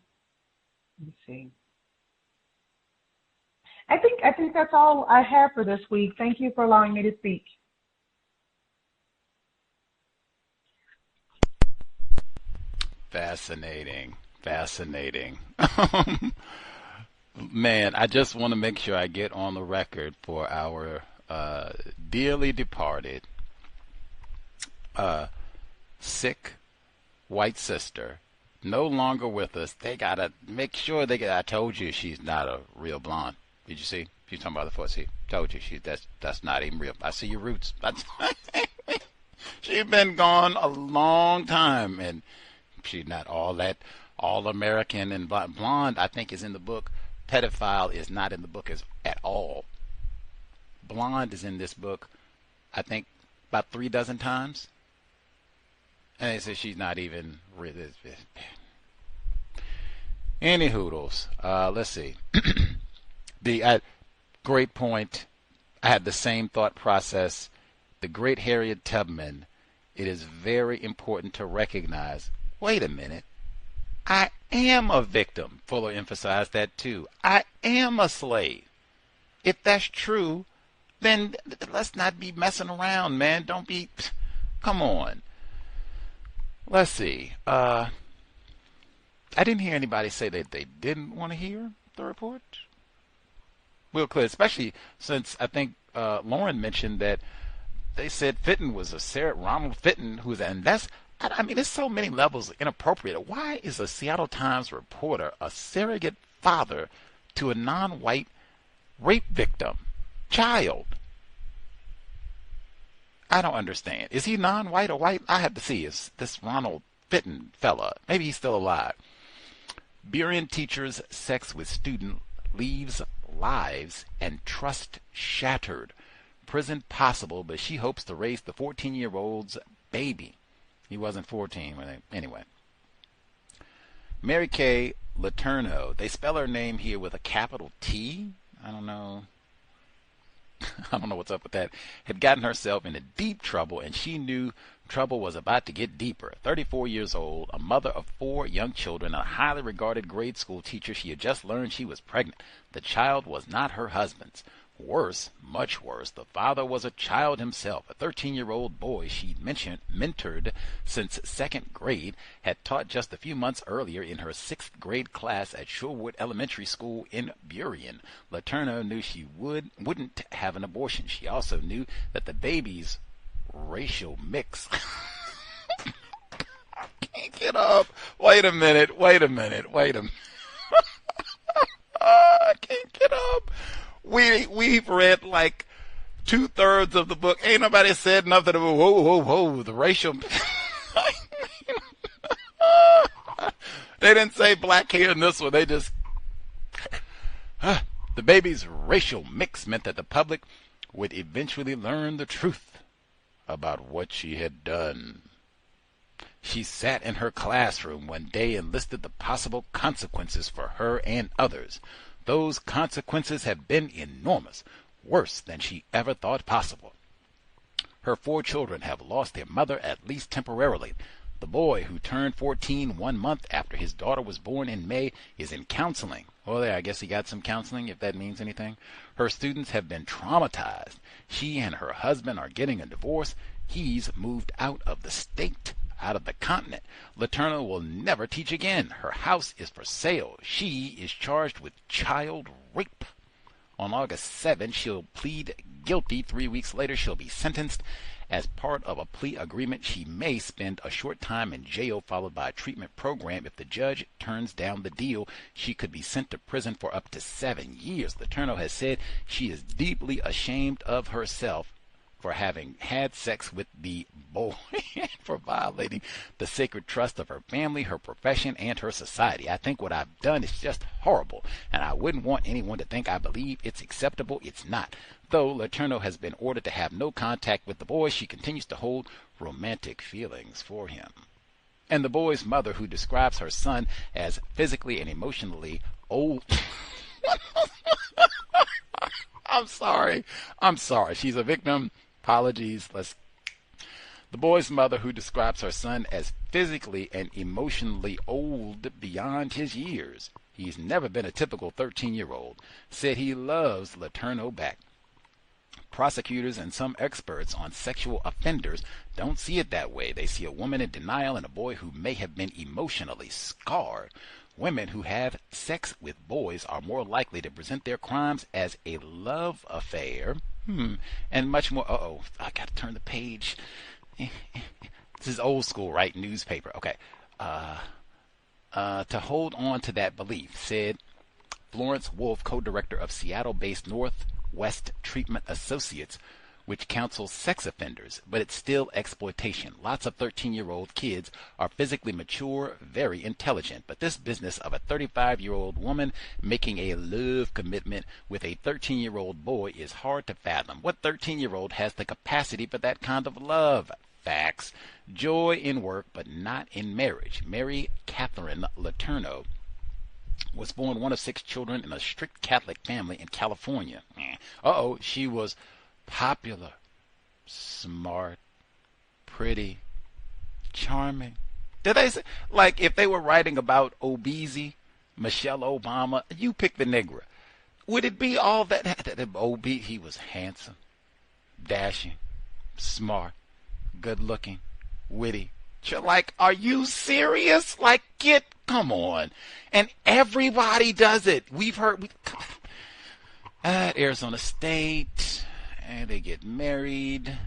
see. I think that's all I have for this week. Thank you for allowing me to speak. Fascinating. Man, I just want to make sure I get on the record for our dearly departed, sick white sister, no longer with us. They got to make sure I told you she's not a real blonde. Did you see? She's talking about the 4C. Told you that's not even real. I see your roots. She's been gone a long time, and she's not all that all-American and blonde. I think is in the book. Pedophile is not in the book at all. Blonde is in this book, I think, about 3 dozen times. And they say she's not even really. Any hoodles. Let's see. Great point. I had the same thought process. The great Harriet Tubman. It is very important to recognize, wait a minute, I am a victim. Fuller emphasized that too. I am a slave. If that's true, then let's not be messing around, man. Don't be, come on. Let's see. I didn't hear anybody say that they didn't want to hear the report. Real clear, especially since I think Lauren mentioned that they said Fitton was Ronald Fitton, and that's, I mean, there's so many levels of inappropriate. Why is a Seattle Times reporter a surrogate father to a non-white rape victim child? I don't understand. Is he non-white or white? I have to see. Is this Ronald Fitton fella? Maybe he's still alive. Burien teacher's sex with student leaves lives and trust shattered. Prison possible, but she hopes to raise the 14-year-old's baby. He wasn't 14 anyway. Mary Kay Letourneau. They spell her name here with a capital T. I don't know. I don't know what's up with that. Had gotten herself into deep trouble, and she knew trouble was about to get deeper. 34 years old, a mother of 4 young children, a highly regarded grade school teacher. She had just learned she was pregnant. The child was not her husband's. Worse, much worse, the father was a child himself, a 13-year-old boy she'd mentored since 2nd grade, had taught just a few months earlier in her 6th grade class at Shorewood Elementary School in Burien. Letourneau knew she wouldn't have an abortion. She also knew that the baby's racial mix... I can't get up. Wait a minute. I can't get up. We've read like 2/3 of the book. Ain't nobody said nothing about whoa, the racial. They didn't say black hair in this one. They just the baby's racial mix meant that the public would eventually learn the truth about what she had done. She sat in her classroom one day and listed the possible consequences for her and others. Those consequences have been enormous, worse than she ever thought possible. Her 4 children have lost their mother, at least temporarily. The boy, who turned 14 1 month after his daughter was born in May, is in counseling. Well, I guess he got some counseling, if that means anything. Her students have been traumatized. She and her husband are getting a divorce. He's moved out of the state, out of the continent. Letourneau will never teach again. Her house is for sale. She is charged with child rape. On August 7, she'll plead guilty. 3 weeks later, she'll be sentenced. As part of a plea agreement, she may spend a short time in jail, followed by a treatment program. If the judge turns down the deal, she could be sent to prison for up to 7 years. Letourneau has said she is deeply ashamed of herself for having had sex with the boy, for violating the sacred trust of her family, her profession, and her society. I think what I've done is just horrible, and I wouldn't want anyone to think I believe it's acceptable. It's not. Though Letourneau has been ordered to have no contact with the boy, she continues to hold romantic feelings for him. And the boy's mother, who describes her son as physically and emotionally old... I'm sorry. She's a victim. Apologies. The boy's mother, who describes her son as physically and emotionally old beyond his years, he's never been a typical 13-year-old, said he loves Letourneau back. Prosecutors and some experts on sexual offenders don't see it that way. They see a woman in denial and a boy who may have been emotionally scarred. Women who have sex with boys are more likely to present their crimes as a love affair, and much more. I got to turn the page. This is old school, right? Newspaper. Okay. To hold on to that belief, said Florence Wolf, co-director of Seattle-based Northwest Treatment Associates, which counsels sex offenders, but it's still exploitation. Lots of 13-year-old kids are physically mature, very intelligent, but this business of a 35-year-old woman making a love commitment with a 13-year-old boy is hard to fathom. What 13-year-old has the capacity for that kind of love? Facts. Joy in work, but not in marriage. Mary Katherine Letourneau was born one of 6 children in a strict Catholic family in California. She was popular, smart, pretty, charming. Did they say, like, if they were writing about Obese, Michelle Obama, you pick the nigger. Would it be all that Obese? He was handsome, dashing, smart, good looking, witty. Like, are you serious? Like, come on. And everybody does it. We've heard at Arizona State, and they get married.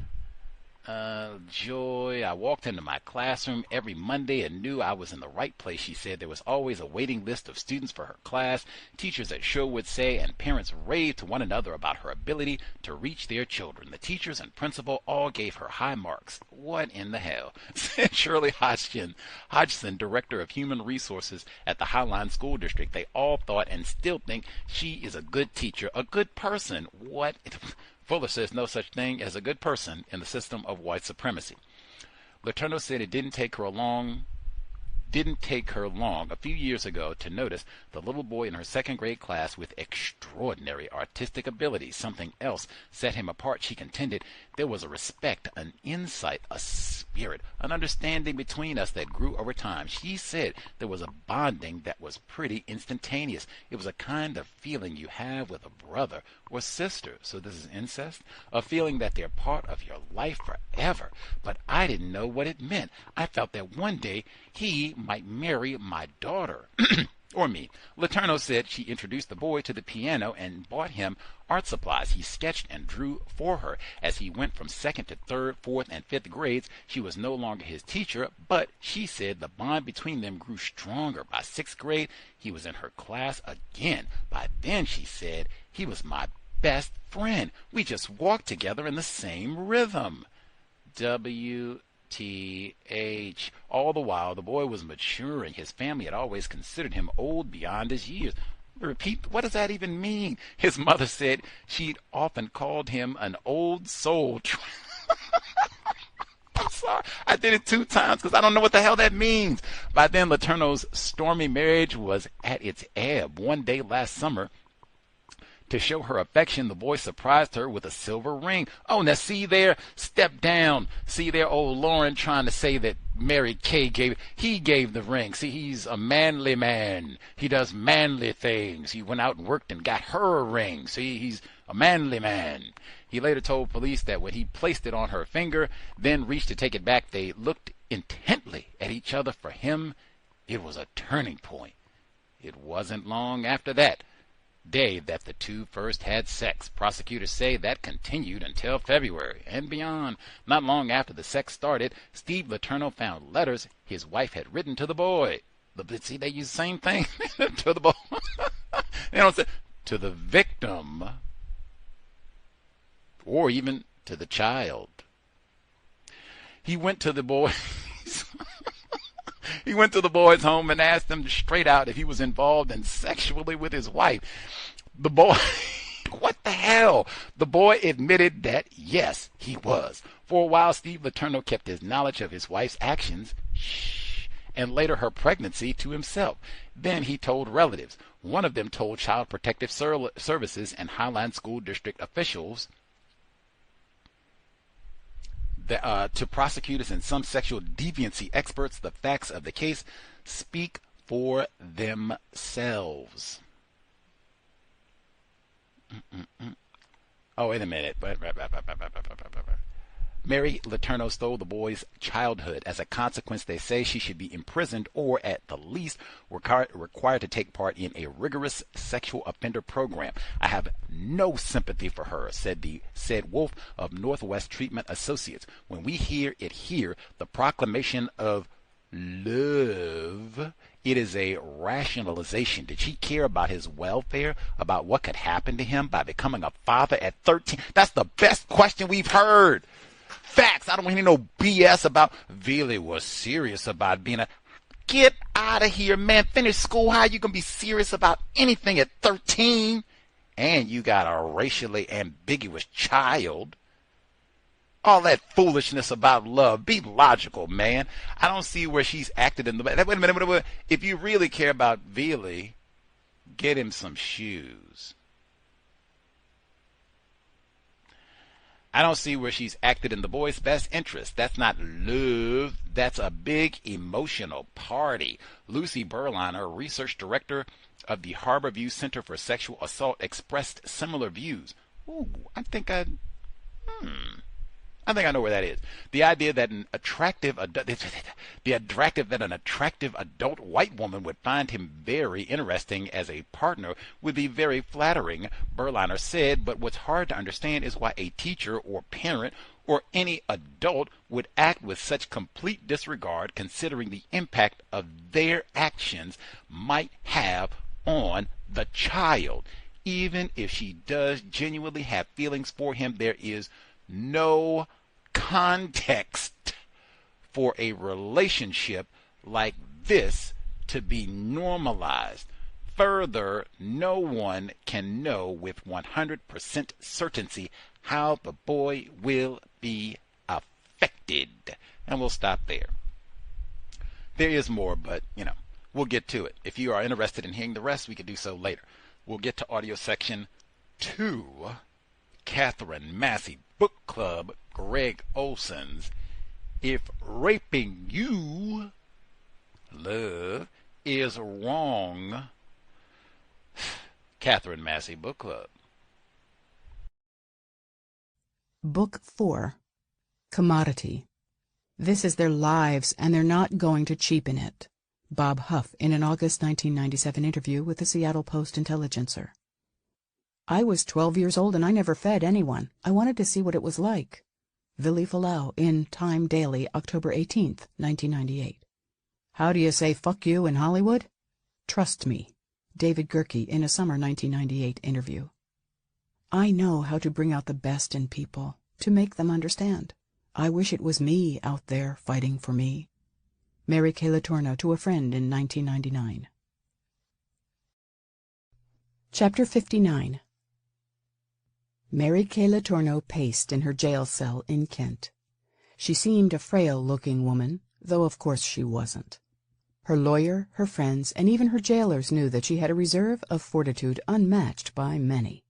Joy, I walked into my classroom every Monday and knew I was in the right place, she said. There was always a waiting list of students for her class. Teachers at C.O.W.S would say, and parents raved to one another about her ability to reach their children. The teachers and principal all gave her high marks. What in the hell? Said Shirley Hodgson, director of human resources at the Highline School District. They all thought and still think she is a good teacher, a good person. What? Fuller says no such thing as a good person in the system of white supremacy. Letourneau said it didn't take her long a few years ago to notice the little boy in her second-grade class with extraordinary artistic abilities. Something else set him apart, she contended. There was a respect, an insight, a spirit, an understanding between us that grew over time. She said there was a bonding that was pretty instantaneous. It was a kind of feeling you have with a brother or sister. So this is incest? A feeling that they're part of your life forever. But I didn't know what it meant. I felt that one day he might marry my daughter. Or me. Letourneau said she introduced the boy to the piano and bought him art supplies. He sketched and drew for her. As he went from 2nd to 3rd, 4th, and 5th grades, she was no longer his teacher, but she said the bond between them grew stronger. By 6th grade, he was in her class again. By then, she said, he was my best friend. We just walked together in the same rhythm. W.T.H. All the while, the boy was maturing. His family had always considered him old beyond his years. Repeat, what does that even mean? His mother said she'd often called him an old soul. I'm sorry. I did it 2 times because I don't know what the hell that means. By then, Letourneau's stormy marriage was at its ebb. One day last summer, to show her affection, the boy surprised her with a silver ring. Oh, now see there, step down. See there, old Lauren trying to say that Mary Kay gave the ring. See, he's a manly man. He does manly things. He went out and worked and got her a ring. See, he's a manly man. He later told police that when he placed it on her finger, then reached to take it back, they looked intently at each other. For him, it was a turning point. It wasn't long after that day that the two first had sex. Prosecutors say that continued until February and beyond. Not long after the sex started, Steve Letourneau found letters his wife had written to the boy. See, they use the same thing. To the boy. They don't say to the victim or even to the child. He went to the boy. He went to the boy's home and asked him straight out if he was involved in sexually with his wife. The boy, what the hell? The boy admitted that, yes, he was. For a while, Steve Letourneau kept his knowledge of his wife's actions and later her pregnancy to himself. Then he told relatives. One of them told Child Protective Services and Highline School District officials, to prosecutors and some sexual deviancy experts, the facts of the case speak for themselves. Oh, wait a minute. Mary Letourneau stole the boy's childhood. As a consequence, they say she should be imprisoned or, at the least, required to take part in a rigorous sexual offender program. I have no sympathy for her, said Wolf of Northwest Treatment Associates. When we hear it here, the proclamation of love, it is a rationalization. Did she care about his welfare, about what could happen to him by becoming a father at 13? That's the best question we've heard. Facts. I don't want to hear no BS about Vili was serious about being a... Get out of here, man. Finish school. How you going to be serious about anything at 13? And you got a racially ambiguous child. All that foolishness about love. Be logical, man. I don't see where she's acted in the... Wait a minute. If you really care about Vili, get him some shoes. I don't see where she's acted in the boy's best interest. That's not love. That's a big emotional party. Lucy Berliner, research director of the Harborview Center for Sexual Assault, expressed similar views. Ooh, I think I know where that is. The idea that an attractive adult white woman would find him very interesting as a partner would be very flattering, Berliner said, but what's hard to understand is why a teacher or parent or any adult would act with such complete disregard, considering the impact of their actions might have on the child. Even if she does genuinely have feelings for him, there is no context for a relationship like this to be normalized. Further, no one can know with 100% certainty how the boy will be affected. And we'll stop there. There is more, but, we'll get to it. If you are interested in hearing the rest, we can do so later. We'll get to audio section 2, Katherine, Massey, Book Club, Gregg Olsen's If Raping You, Love, is Wrong. Katherine, Massey, Book Club. Book 4, Commodity. This is their lives, and they're not going to cheapen it. Bob Huff in an August 1997 interview with the Seattle Post-Intelligencer. I was 12 years old and I never fed anyone. I wanted to see what it was like. Vili Fualaau in Time Daily, October 18th, 1998. How do you say fuck you in Hollywood? Trust me. David Gerke in a summer 1998 interview. I know how to bring out the best in people, to make them understand. I wish it was me out there fighting for me. Mary Kay Letourneau to a friend in 1999. Chapter 59. Mary Kay Letourneau paced in her jail cell in Kent. She seemed a frail-looking woman, though of course she wasn't. Her lawyer, her friends, and even her jailers knew that she had a reserve of fortitude unmatched by many.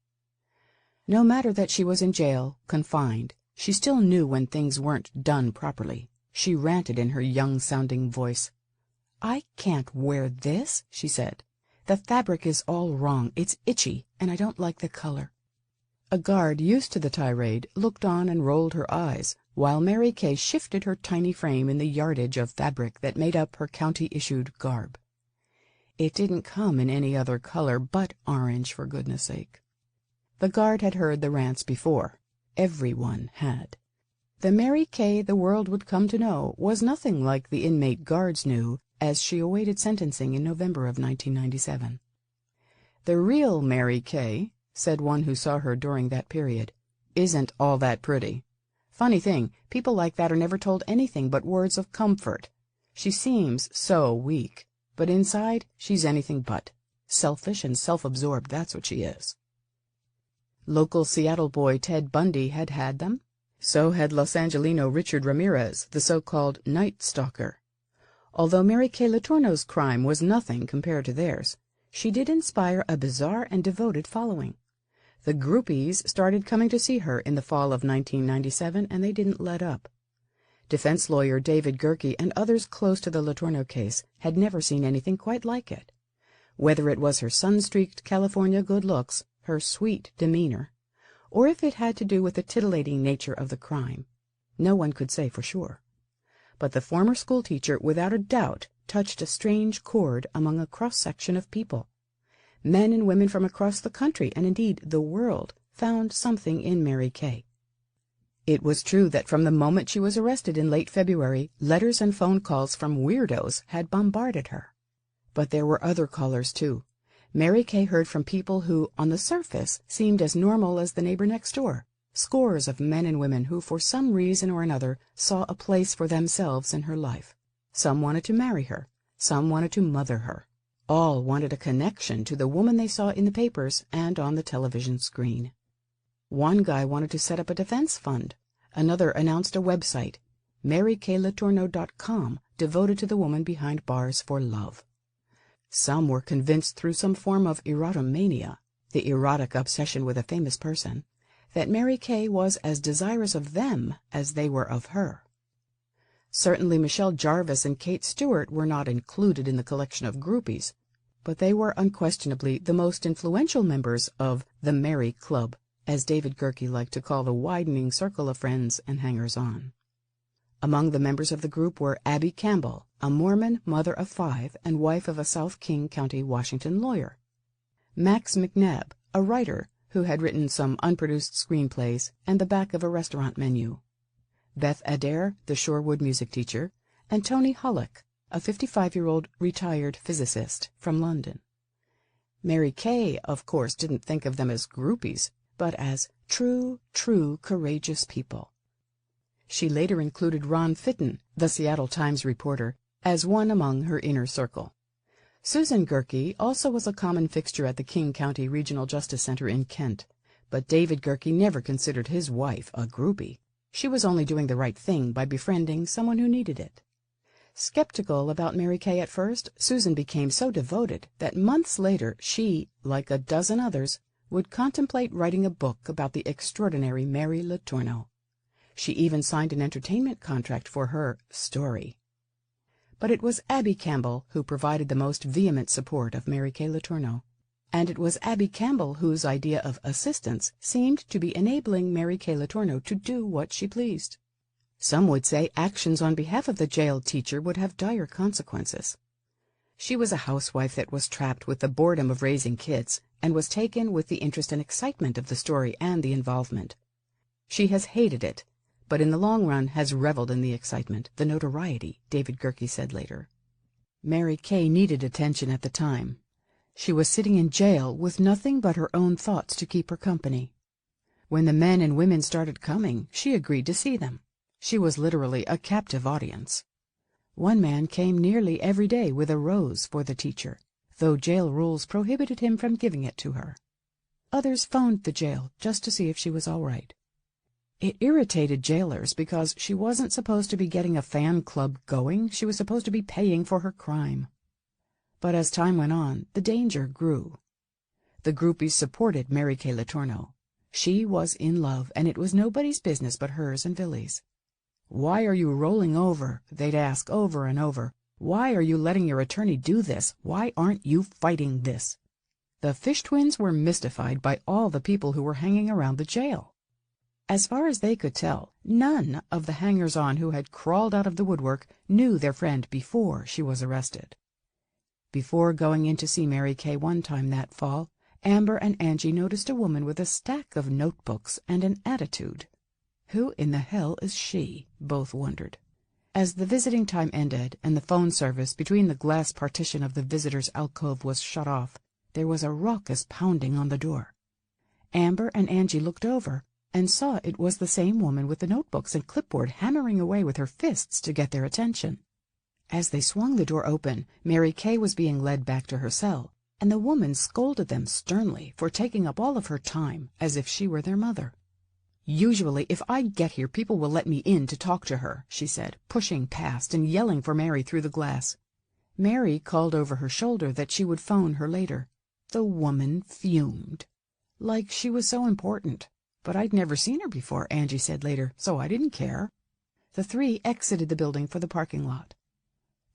No matter that she was in jail, confined, she still knew when things weren't done properly. She ranted in her young-sounding voice. "I can't wear this," she said. "The fabric is all wrong. It's itchy, and I don't like the color." A guard used to the tirade looked on and rolled her eyes, while Mary Kay shifted her tiny frame in the yardage of fabric that made up her county-issued garb. It didn't come in any other color but orange, for goodness sake. The guard had heard the rants before. Everyone had. The Mary Kay the world would come to know was nothing like the inmate guards knew as she awaited sentencing in November of 1997. The real Mary Kay, said one who saw her during that period, isn't all that pretty. Funny thing, people like that are never told anything but words of comfort. She seems so weak, but inside she's anything but. Selfish and self-absorbed, that's what she is. Local Seattle boy Ted Bundy had had them. So had Los Angelino Richard Ramirez, the so-called Night Stalker. Although Mary Kay Letourneau's crime was nothing compared to theirs, she did inspire a bizarre and devoted following. The groupies started coming to see her in the fall of 1997, and they didn't let up. Defense lawyer David Gerke and others close to the Letourneau case had never seen anything quite like it. Whether it was her sun-streaked California good looks, her sweet demeanor, or if it had to do with the titillating nature of the crime, no one could say for sure. But the former schoolteacher, without a doubt, touched a strange chord among a cross-section of people. Men and women from across the country, and indeed the world, found something in Mary Kay. It was true that from the moment she was arrested in late February, letters and phone calls from weirdos had bombarded her. But there were other callers, too. Mary Kay heard from people who, on the surface, seemed as normal as the neighbor next door. Scores of men and women who, for some reason or another, saw a place for themselves in her life. Some wanted to marry her. Some wanted to mother her. All wanted a connection to the woman they saw in the papers and on the television screen. One guy wanted to set up a defense fund. Another announced a website, MaryKayLetourneau.com, devoted to the woman behind bars for love. Some were convinced through some form of erotomania, the erotic obsession with a famous person, that Mary Kay was as desirous of them as they were of her. Certainly Michelle Jarvis and Kate Stewart were not included in the collection of groupies, but they were unquestionably the most influential members of the Mary Club, as David Gerke liked to call the widening circle of friends and hangers-on. Among the members of the group were Abby Campbell, a Mormon mother of 5 and wife of a South King County, Washington lawyer; Max McNabb, a writer who had written some unproduced screenplays and the back of a restaurant menu; Beth Adair, the Shorewood music teacher; and Tony Hullock, a 55-year-old retired physicist from London. Mary Kay, of course, didn't think of them as groupies, but as true, courageous people. She later included Ron Fitton, the Seattle Times reporter, as one among her inner circle. Susan Gerke also was a common fixture at the King County Regional Justice Center in Kent, but David Gerke never considered his wife a groupie. She was only doing the right thing by befriending someone who needed it. Skeptical about Mary Kay at first, Susan became so devoted that months later she, like a dozen others, would contemplate writing a book about the extraordinary Mary Letourneau. She even signed an entertainment contract for her story. But it was Abby Campbell who provided the most vehement support of Mary Kay Letourneau, and it was Abby Campbell whose idea of assistance seemed to be enabling Mary Kay Letourneau to do what she pleased. Some would say actions on behalf of the jailed teacher would have dire consequences. She was a housewife that was trapped with the boredom of raising kids and was taken with the interest and excitement of the story and the involvement. She has hated it, but in the long run has reveled in the excitement, the notoriety, David Gerke said later. Mary Kay needed attention at the time. She was sitting in jail with nothing but her own thoughts to keep her company. When the men and women started coming, she agreed to see them. She was literally a captive audience. One man came nearly every day with a rose for the teacher, though jail rules prohibited him from giving it to her. Others phoned the jail just to see if she was all right. It irritated jailers because she wasn't supposed to be getting a fan club going. She was supposed to be paying for her crime. But as time went on, the danger grew. The groupies supported Mary Kay Letourneau. She was in love, and it was nobody's business but hers and Vili's. "Why are you rolling over?" they'd ask over and over. "Why are you letting your attorney do this? Why aren't you fighting this?" The Fish twins were mystified by all the people who were hanging around the jail. As far as they could tell, none of the hangers-on who had crawled out of the woodwork knew their friend before she was arrested. Before going in to see Mary Kay one time that fall, Amber and Angie noticed a woman with a stack of notebooks and an attitude. Who in the hell is she? Both wondered. As the visiting time ended and the phone service between the glass partition of the visitor's alcove was shut off, there was a raucous pounding on the door. Amber and Angie looked over and saw it was the same woman with the notebooks and clipboard hammering away with her fists to get their attention. As they swung the door open, Mary Kay was being led back to her cell, and the woman scolded them sternly for taking up all of her time as if she were their mother. "Usually, if I get here, people will let me in to talk to her," she said, pushing past and yelling for Mary through the glass. Mary called over her shoulder that she would phone her later. The woman fumed. "Like she was so important. But I'd never seen her before," Angie said later, "so I didn't care." The three exited the building for the parking lot.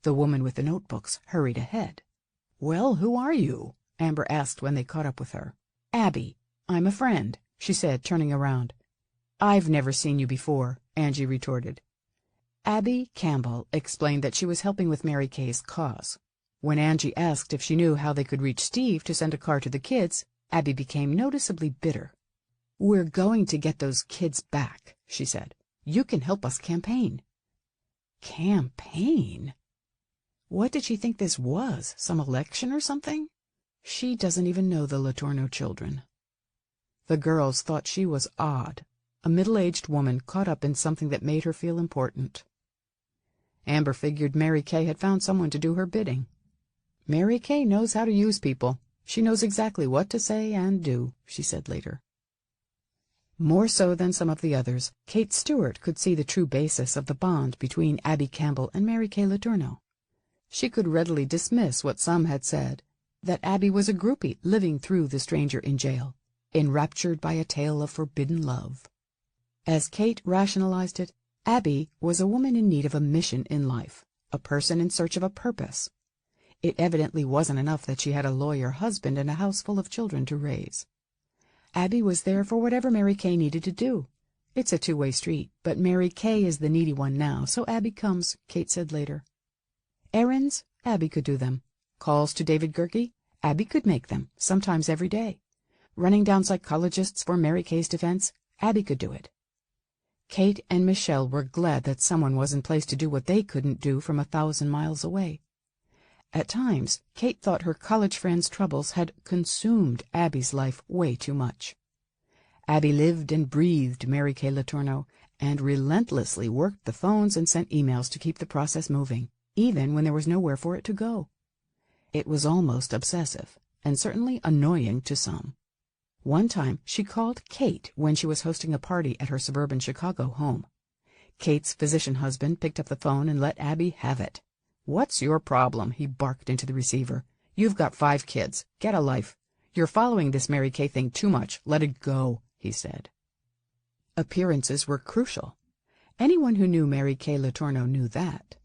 The woman with the notebooks hurried ahead. "Well, who are you?" Amber asked when they caught up with her. "Abby. I'm a friend," she said, turning around. "I've never seen you before," Angie retorted. Abby Campbell explained that she was helping with Mary Kay's cause. When Angie asked if she knew how they could reach Steve to send a car to the kids, Abby became noticeably bitter. "We're going to get those kids back," she said. "You can help us campaign." Campaign? What did she think this was, some election or something? She doesn't even know the Letourneau children. The girls thought she was odd, a middle-aged woman caught up in something that made her feel important. Amber figured Mary Kay had found someone to do her bidding. "Mary Kay knows how to use people. She knows exactly what to say and do," she said later. More so than some of the others, Kate Stewart could see the true basis of the bond between Abby Campbell and Mary Kay Letourneau. She could readily dismiss what some had said, that Abby was a groupie living through the stranger in jail, enraptured by a tale of forbidden love. As Kate rationalized it, Abby was a woman in need of a mission in life, a person in search of a purpose. It evidently wasn't enough that she had a lawyer husband and a house full of children to raise. Abby was there for whatever Mary Kay needed to do. It's a two-way street, but Mary Kay is the needy one now, so Abby comes, Kate said later. Errands, Abby could do them. Calls to David Gerke, Abby could make them, sometimes every day. Running down psychologists for Mary Kay's defense, Abby could do it. Kate and Michelle were glad that someone was in place to do what they couldn't do from 1,000 miles away. At times, Kate thought her college friend's troubles had consumed Abby's life way too much. Abby lived and breathed Mary Kay Letourneau and relentlessly worked the phones and sent emails to keep the process moving, even when there was nowhere for it to go. It was almost obsessive, and certainly annoying to some. One time, she called Kate when she was hosting a party at her suburban Chicago home. Kate's physician husband picked up the phone and let Abby have it. "What's your problem?" he barked into the receiver. "You've got 5 kids. Get a life. You're following this Mary Kay thing too much. Let it go," he said. Appearances were crucial. Anyone who knew Mary Kay Letourneau knew that.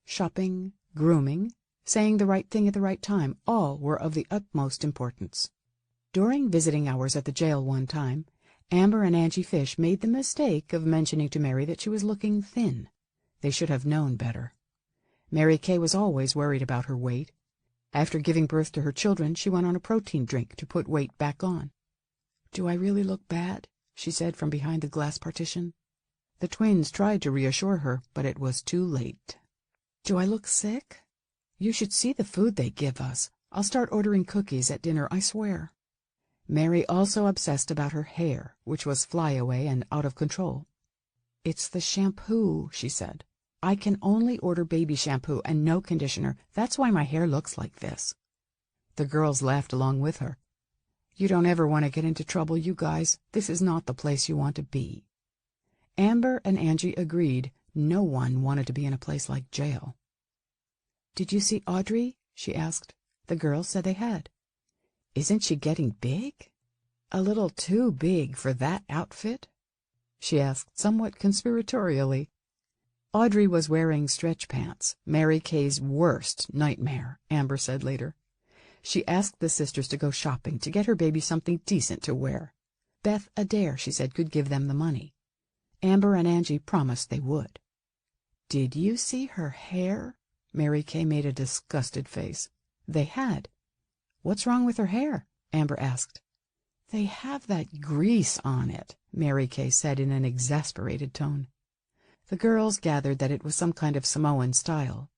Shopping, grooming, saying the right thing at the right time, all were of the utmost importance. During visiting hours at the jail one time, Amber and Angie Fish made the mistake of mentioning to Mary that she was looking thin. They should have known better. Mary Kay was always worried about her weight. After giving birth to her children, she went on a protein drink to put weight back on. "Do I really look bad?" she said from behind the glass partition. The twins tried to reassure her, but it was too late. "Do I look sick? You should see the food they give us. I'll start ordering cookies at dinner, I swear." Mary also obsessed about her hair, which was flyaway and out of control. "It's the shampoo," she said. "I can only order baby shampoo and no conditioner. That's why my hair looks like this." The girls laughed along with her. "You don't ever want to get into trouble, you guys. This is not the place you want to be." Amber and Angie agreed. No one wanted to be in a place like jail. "Did you see Audrey?" she asked. The girls said they had. "Isn't she getting big? A little too big for that outfit?" she asked somewhat conspiratorially. Audrey was wearing stretch pants, Mary Kay's worst nightmare, Amber said later. She asked the sisters to go shopping to get her baby something decent to wear. Beth Adair, she said, could give them the money. Amber and Angie promised they would. "Did you see her hair?" Mary Kay made a disgusted face. They had. "What's wrong with her hair?" Amber asked. "They have that grease on it," Mary Kay said in an exasperated tone. The girls gathered that it was some kind of Samoan style.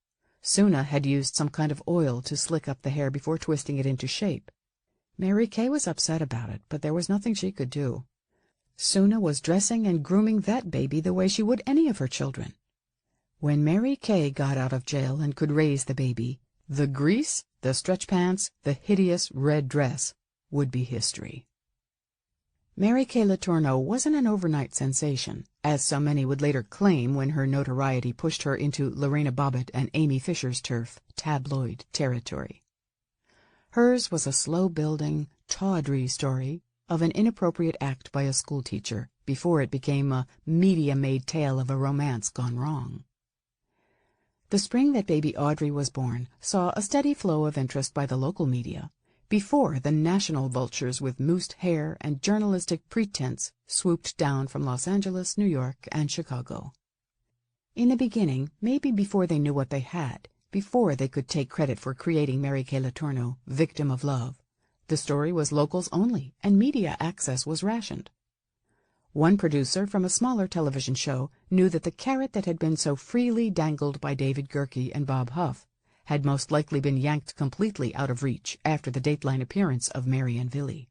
Suna had used some kind of oil to slick up the hair before twisting it into shape. Mary Kay was upset about it, but there was nothing she could do. Suna was dressing and grooming that baby the way she would any of her children. When Mary Kay got out of jail and could raise the baby, the grease, the stretch pants, the hideous red dress would be history. Mary Kay Letourneau wasn't an overnight sensation, as so many would later claim when her notoriety pushed her into Lorena Bobbitt and Amy Fisher's turf, tabloid territory. Hers was a slow-building, tawdry story of an inappropriate act by a schoolteacher before it became a media-made tale of a romance gone wrong. The spring that baby Audrey was born saw a steady flow of interest by the local media, before the national vultures with moosed hair and journalistic pretense swooped down from Los Angeles, New York, and Chicago. In the beginning, maybe before they knew what they had, before they could take credit for creating Mary Kay Letourneau, victim of love, the story was locals only, and media access was rationed. One producer from a smaller television show knew that the carrot that had been so freely dangled by David Gerke and Bob Huff had most likely been yanked completely out of reach after the Dateline appearance of Mary and Vili.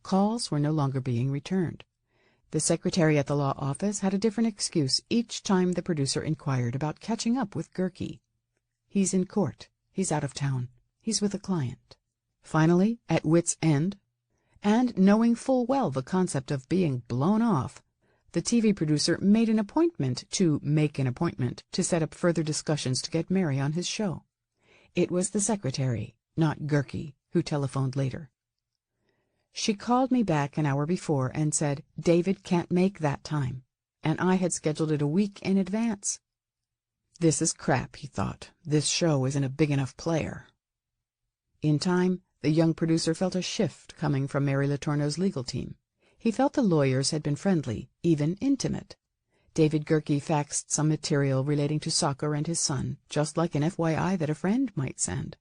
Calls were no longer being returned. The secretary at the law office had a different excuse each time the producer inquired about catching up with Gerke. He's in court. He's out of town. He's with a client. Finally, at wit's end, and knowing full well the concept of being blown off, the TV producer made an appointment to set up further discussions to get Mary on his show. It was the secretary, not Gerke, who telephoned later. She called me back an hour before and said David can't make that time, and I had scheduled it a week in advance. This is crap, he thought. This show isn't a big enough player. In time, the young producer felt a shift coming from Mary Letourneau's legal team. He felt the lawyers had been friendly, even intimate. David Gerke faxed some material relating to soccer and his son, just like an FYI that a friend might send.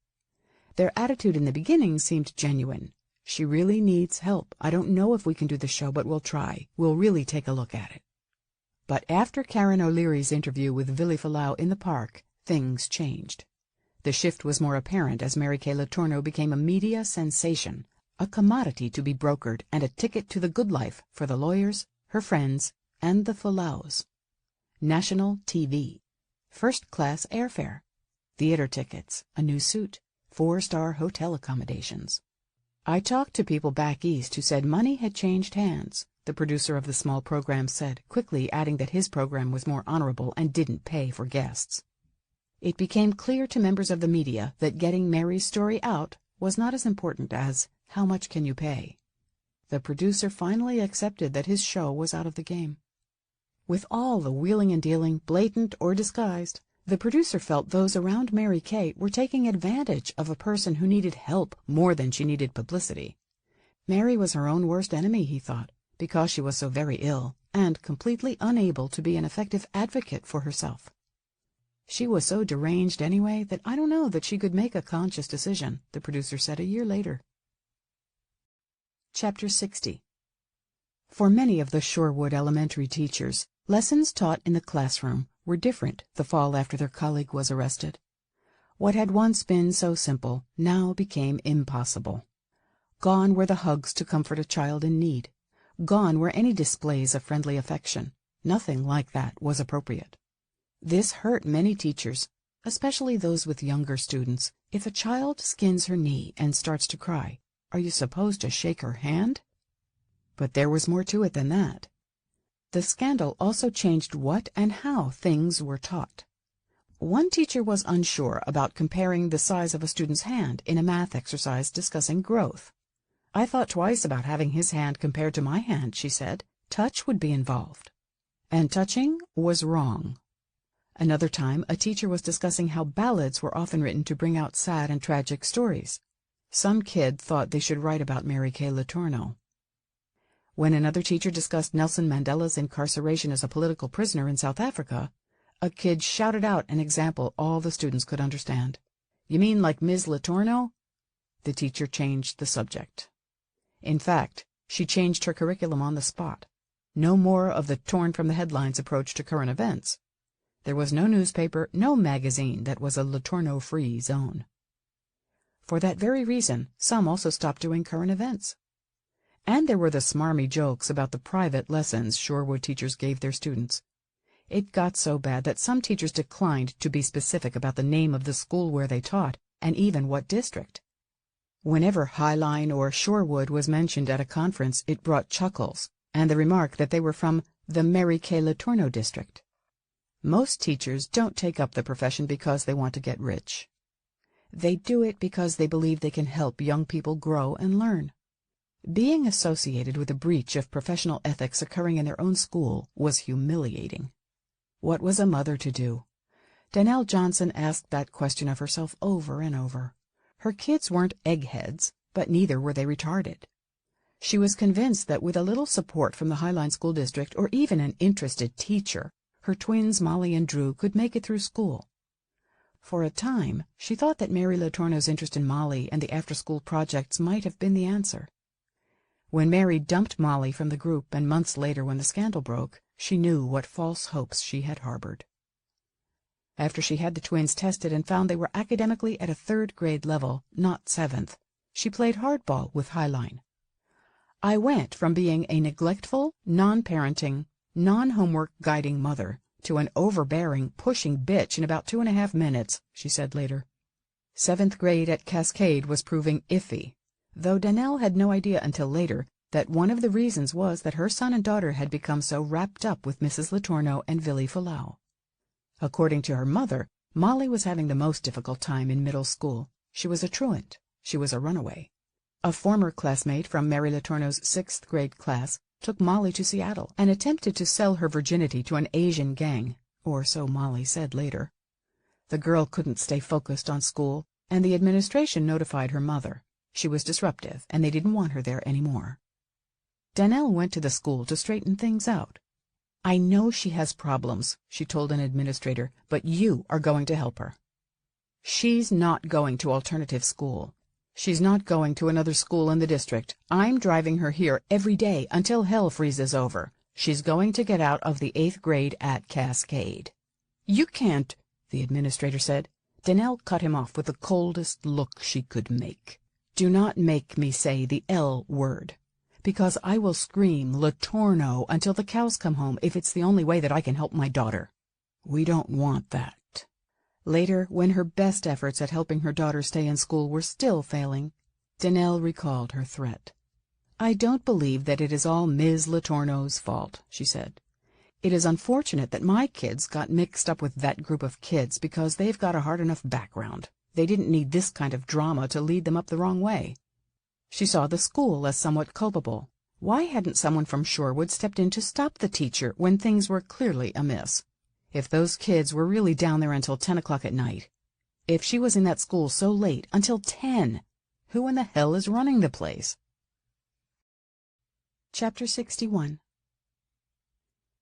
Their attitude in the beginning seemed genuine. She really needs help. I don't know if we can do the show, but we'll try. We'll really take a look at it. But after Karen O'Leary's interview with Vili Fualaau in the park, things changed. The shift was more apparent as Mary Kay Letourneau became a media sensation, a commodity to be brokered and a ticket to the good life for the lawyers, her friends, and the Fualaus. National TV, first-class airfare, theater tickets, a new suit, 4-star hotel accommodations. I talked to people back east who said money had changed hands, the producer of the small program said, quickly adding that his program was more honorable and didn't pay for guests. It became clear to members of the media that getting Mary's story out was not as important as how much can you pay. The producer finally accepted that his show was out of the game. With all the wheeling and dealing, blatant or disguised, the producer felt those around Mary Kay were taking advantage of a person who needed help more than she needed publicity. Mary was her own worst enemy, he thought, because she was so very ill and completely unable to be an effective advocate for herself. She was so deranged anyway that I don't know that she could make a conscious decision, the producer said a year later. Chapter 60. For many of the Shorewood elementary teachers, lessons taught in the classroom were different the fall after their colleague was arrested. What had once been so simple now became impossible. Gone were the hugs to comfort a child in need. Gone were any displays of friendly affection. Nothing like that was appropriate. This hurt many teachers, especially those with younger students. If a child skins her knee and starts to cry, are you supposed to shake her hand? But there was more to it than that. The scandal also changed what and how things were taught. One teacher was unsure about comparing the size of a student's hand in a math exercise discussing growth. I thought twice about having his hand compared to my hand, she said. Touch would be involved. And touching was wrong. Another time, a teacher was discussing how ballads were often written to bring out sad and tragic stories. Some kid thought they should write about Mary Kay Letourneau. When another teacher discussed Nelson Mandela's incarceration as a political prisoner in South Africa, a kid shouted out an example all the students could understand. "You mean like Ms. Letourneau?" The teacher changed the subject. In fact, she changed her curriculum on the spot. No more of the torn-from-the-headlines approach to current events. There was no newspaper, no magazine that was a Letourneau-free zone. For that very reason, some also stopped doing current events. And there were the smarmy jokes about the private lessons Shorewood teachers gave their students. It got so bad that some teachers declined to be specific about the name of the school where they taught, and even what district. Whenever Highline or Shorewood was mentioned at a conference, it brought chuckles and the remark that they were from the Mary Kay Letourneau district. Most teachers don't take up the profession because they want to get rich. They do it because they believe they can help young people grow and learn. Being associated with a breach of professional ethics occurring in their own school was humiliating. What was a mother to do? Danelle Johnson asked that question of herself over and over. Her kids weren't eggheads, but neither were they retarded. She was convinced that with a little support from the Highline School District or even an interested teacher, her twins Molly and Drew could make it through school. For a time, she thought that Mary Letourneau's interest in Molly and the after-school projects might have been the answer. When Mary dumped Molly from the group and months later when the scandal broke, she knew what false hopes she had harbored. After she had the twins tested and found they were academically at a 3rd grade level, not 7th, she played hardball with Highline. I went from being a neglectful, non-parenting, non-homework guiding mother to an overbearing, pushing bitch in about 2.5 minutes, she said later. 7th grade at Cascade was proving iffy, though Danelle had no idea until later that one of the reasons was that her son and daughter had become so wrapped up with Mrs. Letourneau and Vili Fualaau. According to her mother, Molly was having the most difficult time in middle school. She was a truant. She was a runaway. A former classmate from Mary Letourneau's 6th grade class took Molly to Seattle and attempted to sell her virginity to an Asian gang, or so Molly said later. The girl couldn't stay focused on school, and the administration notified her mother. She was disruptive, and they didn't want her there anymore. Danelle went to the school to straighten things out. I know she has problems, she told an administrator, but you are going to help her. She's not going to alternative school. She's not going to another school in the district. I'm driving her here every day until hell freezes over. She's going to get out of the 8th grade at Cascade. You can't, the administrator said. Danelle cut him off with the coldest look she could make. Do not make me say the L word, because I will scream Letourneau until the cows come home if it's the only way that I can help my daughter. We don't want that. Later, when her best efforts at helping her daughter stay in school were still failing, Danelle recalled her threat. I don't believe that it is all Ms. Letourneau's fault, she said. It is unfortunate that my kids got mixed up with that group of kids because they've got a hard enough background. They didn't need this kind of drama to lead them up the wrong way. She saw the school as somewhat culpable. Why hadn't someone from Shorewood stepped in to stop the teacher when things were clearly amiss? If those kids were really down there until 10 o'clock at night, if she was in that school so late, until 10, who in the hell is running the place? Chapter 61.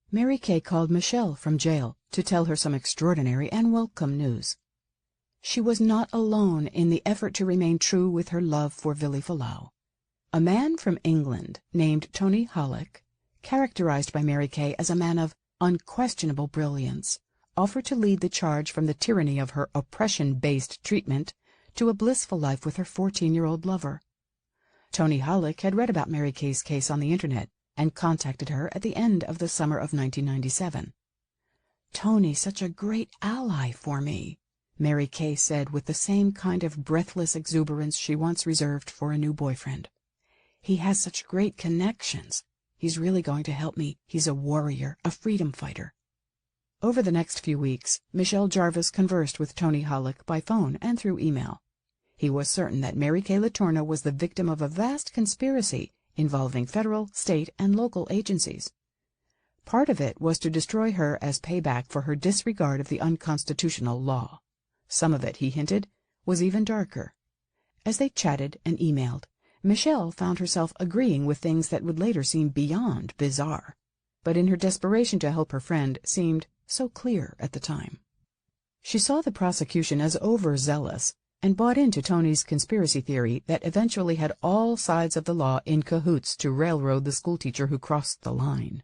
Mary Kay called Michelle from jail to tell her some extraordinary and welcome news. She was not alone in the effort to remain true with her love for Vili Fualaau. A man from England named Tony Halleck, characterized by Mary Kay as a man of unquestionable brilliance, offered to lead the charge from the tyranny of her oppression-based treatment to a blissful life with her 14-year-old lover. Tony Halleck had read about Mary Kay's case on the Internet and contacted her at the end of the summer of 1997. "Tony's such a great ally for me," Mary Kay said with the same kind of breathless exuberance she once reserved for a new boyfriend. "He has such great connections. He's really going to help me. He's a warrior, a freedom fighter." Over the next few weeks, Michelle Jarvis conversed with Tony Halleck by phone and through email. He was certain that Mary Kay Letourneau was the victim of a vast conspiracy involving federal, state, and local agencies. Part of it was to destroy her as payback for her disregard of the unconstitutional law. Some of it, he hinted, was even darker. As they chatted and emailed, Michelle found herself agreeing with things that would later seem beyond bizarre, but in her desperation to help her friend seemed so clear at the time. She saw the prosecution as overzealous and bought into Tony's conspiracy theory that eventually had all sides of the law in cahoots to railroad the schoolteacher who crossed the line.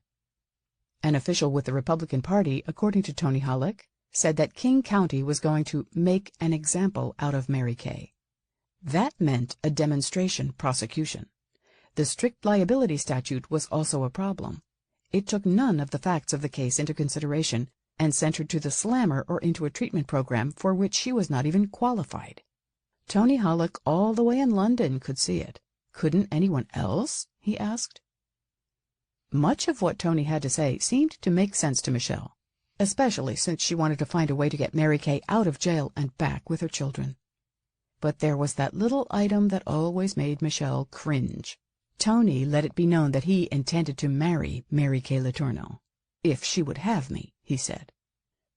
An official with the Republican Party, according to Tony Halleck, said that King County was going to make an example out of Mary Kay. That meant a demonstration prosecution. The strict liability statute was also a problem. It took none of the facts of the case into consideration and sent her to the slammer or into a treatment program for which she was not even qualified. Tony Hollick all the way in London could see it. Couldn't anyone else? He asked. Much of what Tony had to say seemed to make sense to Michelle, especially since she wanted to find a way to get Mary Kay out of jail and back with her children. But there was that little item that always made Michelle cringe. Tony let it be known that he intended to marry Mary Kay Letourneau. If she would have me, he said.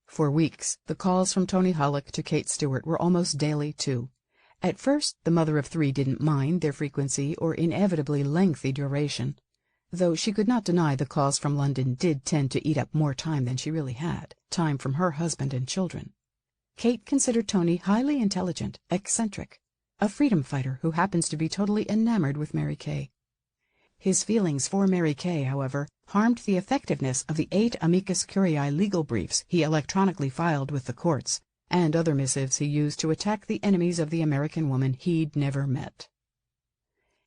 For weeks, the calls from Tony Hollick to Kate Stewart were almost daily, too. At first, the mother of three didn't mind their frequency or inevitably lengthy duration, though she could not deny the calls from London did tend to eat up more time than she really had, time from her husband and children. Kate considered Tony highly intelligent, eccentric, a freedom fighter who happens to be totally enamored with Mary Kay. His feelings for Mary Kay, however, harmed the effectiveness of the 8 amicus curiae legal briefs he electronically filed with the courts, and other missives he used to attack the enemies of the American woman he'd never met.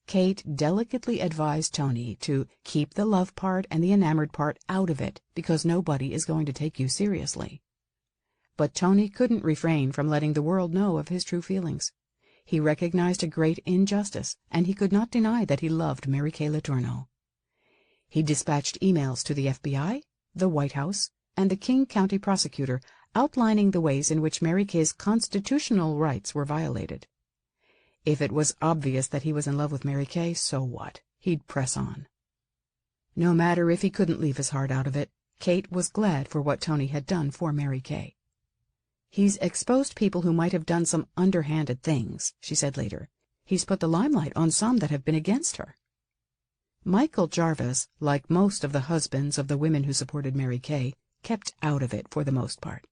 Kate delicately advised Tony to keep the love part and the enamored part out of it, because nobody is going to take you seriously. But Tony couldn't refrain from letting the world know of his true feelings. He recognized a great injustice, and he could not deny that he loved Mary Kay Letourneau. He dispatched emails to the FBI, the White House, and the King County prosecutor, outlining the ways in which Mary Kay's constitutional rights were violated. If it was obvious that he was in love with Mary Kay, so what? He'd press on. No matter if he couldn't leave his heart out of it, Kate was glad for what Tony had done for Mary Kay. He's exposed people who might have done some underhanded things, she said later. He's put the limelight on some that have been against her. Michael Jarvis, like most of the husbands of the women who supported Mary Kay, kept out of it for the most part.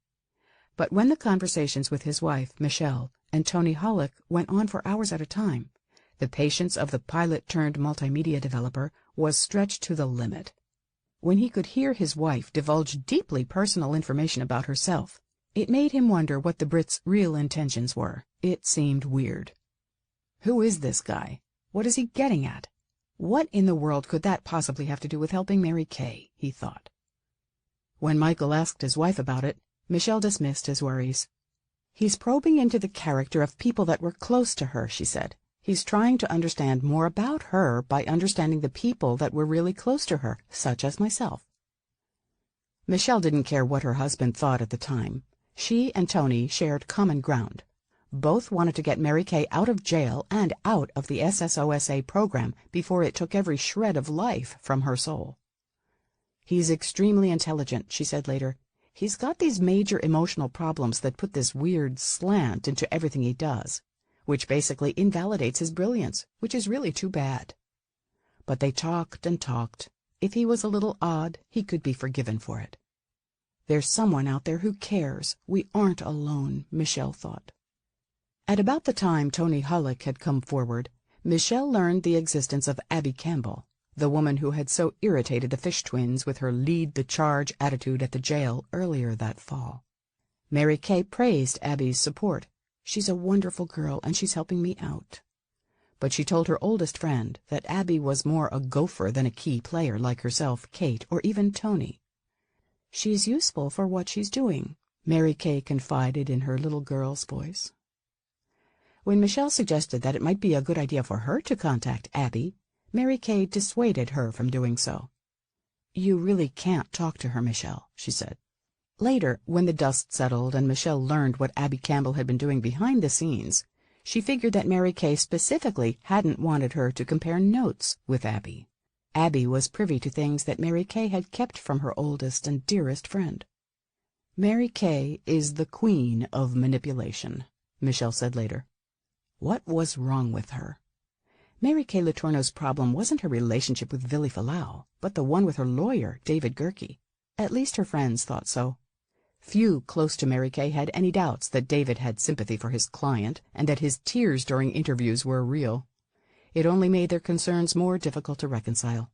But when the conversations with his wife, Michelle, and Tony Hollick went on for hours at a time, the patience of the pilot-turned-multimedia developer was stretched to the limit. When he could hear his wife divulge deeply personal information about herself, it made him wonder what the Brit's real intentions were. It seemed weird. Who is this guy? What is he getting at? What in the world could that possibly have to do with helping Mary Kay, he thought. When Michael asked his wife about it, Michelle dismissed his worries. He's probing into the character of people that were close to her, she said. He's trying to understand more about her by understanding the people that were really close to her, such as myself. Michelle didn't care what her husband thought at the time. She and Tony shared common ground. Both wanted to get Mary Kay out of jail and out of the SSOSA program before it took every shred of life from her soul. He's extremely intelligent, she said later. He's got these major emotional problems that put this weird slant into everything he does, which basically invalidates his brilliance, which is really too bad. But they talked and talked. If he was a little odd, he could be forgiven for it. There's someone out there who cares. We aren't alone, Michelle thought. At about the time Tony Hollick had come forward, Michelle learned the existence of Abby Campbell, the woman who had so irritated the Fish twins with her lead-the-charge attitude at the jail earlier that fall. Mary Kay praised Abby's support. She's a wonderful girl, and she's helping me out. But she told her oldest friend that Abby was more a gopher than a key player like herself, Kate, or even Tony. She's useful for what she's doing, Mary Kay confided in her little girl's voice. When Michelle suggested that it might be a good idea for her to contact Abby, Mary Kay dissuaded her from doing so. You really can't talk to her, Michelle, she said. Later, when the dust settled and Michelle learned what Abby Campbell had been doing behind the scenes, she figured that Mary Kay specifically hadn't wanted her to compare notes with Abby. Abby was privy to things that Mary Kay had kept from her oldest and dearest friend. Mary Kay is the queen of manipulation, Michelle said later. What was wrong with her? Mary Kay Letourneau's problem wasn't her relationship with Vili Fualaau, but the one with her lawyer, David Gerke. At least her friends thought so. Few close to Mary Kay had any doubts that David had sympathy for his client and that his tears during interviews were real. It only made their concerns more difficult to reconcile.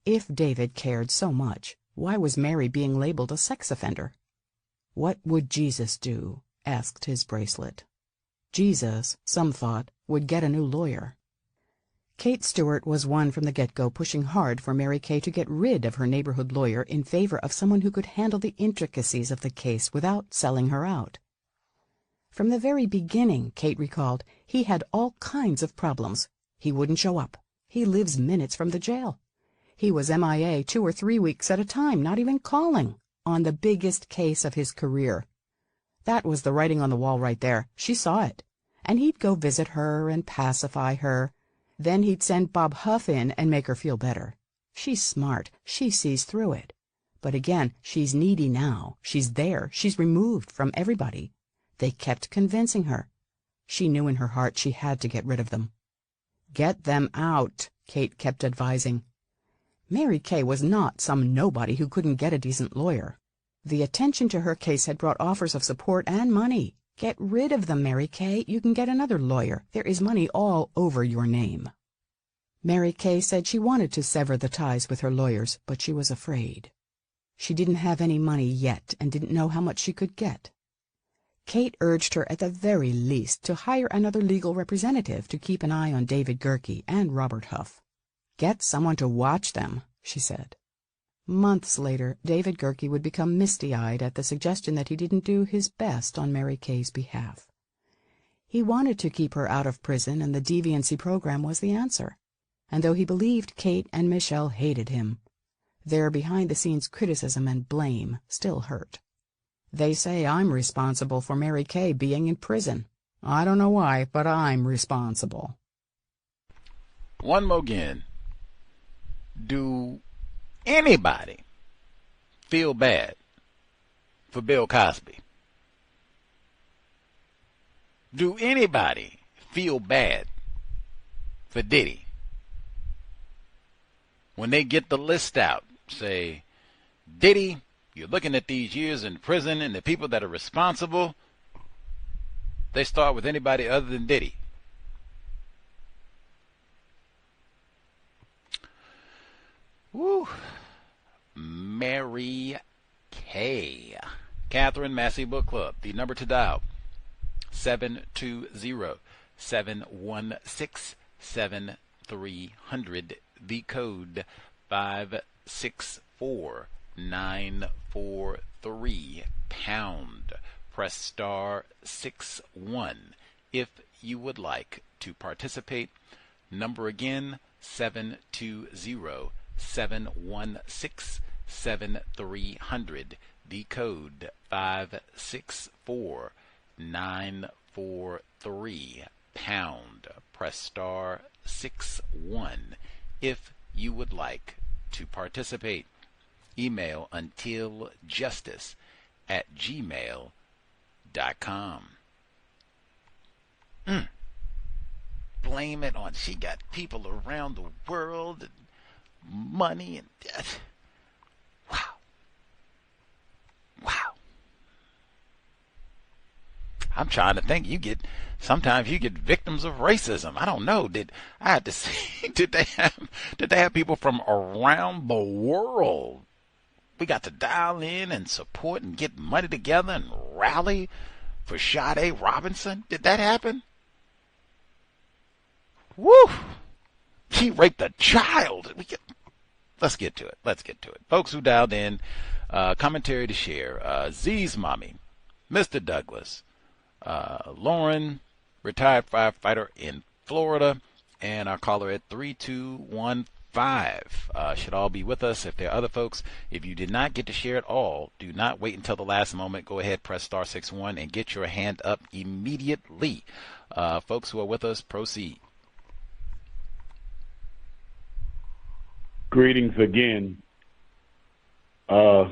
If David cared so much, why was Mary being labeled a sex offender? What would Jesus do? Asked his bracelet. Jesus, some thought, would get a new lawyer. Kate Stewart was one from the get-go pushing hard for Mary Kay to get rid of her neighborhood lawyer in favor of someone who could handle the intricacies of the case without selling her out. From the very beginning, Kate recalled, he had all kinds of problems. He wouldn't show up. He lives minutes from the jail. He was MIA 2 or 3 weeks at a time, not even calling, on the biggest case of his career. That was the writing on the wall right there. She saw it. And he'd go visit her and pacify her. Then he'd send Bob Huff in and make her feel better. She's smart. She sees through it. But again, she's needy now. She's there. She's removed from everybody. They kept convincing her. She knew in her heart she had to get rid of them. Get them out, Kate kept advising. Mary Kay was not some nobody who couldn't get a decent lawyer. The attention to her case had brought offers of support and money. Get rid of them, Mary Kay. You can get another lawyer. There is money all over your name. Mary Kay said she wanted to sever the ties with her lawyers, but she was afraid. She didn't have any money yet and didn't know how much she could get. Kate urged her at the very least to hire another legal representative to keep an eye on David Gerke and Robert Huff. Get someone to watch them, she said. Months later, David Gerke would become misty-eyed at the suggestion that he didn't do his best on Mary Kay's behalf. He wanted to keep her out of prison, and the deviancy program was the answer. And though he believed Kate and Michelle hated him, their behind-the-scenes criticism and blame still hurt. They say I'm responsible for Mary Kay being in prison. I don't know why, but I'm responsible. One more again. Do anybody feel bad for Bill Cosby? Do anybody feel bad for Diddy? When they get the list out, say, Diddy, you're looking at these years in prison and the people that are responsible, they start with anybody other than Diddy. Woo. Mary Kay. Katherine, Massey Book Club. The number to dial, 720-716-7300. The code, 564943 pound. Press star 61 if you would like to participate. Number again, 720-716-7300. The code, 564943 pound. Press star 61 if you would like to participate. Email untiljustice@gmail.com. Blame it on she got people around the world and money and death. Wow. I'm trying to think. Sometimes you get victims of racism. I don't know. I had to see, did they have people from around the world? We got to dial in and support and get money together and rally for Sade Robinson. Did that happen? Woo! She raped a child. Let's get to it. Folks who dialed in, commentary to share. Z's mommy, Mr. Douglas, Lauren, retired firefighter in Florida, and our caller at 3215 should all be with us. If there are other folks, if you did not get to share it all, do not wait until the last moment. Go ahead, press star 61 and get your hand up immediately. Folks who are with us, proceed. Greetings again. In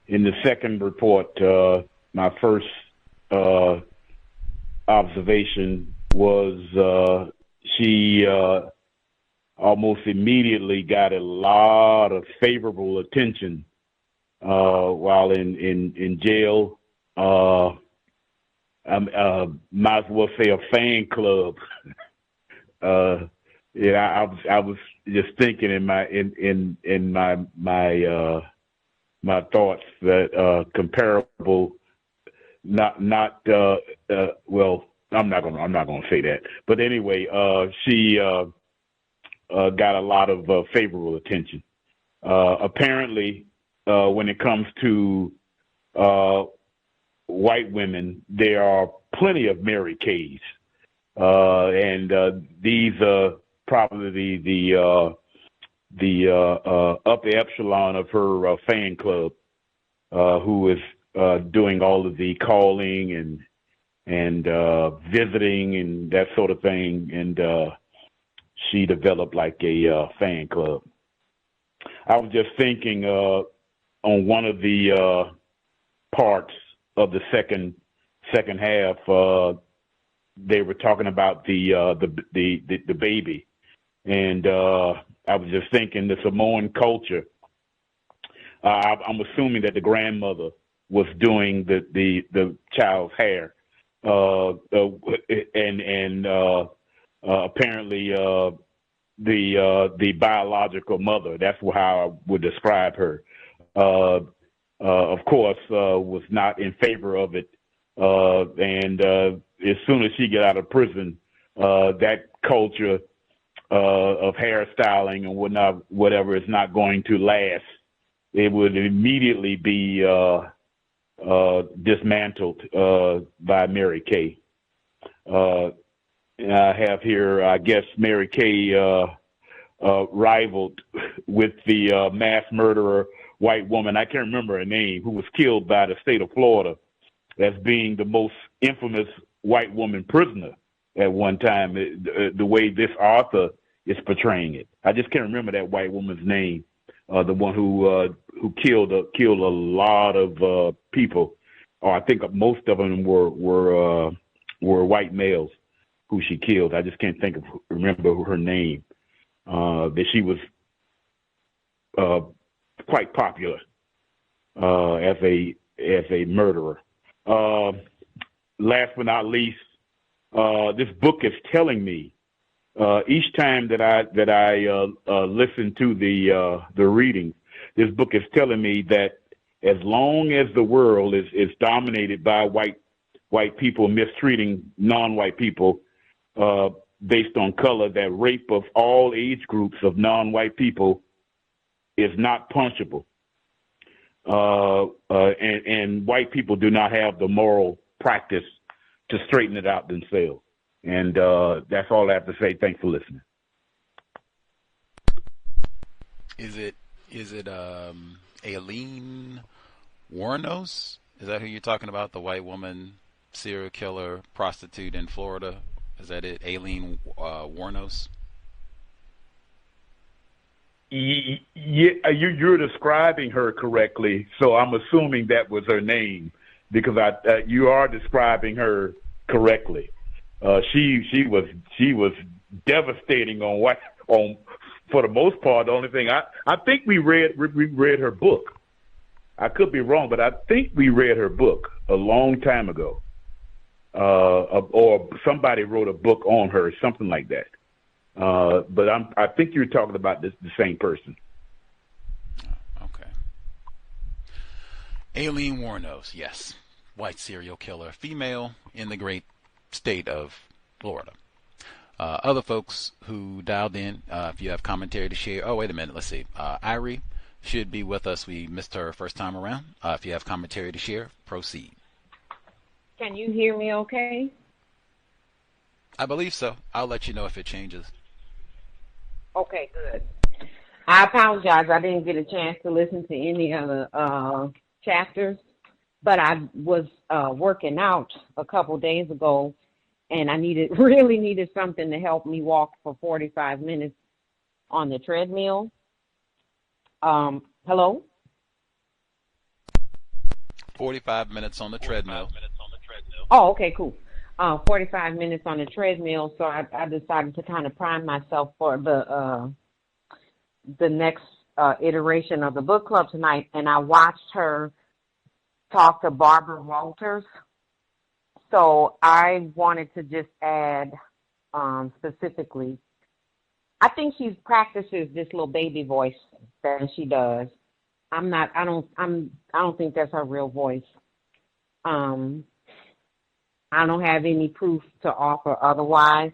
the second report, my first observation was she almost immediately got a lot of favorable attention while in jail. I might as well say a fan club. I was just thinking in my thoughts that comparable, well, I'm not gonna say that, but anyway, she got a lot of favorable attention. Apparently, when it comes to white women, there are plenty of Mary Kays. And these are probably the upper epsilon of her fan club, who is doing all of the calling and visiting and that sort of thing. And she developed like a fan club. I was just thinking on one of the parts of the second half, they were talking about the baby, and I was just thinking the Samoan culture. I'm assuming that the grandmother was doing the child's hair, and apparently the biological mother. That's how I would describe her. Of course, was not in favor of it, and as soon as she got out of prison, that culture of hairstyling and whatever is not going to last. It would immediately be dismantled by Mary Kay. I have here, I guess, Mary Kay rivaled with the mass murderer white woman, I can't remember her name, who was killed by the state of Florida as being the most infamous white woman prisoner at one time, the way this author is portraying it. I just can't remember that white woman's name, the one who killed a lot of people. Or I think most of them were white males who she killed. I just can't remember her name. That she was quite popular as a murderer. Last but not least, this book is telling me each time that I listen to the reading, this book is telling me that as long as the world is dominated by white people mistreating non-white people based on color, that rape of all age groups of non-white people is not punishable. And white people do not have the moral practice to straighten it out themselves. And that's all I have to say. Thanks for listening. Is it Aileen Wuornos? Is that who you're talking about? The white woman serial killer prostitute in Florida? Is that it? Aileen Wuornos? Yeah, you're describing her correctly, so I'm assuming that was her name because you are describing her correctly. She was devastating for the most part. The only thing I think we read her book. I could be wrong, but I think we read her book a long time ago, or somebody wrote a book on her, something like that. But I think you're talking about the same person. Okay. Aileen Wuornos, yes. White serial killer, female in the great state of Florida. Other folks who dialed in, if you have commentary to share. Oh, wait a minute. Let's see. Irie should be with us. We missed her first time around. If you have commentary to share, proceed. Can you hear me okay? I believe so. I'll let you know if it changes. Okay, good. I apologize. I didn't get a chance to listen to any of the chapters, but I was working out a couple days ago, and I really needed something to help me walk for 45 minutes on the treadmill. Hello? 45 minutes on the treadmill. Oh, okay, cool. 45 minutes on the treadmill, so I decided to kind of prime myself for the next iteration of the book club tonight, and I watched her talk to Barbara Walters. So I wanted to just add specifically, I think she practices this little baby voice that she does. I don't think that's her real voice. I don't have any proof to offer otherwise,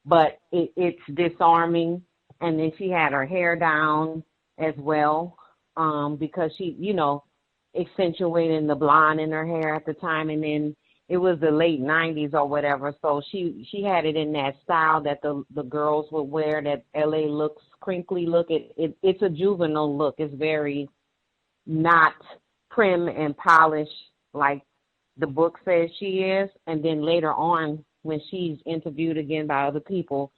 but it's disarming. And then she had her hair down as well, because she, accentuating the blonde in her hair at the time, and then it was the late 90s or whatever, so she had it in that style that the girls would wear, that LA looks, crinkly look. It's a juvenile look. It's very not prim and polished like the book says she is. And then later on, when she's interviewed again by other people,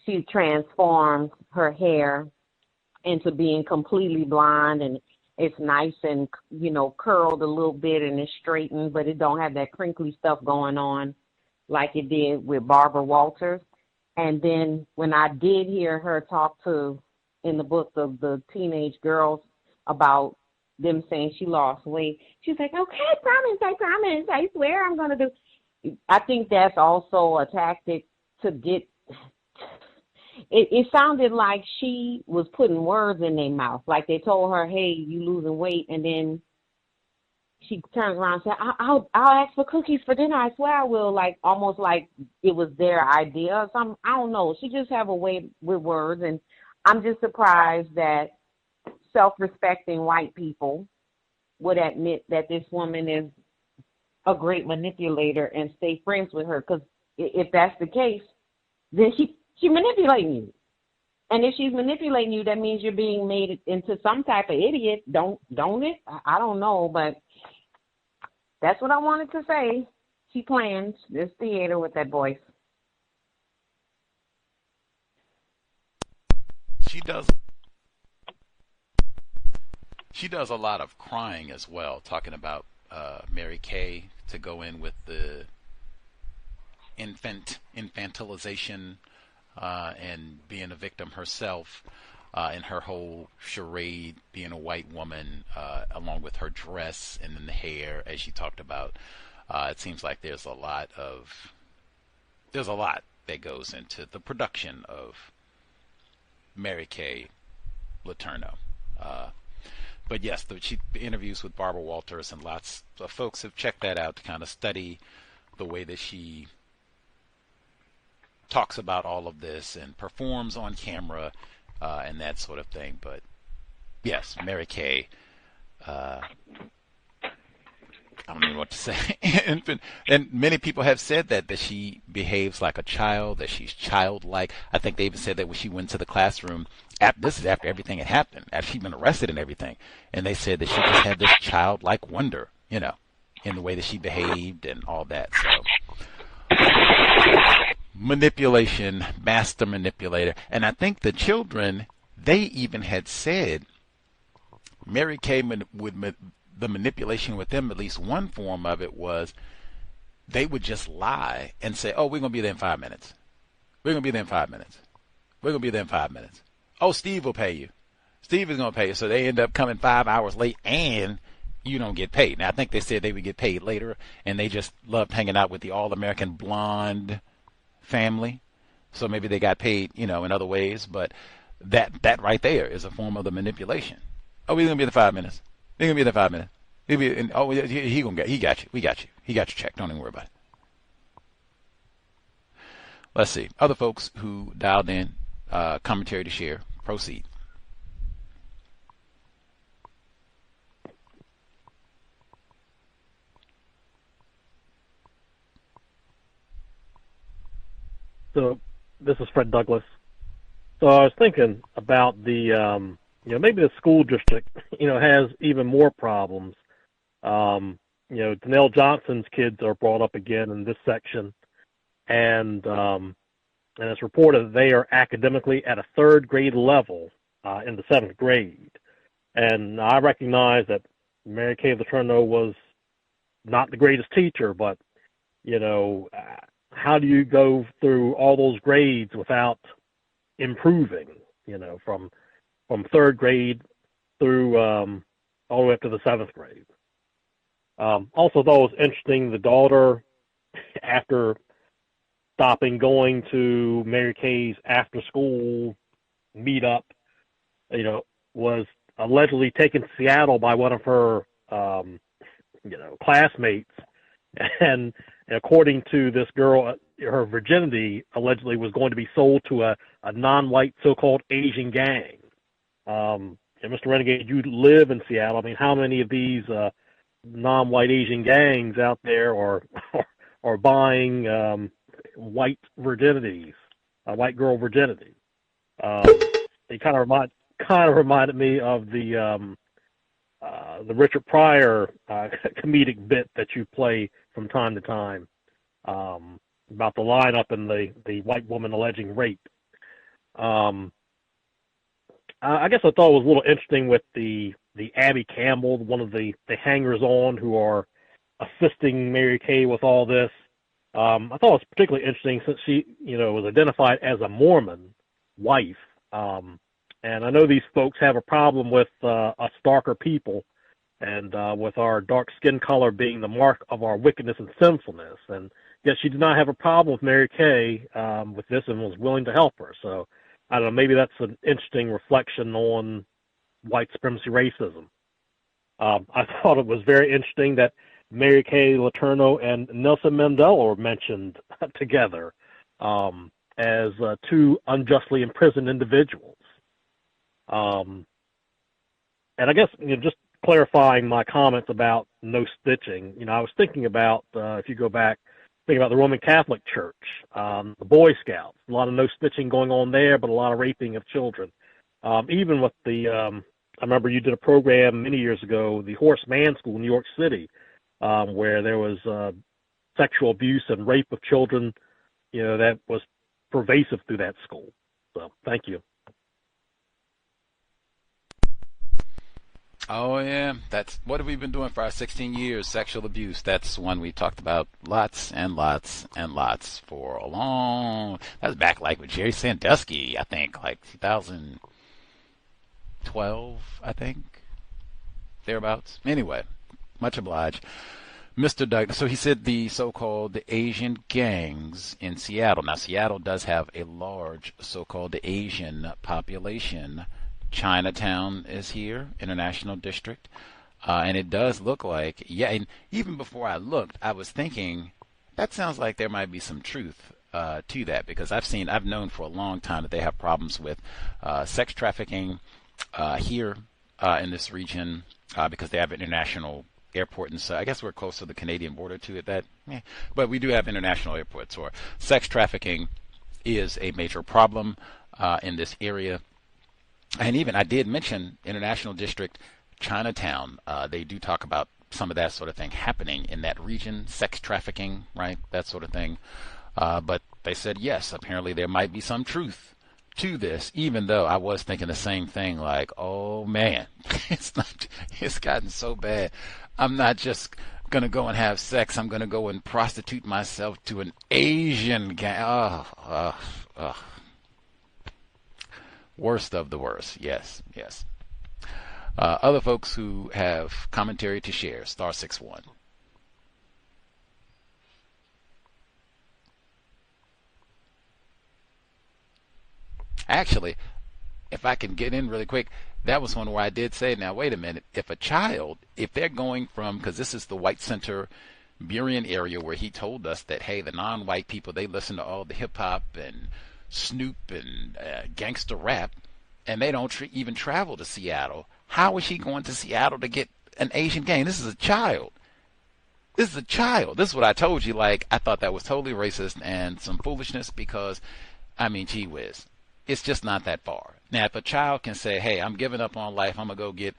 she transforms her hair into being completely blonde, and it's nice and, you know, curled a little bit and it's straightened, but it don't have that crinkly stuff going on like it did with Barbara Walters. And then when I did hear her talk to, in the book, the teenage girls about them saying she lost weight, she's like, okay, I promise, I swear I'm going to do. I think that's also a tactic to get, it sounded like she was putting words in their mouth. Like they told her, hey, you losing weight. And then she turns around and said, I'll ask for cookies for dinner. I swear I will. Like almost like it was their idea or something. I don't know. She just have a way with words. And I'm just surprised that self-respecting white people would admit that this woman is a great manipulator and stay friends with her. Because if that's the case, then she's manipulating you. And if she's manipulating you, that means you're being made into some type of idiot, don't it? I don't know, but that's what I wanted to say. She plans this theater with that voice. She does a lot of crying as well, talking about Mary Kay, to go in with the infantilization and being a victim herself, and her whole charade, being a white woman, along with her dress and then the hair, as she talked about. It seems like there's a lot that goes into the production of Mary Kay Letourneau. But yes, the interviews with Barbara Walters, and lots of folks have checked that out to kind of study the way that she talks about all of this and performs on camera, and that sort of thing. But yes, Mary Kay, I don't know what to say. And many people have said that she behaves like a child, that she's childlike. I think they even said that when she went to the classroom, this is after everything had happened, after she'd been arrested and everything, and they said that she just had this childlike wonder, you know, in the way that she behaved and all that. So manipulation, master manipulator. And I think the children, they even had said Mary Kay the manipulation with them, at least one form of it was they would just lie and say, oh, we're going to be there in 5 minutes. We're going to be there in 5 minutes. We're going to be there in 5 minutes. Oh, Steve will pay you. Steve is going to pay you. So they end up coming 5 hours late and you don't get paid. Now, I think they said they would get paid later, and they just loved hanging out with the all-American blonde family. So maybe they got paid, you know, in other ways. But that right there is a form of the manipulation. Oh, we're going to be there in 5 minutes. We're going to be there in 5 minutes. He got you. We got you. He got your check. Don't even worry about it. Let's see. Other folks who dialed in, commentary to share. Proceed. So this is Fred Douglas. So I was thinking about the, maybe the school district, has even more problems. Danelle Johnson's kids are brought up again in this section, and it's reported that they are academically at a third grade level in the seventh grade. And I recognize that Mary Kay Letourneau was not the greatest teacher, but, how do you go through all those grades without improving, from third grade through all the way up to the seventh grade? Also, though, it was interesting, the daughter, after stopping going to Mary Kay's after-school meetup, was allegedly taken to Seattle by one of her, classmates. And according to this girl, her virginity allegedly was going to be sold to a non-white so-called Asian gang. And Mr. Renegade, you live in Seattle. I mean, how many of these non-white Asian gangs out there are buying white virginities, white girl virginity. It kind of reminded me of the Richard Pryor comedic bit that you play from time to time about the lineup and the white woman alleging rape. I guess I thought it was a little interesting with the Abby Campbell, one of the hangers-on who are assisting Mary Kay with all this. I thought it was particularly interesting since she, was identified as a Mormon wife. And I know these folks have a problem with us darker people and with our dark skin color being the mark of our wickedness and sinfulness. And yet she did not have a problem with Mary Kay with this and was willing to help her. So I don't know, maybe that's an interesting reflection on white supremacy racism. I thought it was very interesting that Mary Kay Letourneau and Nelson Mandela were mentioned together as two unjustly imprisoned individuals. And I guess just clarifying my comments about no stitching, I was thinking about, if you go back, thinking about the Roman Catholic Church, the Boy Scouts, a lot of no stitching going on there, but a lot of raping of children. Even with I remember you did a program many years ago, the Horace Mann School in New York City, where there was sexual abuse and rape of children, that was pervasive through that school. So thank you. Oh, yeah. That's what have we been doing for our 16 years, sexual abuse. That's one we talked about lots and lots and lots for a long... That was back like with Jerry Sandusky, I think, like 2012, I think. Thereabouts. Anyway, much obliged. Mr. Doug, so he said the so-called Asian gangs in Seattle. Now, Seattle does have a large so-called Asian population. Chinatown is here, International District, and it does look like, and even before I looked, I was thinking, that sounds like there might be some truth to that, because I've known for a long time that they have problems with sex trafficking here in this region because they have an international airport, and so I guess we're close to the Canadian border too but we do have international airports, or sex trafficking is a major problem in this area. And even I did mention International District, Chinatown. They do talk about some of that sort of thing happening in that region, sex trafficking, right, that sort of thing. But they said, yes, apparently there might be some truth to this, even though I was thinking the same thing, like, oh, man, it's gotten so bad. I'm not just going to go and have sex. I'm going to go and prostitute myself to an Asian gang. Worst of the worst. Yes. Other folks who have commentary to share, *61. Actually, if I can get in really quick, that was one where I did say, now wait a minute, if they're going from, because this is the White Center Burien area where he told us that, hey, the non-white people, they listen to all the hip-hop and Snoop and gangster rap, and they don't even travel to Seattle. How is he going to Seattle to get an Asian gang? This is a child. This is what I told you. Like, I thought that was totally racist and some foolishness because, gee whiz, it's just not that far. Now, if a child can say, hey, I'm giving up on life, I'm going to go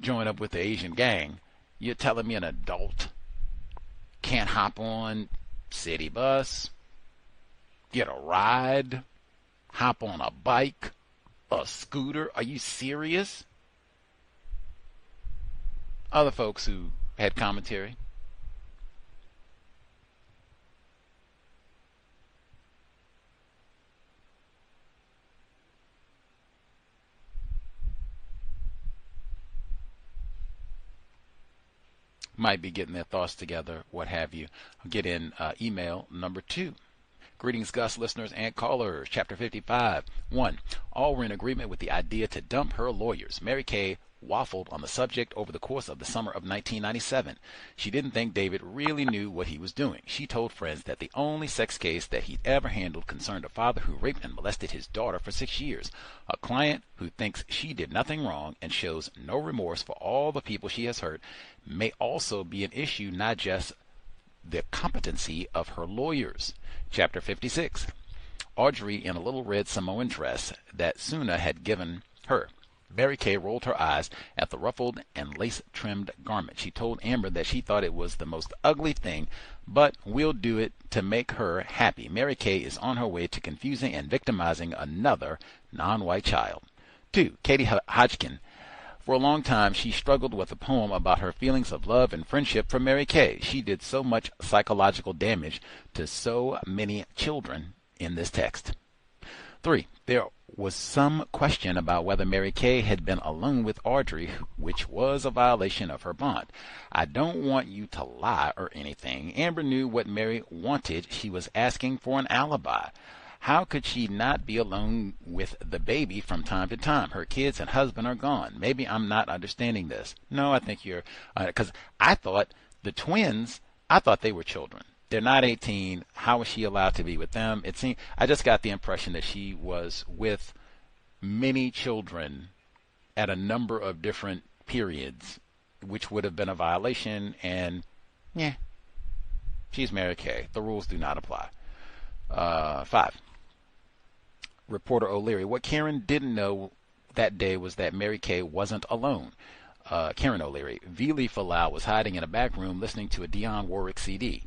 join up with the Asian gang, you're telling me an adult can't hop on city bus, get a ride, hop on a bike, a scooter? Are you serious? Other folks who had commentary? Might be getting their thoughts together, what have you. I'll get in email number 2. Greetings, Gus, listeners and callers. Chapter 55. 1. All were in agreement with the idea to dump her lawyers. Mary Kay waffled on the subject over the course of the summer of 1997. She didn't think David really knew what he was doing. She told friends that the only sex case that he'd ever handled concerned a father who raped and molested his daughter for 6 years. A client who thinks she did nothing wrong and shows no remorse for all the people she has hurt may also be an issue, not just the competency of her lawyers. Chapter 56. Audrey in a little red Samoan dress that Suna had given her. Mary Kay rolled her eyes at the ruffled and lace-trimmed garment. She told Amber that she thought it was the most ugly thing, but we'll do it to make her happy. Mary Kay is on her way to confusing and victimizing another non-white child. 2. Katie Hodgkin. For a long time, she struggled with a poem about her feelings of love and friendship for Mary Kay. She did so much psychological damage to so many children in this text. 3. There was some question about whether Mary Kay had been alone with Audrey, which was a violation of her bond. I don't want you to lie or anything. Amber knew what Mary wanted. She was asking for an alibi. How could she not be alone with the baby from time to time? Her kids and husband are gone. Maybe I'm not understanding this. No, I think you're, because I thought the twins, I thought they were children. They're not 18. How was she allowed to be with them? It seemed, I just got the impression that she was with many children at a number of different periods, which would have been a violation. And yeah, she's Mary Kay. The rules do not apply. 5. Reporter O'Leary. What Karen didn't know that day was that Mary Kay wasn't alone. Karen O'Leary. Vili Fualaau was hiding in a back room listening to a Dionne Warwick CD.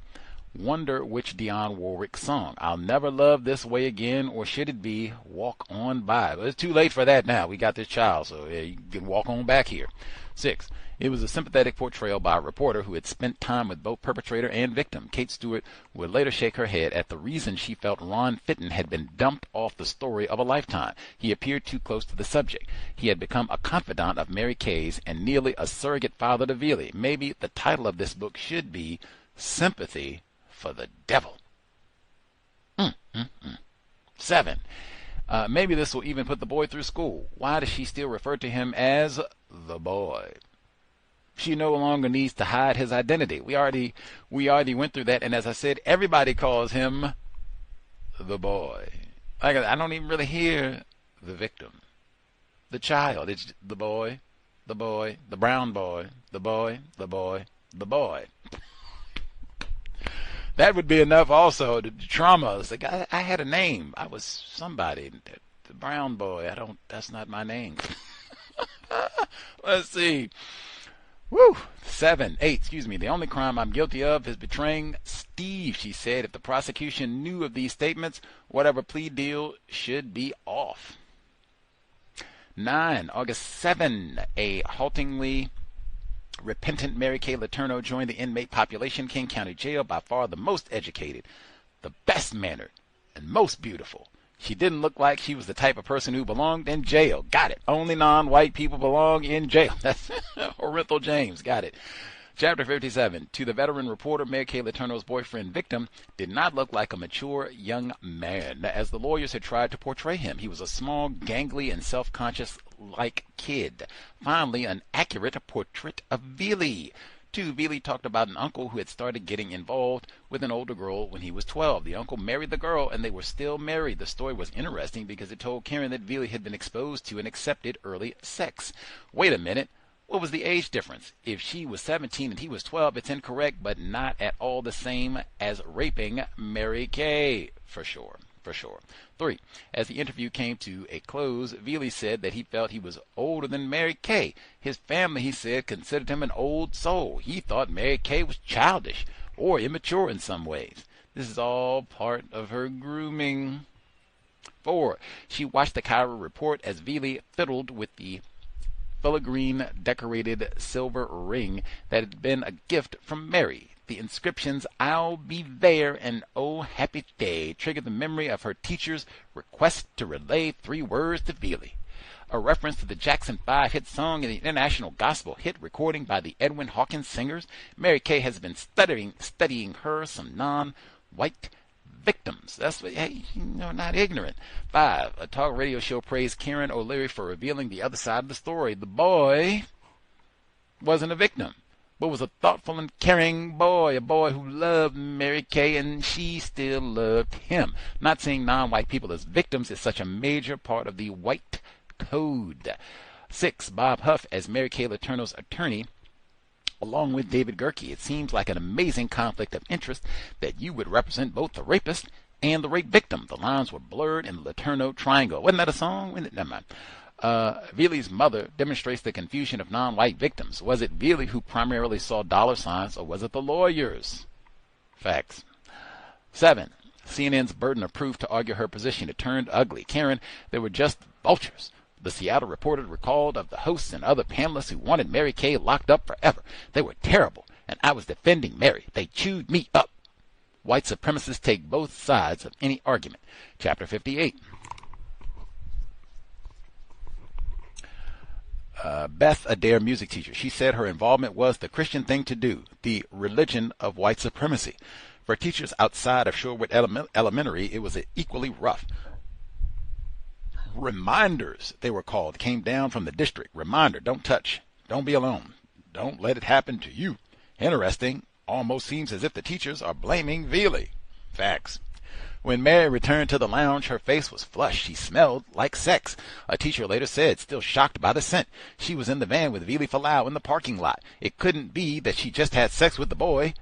Wonder which Dionne Warwick song. I'll Never Love This Way Again, or should it be Walk On By? But it's too late for that now. We got this child, so yeah, you can walk on back here. 6. It was a sympathetic portrayal by a reporter who had spent time with both perpetrator and victim. Kate Stewart would later shake her head at the reason she felt Ron Fitton had been dumped off the story of a lifetime. He appeared too close to the subject. He had become a confidant of Mary Kay's and nearly a surrogate father to Vili. Maybe the title of this book should be Sympathy for the Devil. 7. Maybe this will even put the boy through school. Why does she still refer to him as the boy? She no longer needs to hide his identity. We already went through that, and as I said, everybody calls him the boy. I don't even really hear the victim, the child. It's the boy, the brown boy, the boy, the boy, the boy. That would be enough also. The traumas. Like I had a name. I was somebody. The brown boy. That's not my name. Let's see. 8. Excuse me. The only crime I'm guilty of is betraying Steve, she said. If the prosecution knew of these statements, whatever plea deal should be off. 9. August 7. A haltingly repentant Mary Kay Letourneau joined the inmate population. King County Jail, by far the most educated, the best mannered, and most beautiful. She didn't look like she was the type of person who belonged in jail. Got it. Only non-white people belong in jail. That's Orenthal James. Got it. Chapter 57. To the veteran reporter, Mary Kay Letourneau's boyfriend, victim, did not look like a mature young man, as the lawyers had tried to portray him. He was a small, gangly, and self-conscious like kid. Finally, an accurate portrait of Vili. 2. Vili talked about an uncle who had started getting involved with an older girl when he was 12. The uncle married the girl, and they were still married. The story was interesting because it told Karen that Vili had been exposed to and accepted early sex. Wait a minute. What was the age difference? If she was 17 and he was 12, it's incorrect, but not at all the same as raping Mary Kay. For sure. 3. As the interview came to a close, Vili said that he felt he was older than Mary Kay. His family, he said, considered him an old soul. He thought Mary Kay was childish or immature in some ways. This is all part of her grooming. 4. She watched the Cairo report as Vili fiddled with the filigree decorated silver ring that had been a gift from Mary. The inscriptions, "I'll be there" and "Oh, happy day" triggered the memory of her teacher's request to relay 3 words to Vili. A reference to the Jackson 5 hit song and the international gospel hit recording by the Edwin Hawkins Singers. Mary Kay has been studying her some non-white victims. That's what, hey, not ignorant. 5, a talk radio show praised Karen O'Leary for revealing the other side of the story. The boy wasn't a victim, but was a thoughtful and caring boy, a boy who loved Mary Kay, and she still loved him. Not seeing non-white people as victims is such a major part of the white code. 6, Bob Huff as Mary Kay Letourneau's attorney, along with David Gerke. It seems like an amazing conflict of interest that you would represent both the rapist and the rape victim. The lines were blurred in the Letourneau triangle. Wasn't that a song? Never mind. Vili's mother demonstrates the confusion of non-white victims. Was it Vili who primarily saw dollar signs, or was it the lawyers? Facts. 7, CNN's burden of proof to argue her position. It turned ugly. Karen, they were just vultures. The Seattle Reporter recalled of the hosts and other panelists who wanted Mary Kay locked up forever. They were terrible, and I was defending Mary. They chewed me up. White supremacists take both sides of any argument. Chapter 58. Beth Adair, music teacher. She said her involvement was the Christian thing to do, the religion of white supremacy. For teachers outside of Shorewood Elementary, it was equally rough. Reminders, they were called, came down from the district. Reminder, don't touch, don't be alone, don't let it happen to you. Interesting, almost seems as if the teachers are blaming Vili. Facts. When Mary returned to the lounge, her face was flushed. She smelled like sex. A teacher later said, still shocked by the scent. She was in the van with Vili Fualaau in the parking lot. It couldn't be that she just had sex with the boy.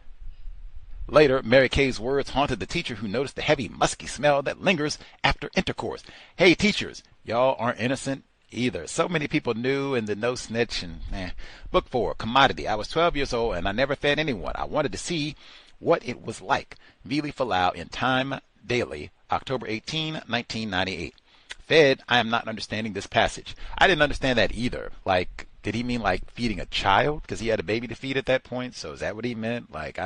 Later, Mary Kay's words haunted the teacher, who noticed the heavy, musky smell that lingers after intercourse. Hey, teachers, y'all aren't innocent either. So many people knew, and the no snitch. And Book 4, Commodity. I was 12 years old, and I never fed anyone. I wanted to see what it was like. Vili Fualaau in Time Daily, October 18, 1998. Fed, I am not understanding this passage. I didn't understand that either. Like, did he mean like feeding a child? Because he had a baby to feed at that point. So is that what he meant? Like,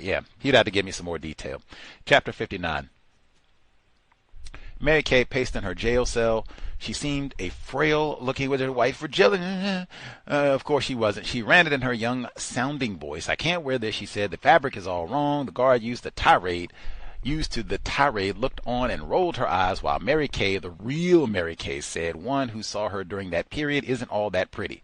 yeah, he'd have to give me some more detail. Chapter 59. Mary Kay paced in her jail cell. She seemed a frail-looking with her white fragility. Of course she wasn't. She ranted in her young-sounding voice. I can't wear this, she said. The fabric is all wrong. The guard used the tirade, looked on and rolled her eyes, while Mary Kay, the real Mary Kay, said, one who saw her during that period isn't all that pretty.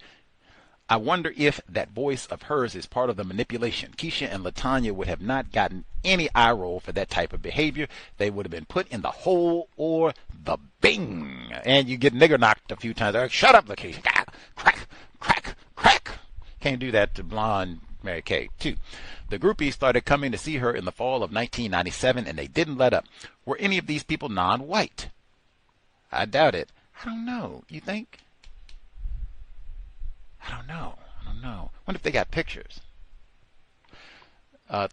I wonder if that voice of hers is part of the manipulation. Keisha and LaTanya would have not gotten any eye roll for that type of behavior. They would have been put in the hole or the bing. And you get nigger knocked a few times. Like, shut up, LaKeisha. Crack, crack, crack. Can't do that to blonde Mary Kay. 2. The groupies started coming to see her in the fall of 1997, and they didn't let up. Were any of these people non-white? I doubt it. I don't know. You think? I don't know. Wonder if they got pictures.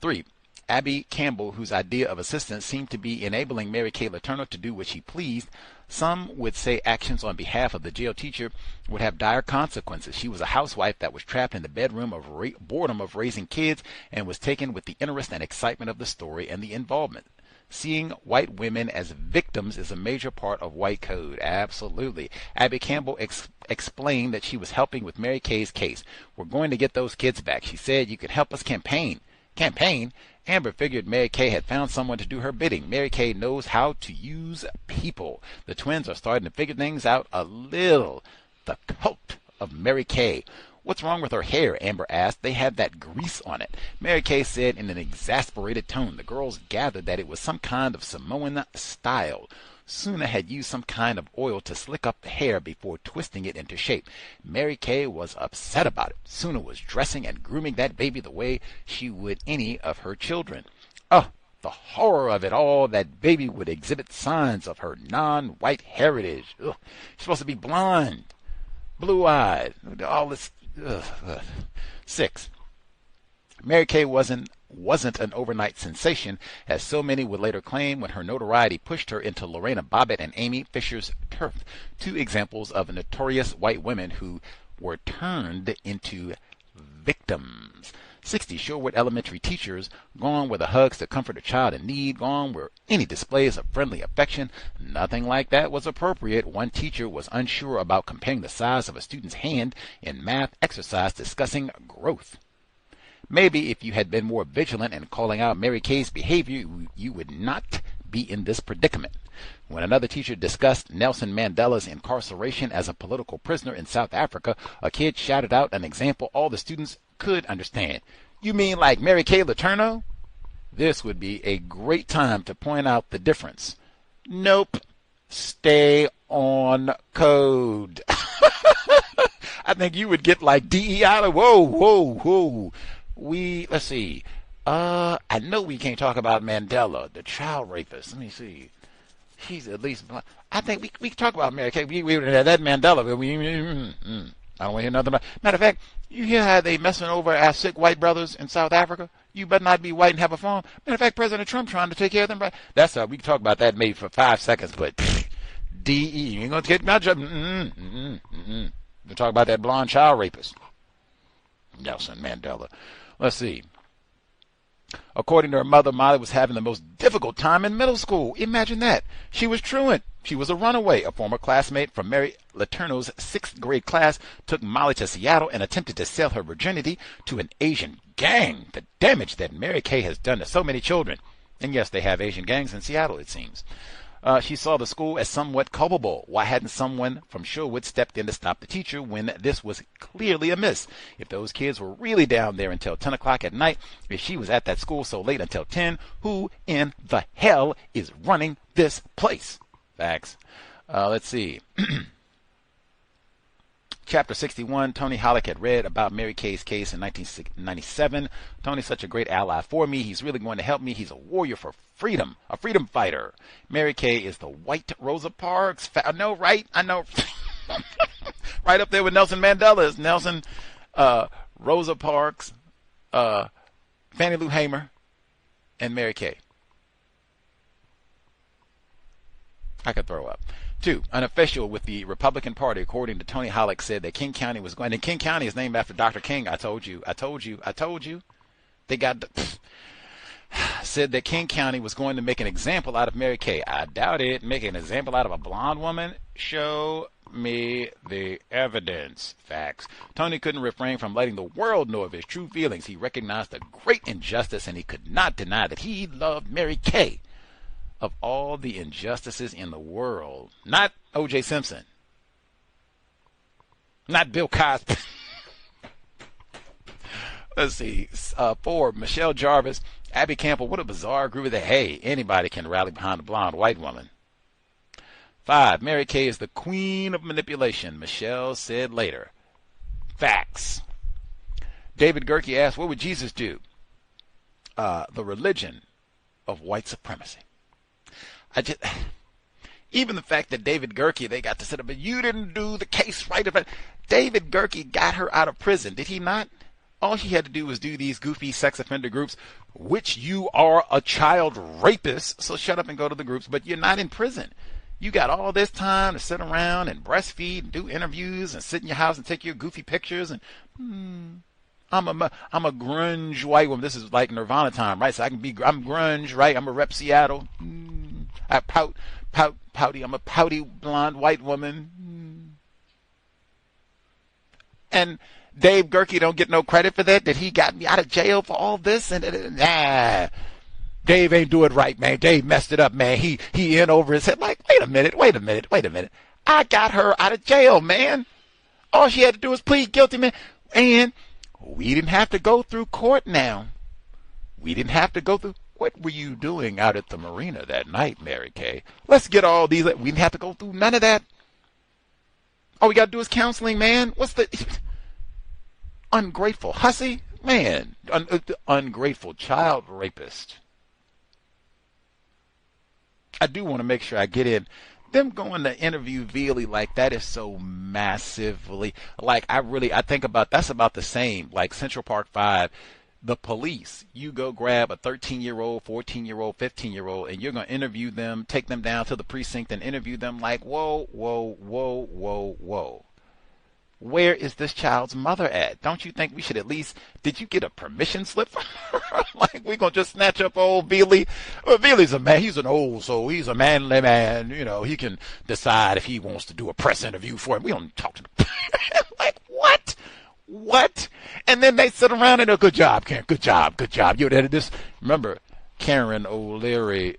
3. Abby Campbell, whose idea of assistance seemed to be enabling Mary Kay Letourneau to do what she pleased. Some would say actions on behalf of the jail teacher would have dire consequences. She was a housewife that was trapped in the bedroom of boredom of raising kids, and was taken with the interest and excitement of the story and the involvement. Seeing white women as victims is a major part of white code. Absolutely. Abby Campbell explained that she was helping with Mary Kay's case. We're going to get those kids back. She said, you could help us campaign. Campaign? Amber figured Mary Kay had found someone to do her bidding. Mary Kay knows how to use people. The twins are starting to figure things out a little. The cult of Mary Kay. What's wrong with her hair? Amber asked. They had that grease on it. Mary Kay said in an exasperated tone. The girls gathered that it was some kind of Samoan style. Suna had used some kind of oil to slick up the hair before twisting it into shape. Mary Kay was upset about it. Suna was dressing and grooming that baby the way she would any of her children. Oh, the horror of it all. That baby would exhibit signs of her non-white heritage. Ugh. She's supposed to be blonde, blue-eyed, all this. 6. Mary Kay wasn't an overnight sensation, as so many would later claim, when her notoriety pushed her into Lorena Bobbitt and Amy Fisher's turf, 2 examples of notorious white women who were turned into victims. 60 Shorewood Elementary teachers, gone were the hugs to comfort a child in need, gone were any displays of friendly affection. Nothing like that was appropriate. One teacher was unsure about comparing the size of a student's hand in math exercise discussing growth. Maybe if you had been more vigilant in calling out Mary Kay's behavior, you would not be in this predicament. When another teacher discussed Nelson Mandela's incarceration as a political prisoner in South Africa, a kid shouted out an example all the students could understand. You mean like Mary Kay Letourneau? This would be a great time to point out the difference. Nope. Stay on code. I think you would get like DEI. Whoa. Let's see. I know we can't talk about Mandela, the child rapist. Let me see. He's at least. I think we can talk about Mary Kay. We that Mandela. I don't want to hear nothing about. Matter of fact, you hear how they messing over our sick white brothers in South Africa? You better not be white and have a farm. Matter of fact, President Trump trying to take care of them. That's how we can talk about that maybe for 5 seconds, but DE, you ain't gonna take my job. We'll talk about that blonde child rapist, Nelson Mandela. Let's see. According to her mother, Molly was having the most difficult time in middle school. Imagine that. She was truant. She was a runaway. A former classmate from Mary Letourneau's 6th grade class took Molly to Seattle and attempted to sell her virginity to an Asian gang. The damage that Mary Kay has done to so many children. And yes, they have Asian gangs in Seattle, it seems. She saw the school as somewhat culpable. Why hadn't someone from C.O.W.S stepped in to stop the teacher when this was clearly amiss? If those kids were really down there until 10 o'clock at night, if she was at that school so late until 10, who in the hell is running this place? Facts. Let's see. Chapter 61, Tony Hollick had read about Mary Kay's case in 1997. Tony's such a great ally for me. He's really going to help me. He's a warrior for freedom, a freedom fighter. Mary Kay is the white Rosa Parks. I know, right? I know. Right up there with Nelson Mandela is Nelson, Rosa Parks, Fannie Lou Hamer, and Mary Kay. I could throw up. 2, an official with the Republican Party, according to Tony Hollick, said that King County was going. And King County is named after Dr. King. I told you. They got said that King County was going to make an example out of Mary Kay. I doubt it. Make an example out of a blonde woman? Show me the evidence. Facts. Tony couldn't refrain from letting the world know of his true feelings. He recognized a great injustice, and he could not deny that he loved Mary Kay. Of all the injustices in the world, not O.J. Simpson, not Bill Cosby. Let's see. 4, Michelle Jarvis, Abby Campbell. What a bizarre group that, hey, anybody can rally behind a blonde white woman. 5, Mary Kay is the queen of manipulation, Michelle said later. Facts. David Gerke asked, what would Jesus do? The religion of white supremacy. Even the fact that David Gerke, they got to sit up, but you didn't do the case right. David Gerke got her out of prison, did he not? All she had to do was do these goofy sex offender groups, which you are a child rapist, so shut up and go to the groups, but you're not in prison. You got all this time to sit around and breastfeed and do interviews and sit in your house and take your goofy pictures and I'm a grunge white woman. This is like Nirvana time, right? So I'm grunge, right? I'm a rep Seattle. I pouty. I'm a pouty blonde white woman. And Dave Gerke don't get no credit for that. That he got me out of jail for all this. And nah, Dave ain't do it right, man. Dave messed it up, man. He in over his head. Like, wait a minute. I got her out of jail, man. All she had to do was plead guilty, man. And we didn't have to go through court now. We didn't have to go through. What were you doing out at the marina that night, Mary Kay? Let's get all these. We didn't have to go through none of that. All we got to do is counseling, man. What's the ungrateful hussy? Man, ungrateful child rapist. I do want to make sure I get in. Them going to interview Vili like that is so massively, like I think about, that's about the same, like Central Park 5. The police, you go grab a 13-year-old, 14-year-old, 15-year-old, and you're going to interview them, take them down to the precinct and interview them like, whoa. Where is this child's mother at? Don't you think we should at least, did you get a permission slip from her? Like, we going to just snatch up old Vili? Well, Vili's a man. He's an old soul. He's a manly man. You know, he can decide if he wants to do a press interview for him. We don't talk to the like, what? What? And then they sit around and go, good job, Karen, good job, good job. You did this. Remember, Karen O'Leary,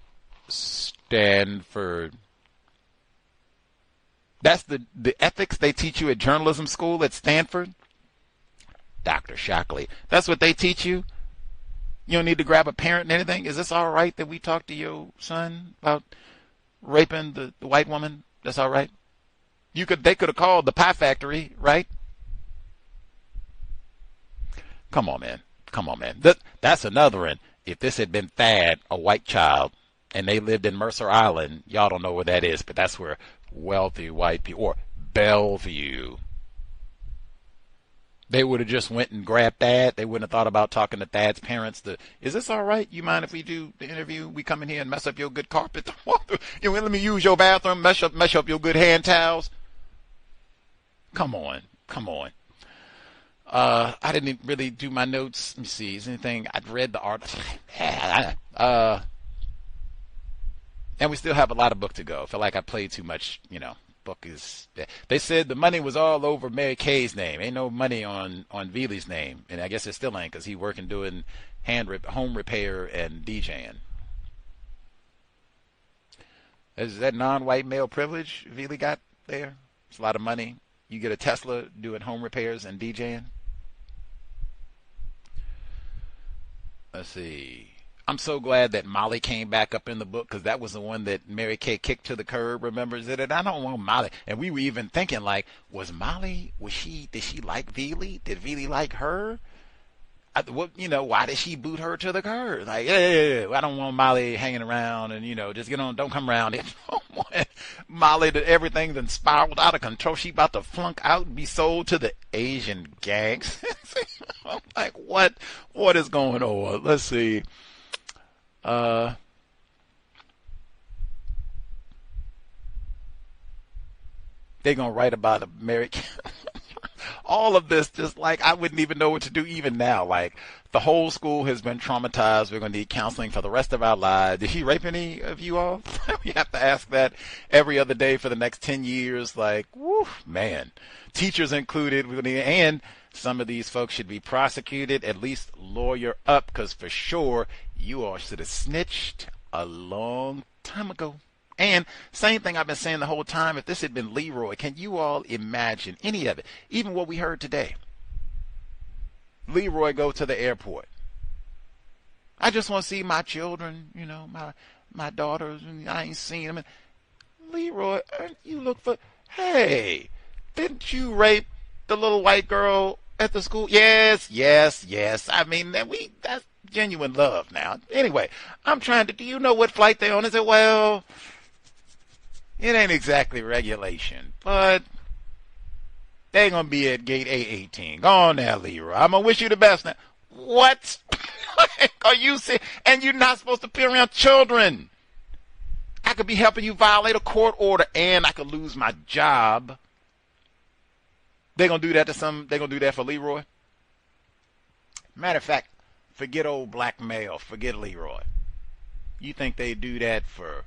Stanford. That's the ethics they teach you at journalism school at Stanford? Dr. Shockley. That's what they teach you? You don't need to grab a parent and anything? Is this all right that we talk to your son about raping the white woman? That's all right? They could have called the pie factory, right? Come on, man. Come on, man. That's another one. If this had been Thad, a white child, and they lived in Mercer Island, y'all don't know where that is, but that's where wealthy white people, or Bellevue, they would have just went and grabbed Thad. They wouldn't have thought about talking to Thad's parents. Is this all right? You mind if we do the interview? We come in here and mess up your good carpet? Let me use your bathroom, mess up your good hand towels. Come on. I didn't really do my notes. Let me see. Is anything? I'd read the art. And we still have a lot of book to go. I feel like I played too much, book is. They said the money was all over Mary Kay's name. Ain't no money on Vili's name. And I guess it still ain't, because he working doing home repair and DJing. Is that non-white male privilege Vili got there? It's a lot of money. You get a Tesla doing home repairs and DJing. Let's see. I'm so glad that Molly came back up in the book, because that was the one that Mary Kay kicked to the curb. Remembers it? And I don't want Molly. And we were even thinking, like, did she like Vili? Did Vili like her? Why did she boot her to the curb? Like, I don't want Molly hanging around and, just don't come around. I don't want Molly, everything then spiraled out of control. She about to flunk out and be sold to the Asian gangs. I'm like, what is going on? Let's see. They're going to write about a Mary Kay. All of this, just like, I wouldn't even know what to do even now. Like, the whole school has been traumatized. We're going to need counseling for the rest of our lives. Did she rape any of you all? We have to ask that every other day for the next 10 years. Like, woo, man. Teachers included. And some of these folks should be prosecuted, at least lawyer up, because for sure you all should have snitched a long time ago. And same thing I've been saying the whole time, if this had been Leroy, can you all imagine any of it? Even what we heard today. Leroy go to the airport. I just want to see my children, my daughters, and I ain't seen them. Leroy, you look for, hey, didn't you rape the little white girl at the school? Yes. I mean, that's genuine love now. Anyway, I'm trying to, do you know what flight they're on? I said, well, it ain't exactly regulation, but they're going to be at gate A18. Go on now, Leroy. I'm going to wish you the best now. What? Are you serious? And you're not supposed to be around children. I could be helping you violate a court order, and I could lose my job. They're going to do that they're going to do that for Leroy? Matter of fact, forget old black male. Forget Leroy. You think they do that for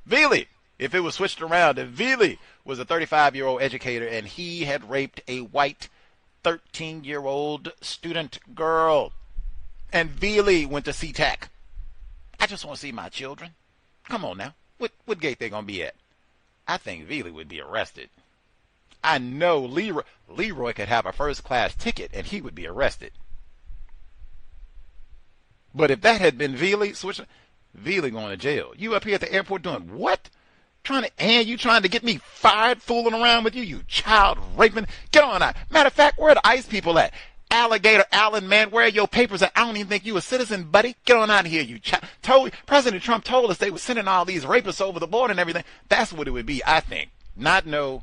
Vili? If it was switched around, if Vili was a 35-year-old educator and he had raped a white 13-year-old student girl, and Vili went to C.O.W.S, I just want to see my children. Come on now. What gate they going to be at? I think Vili would be arrested. I know Leroy could have a first-class ticket and he would be arrested. But if that had been Vili, Vili going to jail. You up here at the airport doing what? You trying to get me fired fooling around with you child raping? Get on out. Matter of fact, where are the ICE people at? Alligator Allen, man, where are your papers at? I don't even think you a citizen, buddy. Get on out of here, President Trump told us they were sending all these rapists over the border and everything. That's what it would be, I think. Not no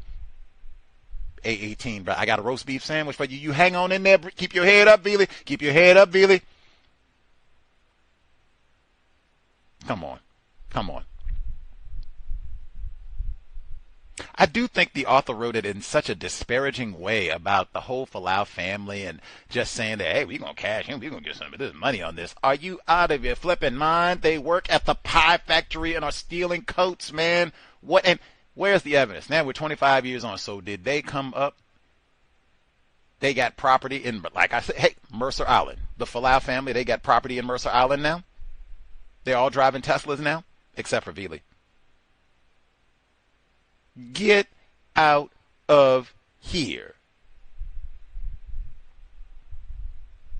A18, bro. I got a roast beef sandwich for you. You hang on in there. Keep your head up, Vili. Keep your head up, Vili. Come on. I do think the author wrote it in such a disparaging way about the whole Fualaau family and just saying that, hey, we're going to cash in, we're going to get some of this money on this. Are you out of your flipping mind? They work at the pie factory and are stealing coats, man. What? And where's the evidence? Now we're 25 years on, so did they come up They got property in, like I said, hey, Mercer Island. The Fualaau family, they got property in Mercer Island now. They're all driving Teslas now, except for Vili. Get out of here.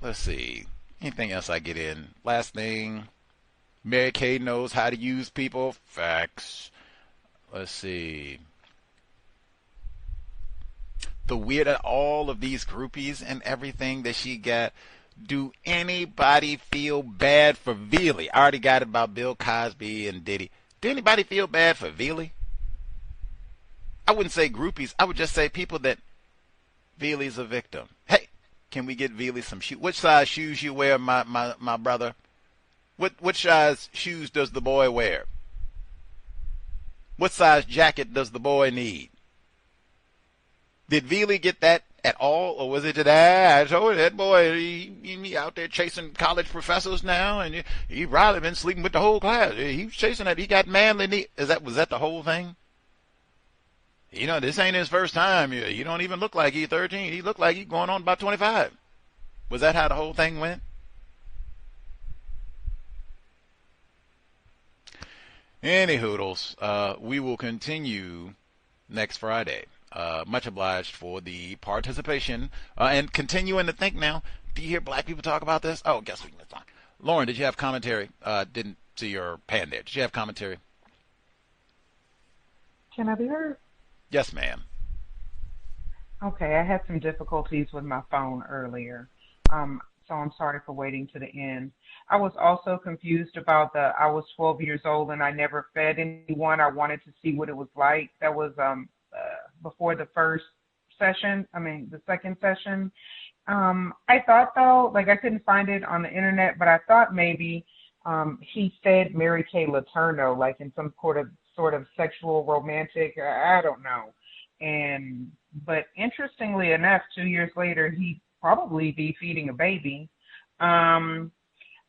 Let's see. Anything else I get in? Last thing. Mary Kay knows how to use people. Facts. Let's see. The weird, all of these groupies and everything that she got. Do anybody feel bad for Vili? I already got it about Bill Cosby and Diddy. Do anybody feel bad for Vili? I wouldn't say groupies. I would just say people that Vili's a victim. Hey, can we get Vili some shoes? Which size shoes you wear, my brother? Which size shoes does the boy wear? What size jacket does the boy need? Did Vili get that at all, or was it that I told you that boy he out there chasing college professors now, and he probably been sleeping with the whole class. He was chasing that. He got manly need. Was that the whole thing? You know, this ain't his first time. You don't even look like he's 13. He looked like he's going on about 25. Was that how the whole thing went? Any hoodles, we will continue next Friday. Much obliged for the participation and continuing to think now. Do you hear black people talk about this? Oh, guess we can move on. Lauren, did you have commentary? Didn't see your pan there. Did you have commentary? Can I be heard? Yes, ma'am. Okay, I had some difficulties with my phone earlier, so I'm sorry for waiting to the end. I was also confused about I was 12 years old and I never fed anyone. I wanted to see what it was like. That was before the first session, the second session. I thought, though, like I couldn't find it on the internet, but I thought maybe he fed Mary Kay Letourneau, like in some sort of sexual romantic, I don't know. But interestingly enough, 2 years later, he'd probably be feeding a baby.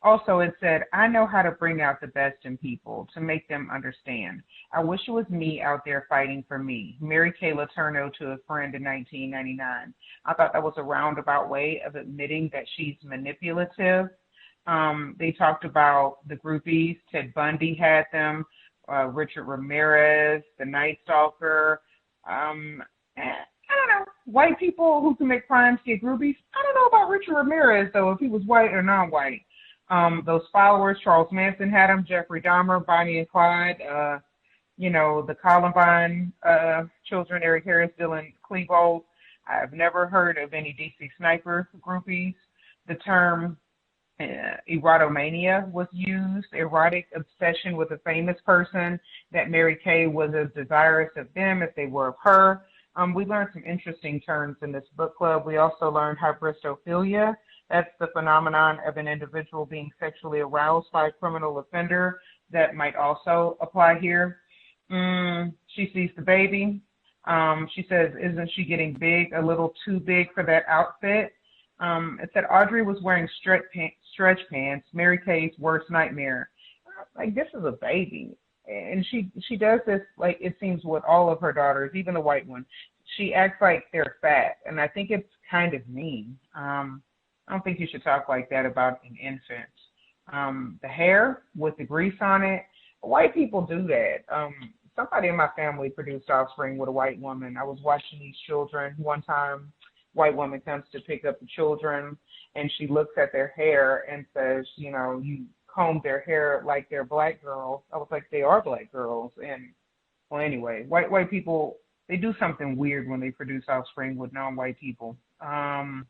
Also, it said, I know how to bring out the best in people, to make them understand. I wish it was me out there fighting for me. Mary Kay Letourneau to a friend in 1999. I thought that was a roundabout way of admitting that she's manipulative. They talked about the groupies. Ted Bundy had them. Richard Ramirez, the Night Stalker. I don't know. White people who commit crimes get groupies. I don't know about Richard Ramirez, though, if he was white or non-white. Those followers, Charles Manson had them, Jeffrey Dahmer, Bonnie and Clyde, the Columbine children, Eric Harris, Dylan Klebold. I've never heard of any DC sniper groupies. The term erotomania was used, erotic obsession with a famous person, that Mary Kay was as desirous of them as they were of her. We learned some interesting terms in this book club. We also learned hybristophilia. That's the phenomenon of an individual being sexually aroused by a criminal offender. That might also apply here. She sees the baby. She says, isn't she getting big, a little too big for that outfit? It said Audrey was wearing stretch pants, Mary Kay's worst nightmare. Like, this is a baby. And she does this, like, it seems with all of her daughters, even the white one. She acts like they're fat, and I think it's kind of mean. I don't think you should talk like that about an infant. The hair with the grease on it, white people do that. Somebody in my family produced offspring with a white woman. I was watching these children. One time, white woman comes to pick up the children, and she looks at their hair and says, you comb their hair like they're black girls. I was like, they are black girls. And, well, anyway, white people, they do something weird when they produce offspring with non-white people. Kind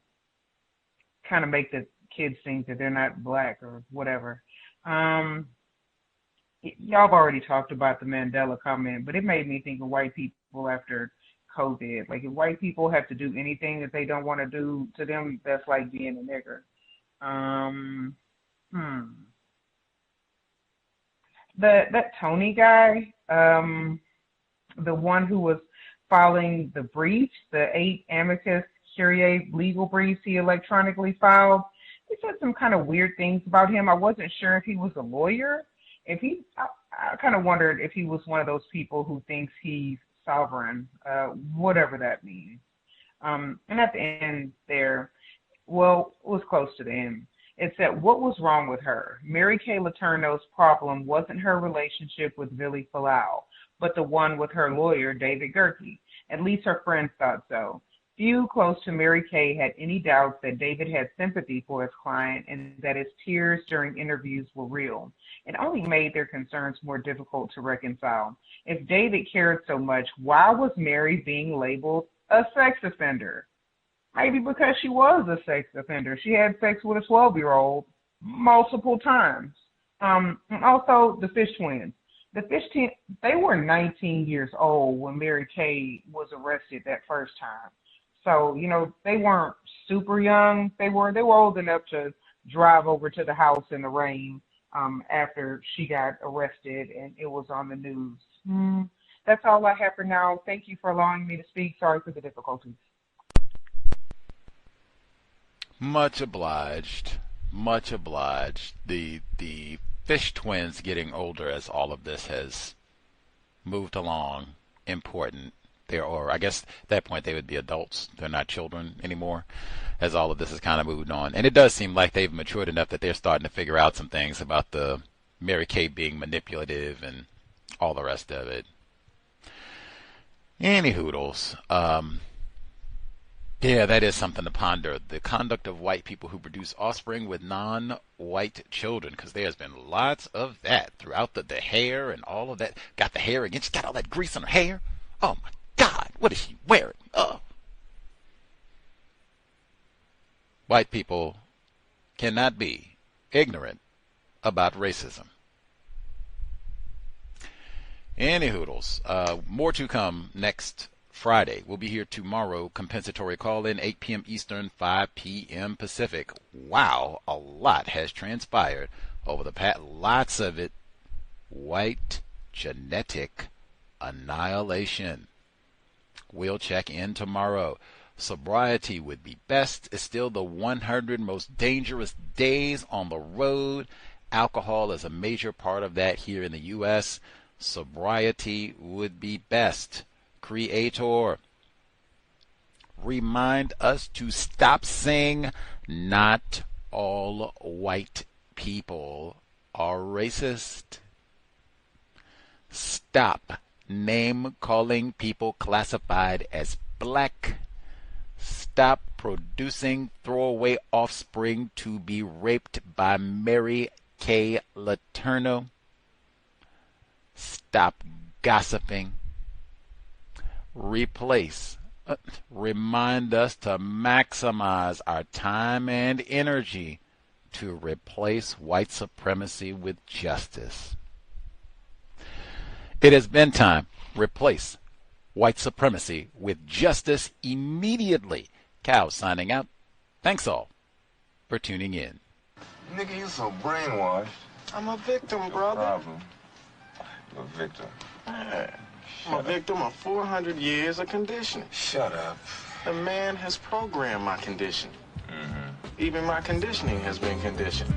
of make the kids think that they're not black or whatever. Y'all have already talked about the Mandela comment, but it made me think of white people after COVID. Like, if white people have to do anything that they don't want to do to them, that's like being a nigger. That Tony guy, the one who was filing the briefs, the 8 amicus curiae legal briefs he electronically filed, he said some kind of weird things about him. I wasn't sure if he was a lawyer. I kind of wondered if he was one of those people who thinks he's sovereign, whatever that means. And at the end there, well, it was close to the end. It said, what was wrong with her? Mary Kay Letourneau's problem wasn't her relationship with Vili Fualaau, but the one with her lawyer, David Gerke. At least her friends thought so. Few close to Mary Kay had any doubts that David had sympathy for his client and that his tears during interviews were real. It only made their concerns more difficult to reconcile. If David cared so much, why was Mary being labeled a sex offender? Maybe because she was a sex offender. She had sex with a 12-year-old multiple times. And also the Fish twins. The Fish twins, they were 19 years old when Mary Kay was arrested that first time. So, you know, they weren't super young. They were old enough to drive over to the house in the rain after she got arrested and it was on the news. That's all I have for now. Thank you for allowing me to speak. Sorry for the difficulties. Much obliged. Much obliged. The Fish twins getting older as all of this has moved along. Important. Or I guess at that point they would be adults. They're not children anymore as all of this has kind of moved on. And it does seem like they've matured enough that they're starting to figure out some things about the Mary Kay being manipulative and all the rest of it. Any hoodles. Yeah, that is something to ponder. The conduct of white people who produce offspring with non-white children, because there's been lots of that throughout the hair and all of that. Got the hair again. She's got all that grease on her hair. Oh, my God. What is she wearing? Oh. White people cannot be ignorant about racism. Any hoodles. More to come next Friday. We'll be here tomorrow. Compensatory call-in, 8 p.m. Eastern, 5 p.m. Pacific. Wow, a lot has transpired over the past. Lots of it. White genetic annihilation. We'll check in tomorrow. Sobriety would be best is still the 100 most dangerous days on the road. Alcohol is a major part of that here in the U.S. Sobriety would be best. Creator, remind us to stop saying not all white people are racist. Stop name calling people classified as black. Stop producing throwaway offspring to be raped by Mary Kay Letourneau. Stop gossiping. Replace. Remind us to maximize our time and energy to replace white supremacy with justice. It has been time. Replace white supremacy with justice immediately. Cow signing out. Thanks all for tuning in. Nigga, you so brainwashed. I'm a victim, brother. Problem. You're a victim. Yeah. I'm a victim of 400 years of conditioning. Shut up. The man has programmed my conditioning. Even my conditioning has been conditioned.